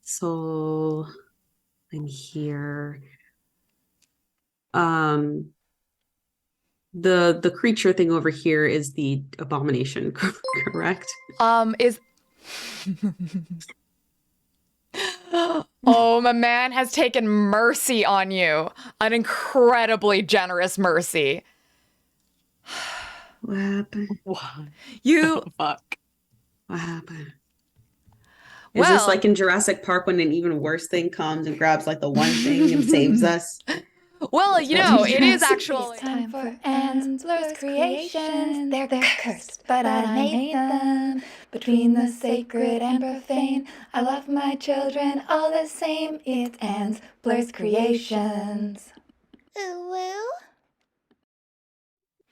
So I'm here. The creature thing over here is the abomination, correct? Is Oh, my man has taken mercy on you. An incredibly generous mercy. What happened? You Fuck. What happened? Is this Well- like in Jurassic Park when an even worse thing comes and grabs like the one thing and saves us? Well, it is actually It's time for Ansler's creations. They're cursed, but I made them. Between the sacred and profane, I love my children all the same. It's Ansler's creations. Ooh.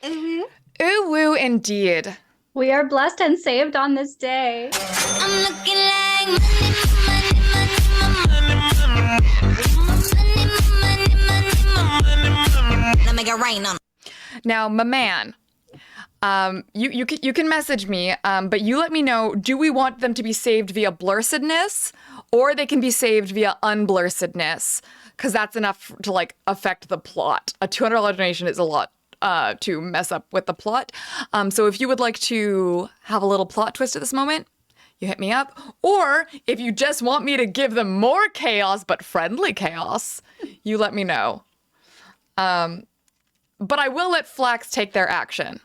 ooh woo indeed. We are blessed and saved on this day. I'm looking like money, make it rain on. Now, my man, you can message me, but you let me know, do we want them to be saved via blursedness or they can be saved via unblursedness? Because that's enough to like affect the plot. A $200 donation is a lot to mess up with the plot. So if you would like to have a little plot twist at this moment, you hit me up. Or if you just want me to give them more chaos, but friendly chaos, you let me know. But I will let Flax take their action.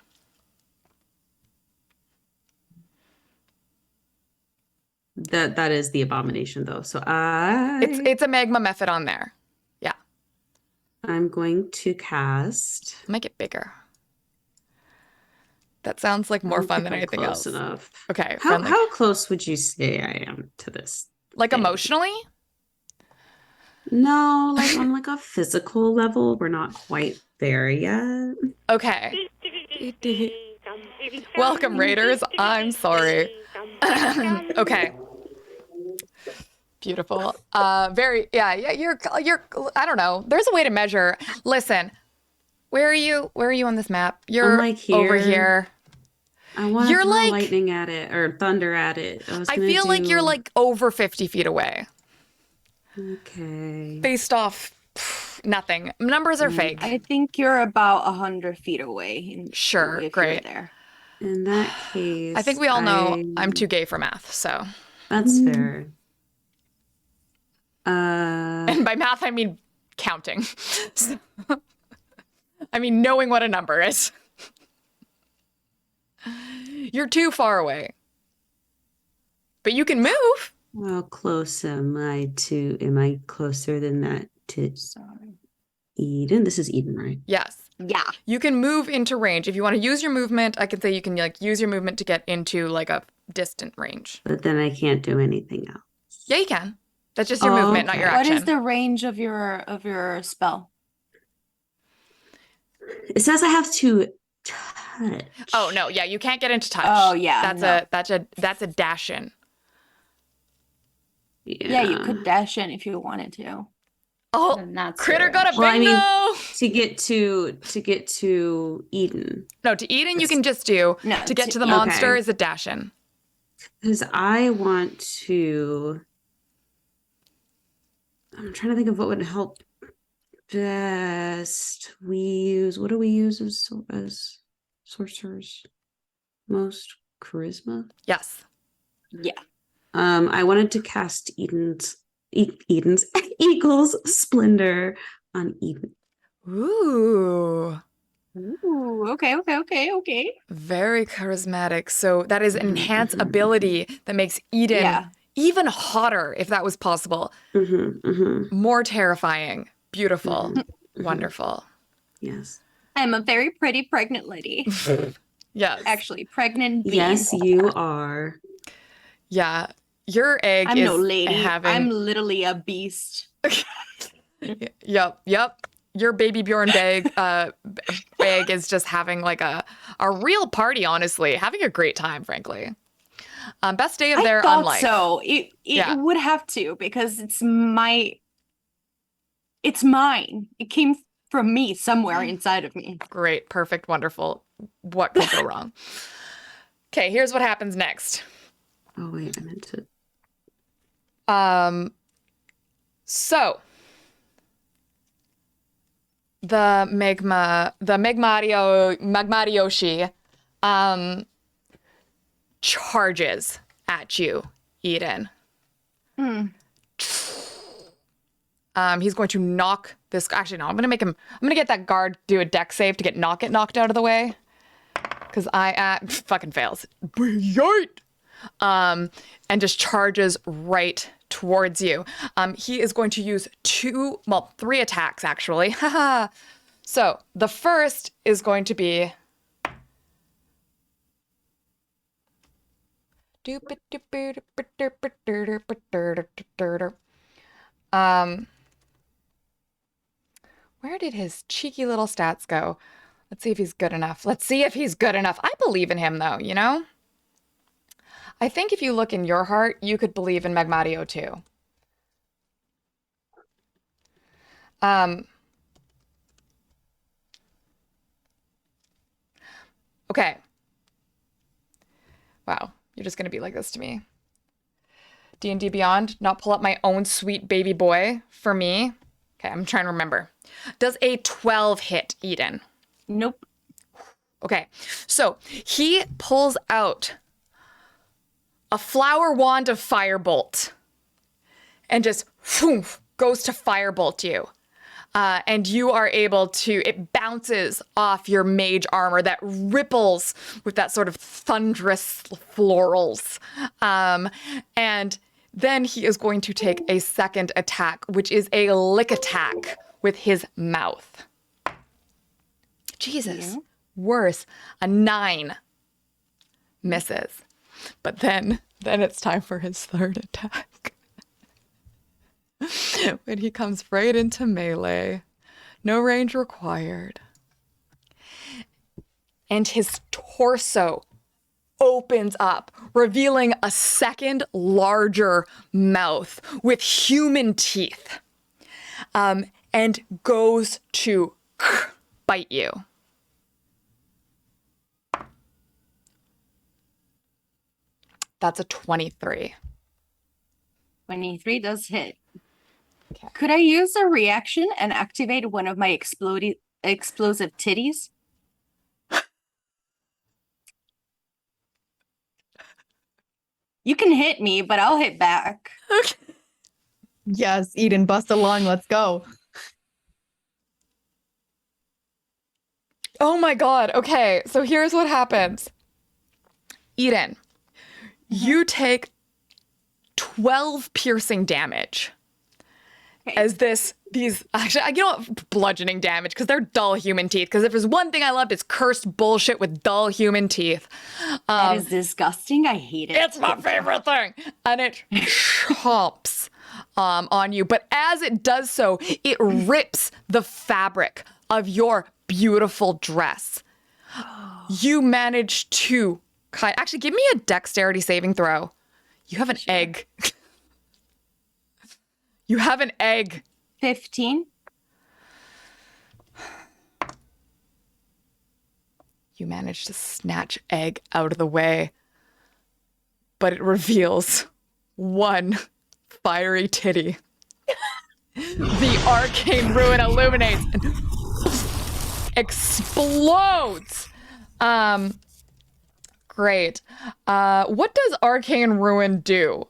That is the abomination though. So It's a magma method on there. Yeah. I'm going to cast. Make it bigger. That sounds like more fun than anything close else. Enough. Okay. How close would you say I am to this? Like thing? emotionally? No, like on like a physical level, we're not quite there yet. Okay. Welcome, Raiders. I'm sorry. Okay. Beautiful. You're I don't know. There's a way to measure. Listen, where are you? Where are you on this map? You're like over here. here. I want to You're throw like- lightning at it or thunder at it. I feel like you're like over 50 feet away. Okay. Based off nothing. Numbers are fake. I think you're about 100 feet away. Sure, if great. You're there. In that case, I think we all know I'm too gay for math, so. That's fair. And by math, I mean counting. So- I mean knowing what a number is. You're too far away. But you can move. How close am I to? Am I closer than that to Eden? This is Eden, right? Yes. Yeah. You can move into range. If you want to use your movement, I can say you can like use your movement to get into like a distant range. But then I can't do anything else. Yeah, you can. That's just your movement, not your What action. is the range of your spell? It says I have to touch. Oh no, yeah, you can't get into touch. Oh, yeah, That's a dash in. Yeah, you could dash in if you wanted to. Oh, Then that's critter your got a Well, I bingo. mean, to get to Eden, No, to Eden you can just do. No, to get to the okay. monster is a dash in. because I want to. I'm trying to think of what would help best. What do we use as sorcerers? Most charisma. Yes. Yeah. I wanted to cast Eden's Eagle's Splendor on Eden. Ooh. Ooh, okay. Very charismatic. So that is an enhanced ability that makes Eden even hotter, if that was possible. More terrifying. Beautiful. Wonderful. Yes. I'm a very pretty pregnant lady. Yes. Actually, pregnant being. Yes, you are. Yeah. Your egg I'm is no lady. having... I'm literally a beast. Yep. Your baby Bjorn bag is just having like a real party, honestly. Having a great time, frankly. Best day of their I thought unlife. so. It would have to because it's mine. It came from me somewhere inside of me. Great, perfect, wonderful. What could go wrong? Okay, here's what happens next. Oh wait, I meant to. So the Magmarioshi charges at you, Eden. He's going to knock this. Actually, no, I'm gonna get that guard do a deck save to get knocked out of the way. Because I fucking fails. And just charges right towards you. He is going to use 3 attacks actually. So the first is going to be where did his cheeky little stats go? Let's see if he's good enough. I believe in him though, you know? I think if you look in your heart, you could believe in Magmario too. Okay. Wow, you're just gonna be like this to me. D&D Beyond, not pull up my own sweet baby boy for me. Okay, I'm trying to remember. Does a 12 hit, Eden? Nope. Okay, so he pulls out a flower wand of firebolt and just goes to firebolt you. And you are able to, it bounces off your mage armor that ripples with that sort of thunderous florals. And then he is going to take a second attack, which is a lick attack with his mouth. Jesus. Worse. A 9 misses. But then it's time for his third attack. When he comes right into melee. No range required. And his torso opens up revealing a second larger mouth with human teeth, and goes to bite you. That's a 23. 23 does hit. Could I use a reaction and activate one of my explosive titties? You can hit me, but I'll hit back. Okay. Yes, Eden, bust a lung. Let's go. Oh my god. Okay, so here's what happens. Eden, you take 12 piercing damage. Okay. As these actually, you know what, bludgeoning damage, because they're dull human teeth. Because if there's one thing I loved, it's cursed bullshit with dull human teeth. That is disgusting. I hate it. It's my favorite thing. And it chomps on you. But as it does so, it rips the fabric of your beautiful dress. You manage to actually give me a dexterity saving throw. You have an egg. You have an egg. 15. You manage to snatch egg out of the way, but it reveals one fiery titty. The arcane ruin illuminates and explodes. Great. What does arcane ruin do?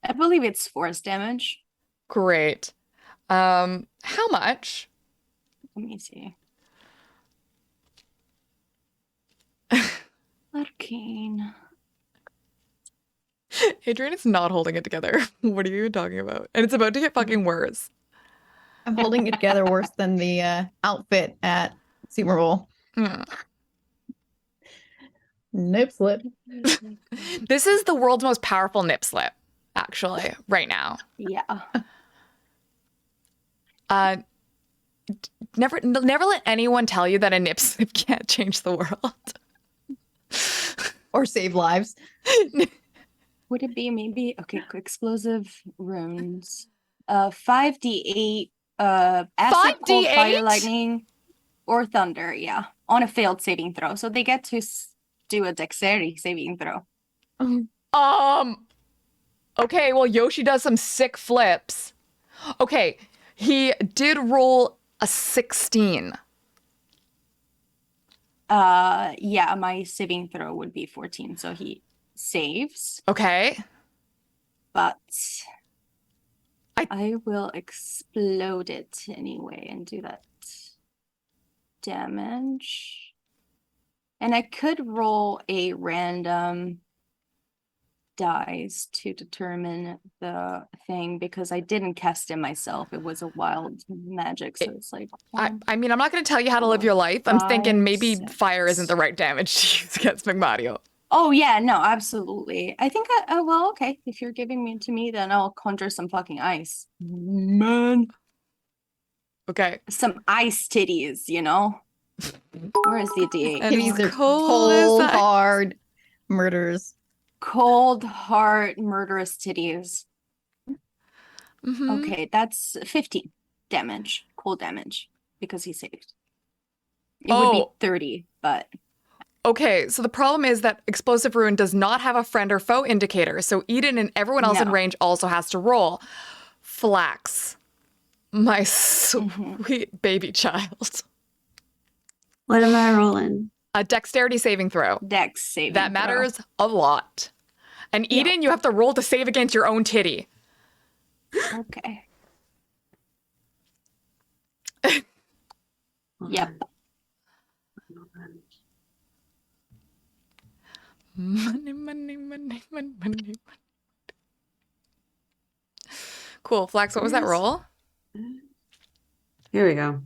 I believe it's force damage. Great. How much? Let me see. Arcane. Adrian is not holding it together. What are you talking about? And it's about to get fucking worse. I'm holding it together worse than the outfit at Super Bowl. Nip slip. This is the world's most powerful nip slip, actually, right now. Yeah. Never let anyone tell you that a nip slip can't change the world. Or save lives. Would it be maybe explosive runes? 5d8 acid, cold, fire, 5d8? lightning, or thunder, yeah. On a failed saving throw. So they get to do a dexterity saving throw. Okay, well Yoshi does some sick flips. Okay, he did roll a 16. Yeah, my saving throw would be 14, so he saves. Okay. But I will explode it anyway and do that damage. And I could roll a random dice to determine the thing because I didn't cast it myself. It was a wild magic, so it's like I mean, I'm not going to tell you how to live your life. I'm thinking maybe 6. fire isn't the right damage to use against McMario. Oh yeah, no, absolutely. I think well, okay. If you're giving it to me, then I'll conjure some fucking ice. Man. Okay. Some ice titties, you know? Where is the D8? And These are cold as cold, ice. hard murders. Cold, hard, murderous titties. Mhm. Okay, that's 15 damage. Cold damage. Because he saved. It would be 30, but Okay, so the problem is that Explosive Ruin does not have a friend or foe indicator, so Eden and everyone else in No. range also has to roll. Flax, my sweet baby child. What am I rolling? A dexterity saving throw. Dex saving That throw. matters a lot. And Eden, you have to roll to save against your own titty. Okay. Yep. Money, money, money, money, money. Cool. Flax, what was that roll? Here we go.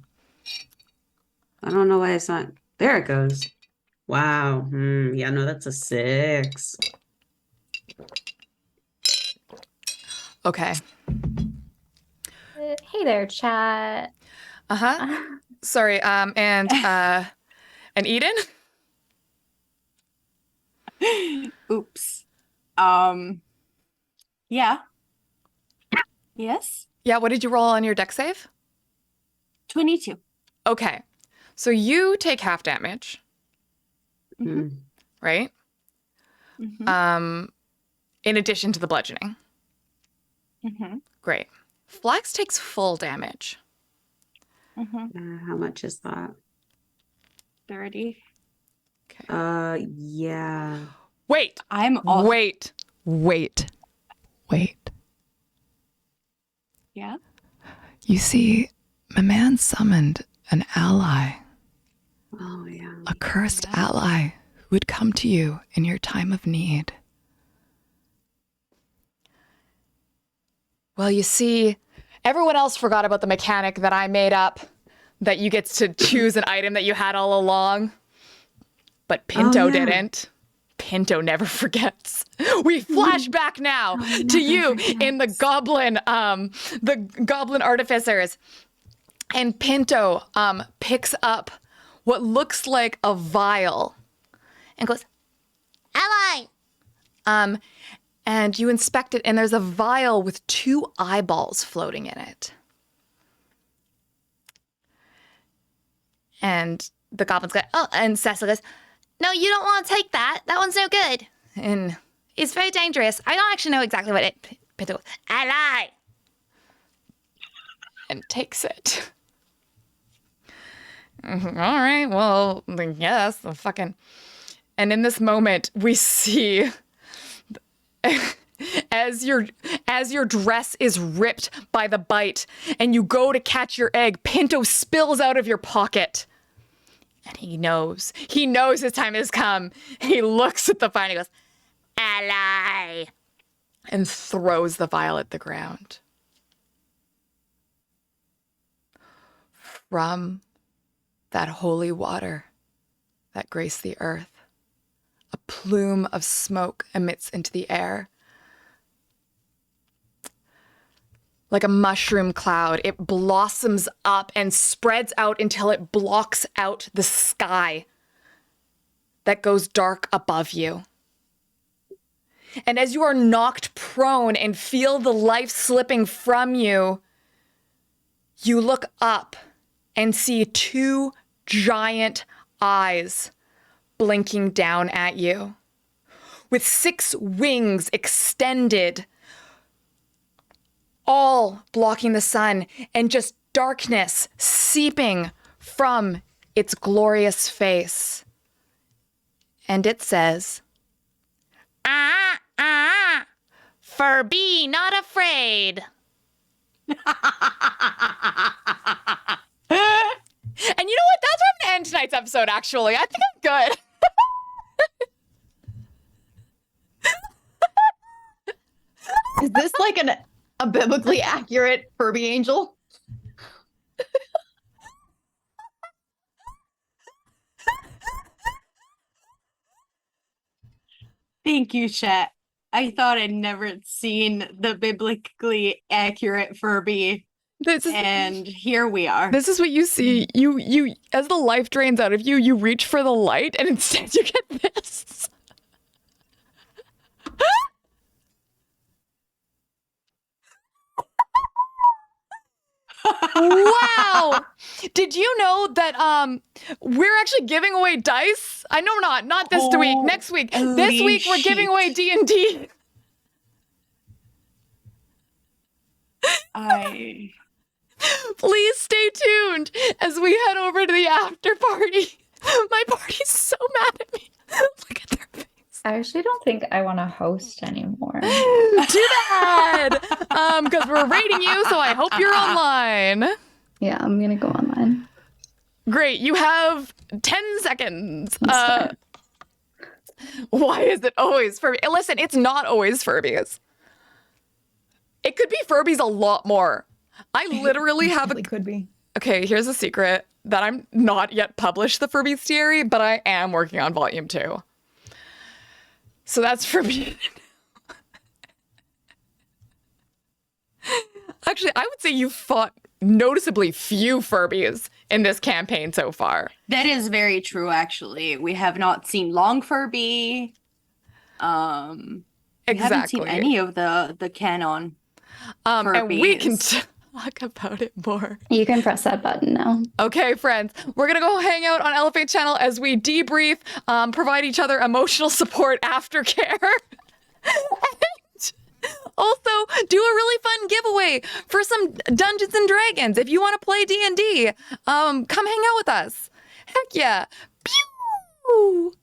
I don't know why it's not. There it goes. Wow. Yeah, no, that's a 6. Okay. Hey there, chat. Uh-huh. Sorry, and Eden? Oops. Yeah. Yes. Yeah, what did you roll on your deck save? 22. Okay. So you take half damage, Mm. right? In addition to the bludgeoning. Great. Flax takes full damage. How much is that? 30. Yeah. Wait. Wait. Yeah. You see, my man summoned an ally, Oh, yeah. a cursed ally who would come to you in your time of need. Well, you see, everyone else forgot about the mechanic that I made up, that you get to choose an item that you had all along. But Pinto didn't. Pinto never forgets. We flash back now to you in the goblin artificers. And Pinto picks up what looks like a vial and goes, Ally! and you inspect it, and there's a vial with 2 eyeballs floating in it. And the goblin's go, oh, and Cecil goes, No, you don't want to take that. That one's no good. and It's very dangerous. I don't actually know exactly what it... Pinto goes, Ally! and takes it. All right, well, then yes, the fucking... And in this moment, we see as your dress is ripped by the bite and you go to catch your egg, Pinto spills out of your pocket. And he knows his time has come. He looks at the fire and he goes, Ally! and throws the vial at the ground. From that holy water that graced the earth, a plume of smoke emits into the air. Like a mushroom cloud, it blossoms up and spreads out until it blocks out the sky that goes dark above you. And as you are knocked prone and feel the life slipping from you, you look up and see 2 giant eyes blinking down at you, with 6 wings extended, all blocking the sun, and just darkness seeping from its glorious face. And it says, Furby, not afraid. And you know what? That's where I'm going to end tonight's episode, actually. I think I'm good. Is this like a biblically accurate Furby angel? Thank you, Chet. I thought I'd never seen the biblically accurate Furby. And here we are. This is what you see. You as the life drains out of you, you reach for the light, and instead you get this. Wow! Did you know that we're actually giving away dice? I know not this week, next week. This week we're giving away D&D. Please stay tuned as we head over to the after party. My party's so mad at me. Look at their face. I actually don't think I want to host anymore. Too bad. Because we're rating you, so I hope you're online. Yeah, I'm gonna go online. Great. You have 10 seconds. Why is it always Furby? Listen, it's not always Furbies. It could be Furbies a lot more. I literally have a... could be. Okay, here's a secret that I'm not yet published the Furbies theory, but I am working on volume 2. So that's for me. Actually, I would say you fought noticeably few Furbies in this campaign so far. That is very true, actually. We have not seen Long Furby. We haven't Exactly. seen any of the canon. And we can Herpes. talk about it more. You can press that button now. Okay, friends, we're gonna go hang out on Elephant Channel as we debrief, provide each other emotional support, aftercare, and also do a really fun giveaway for some Dungeons and Dragons. If you want to play D&D, come hang out with us. Heck yeah! Pew!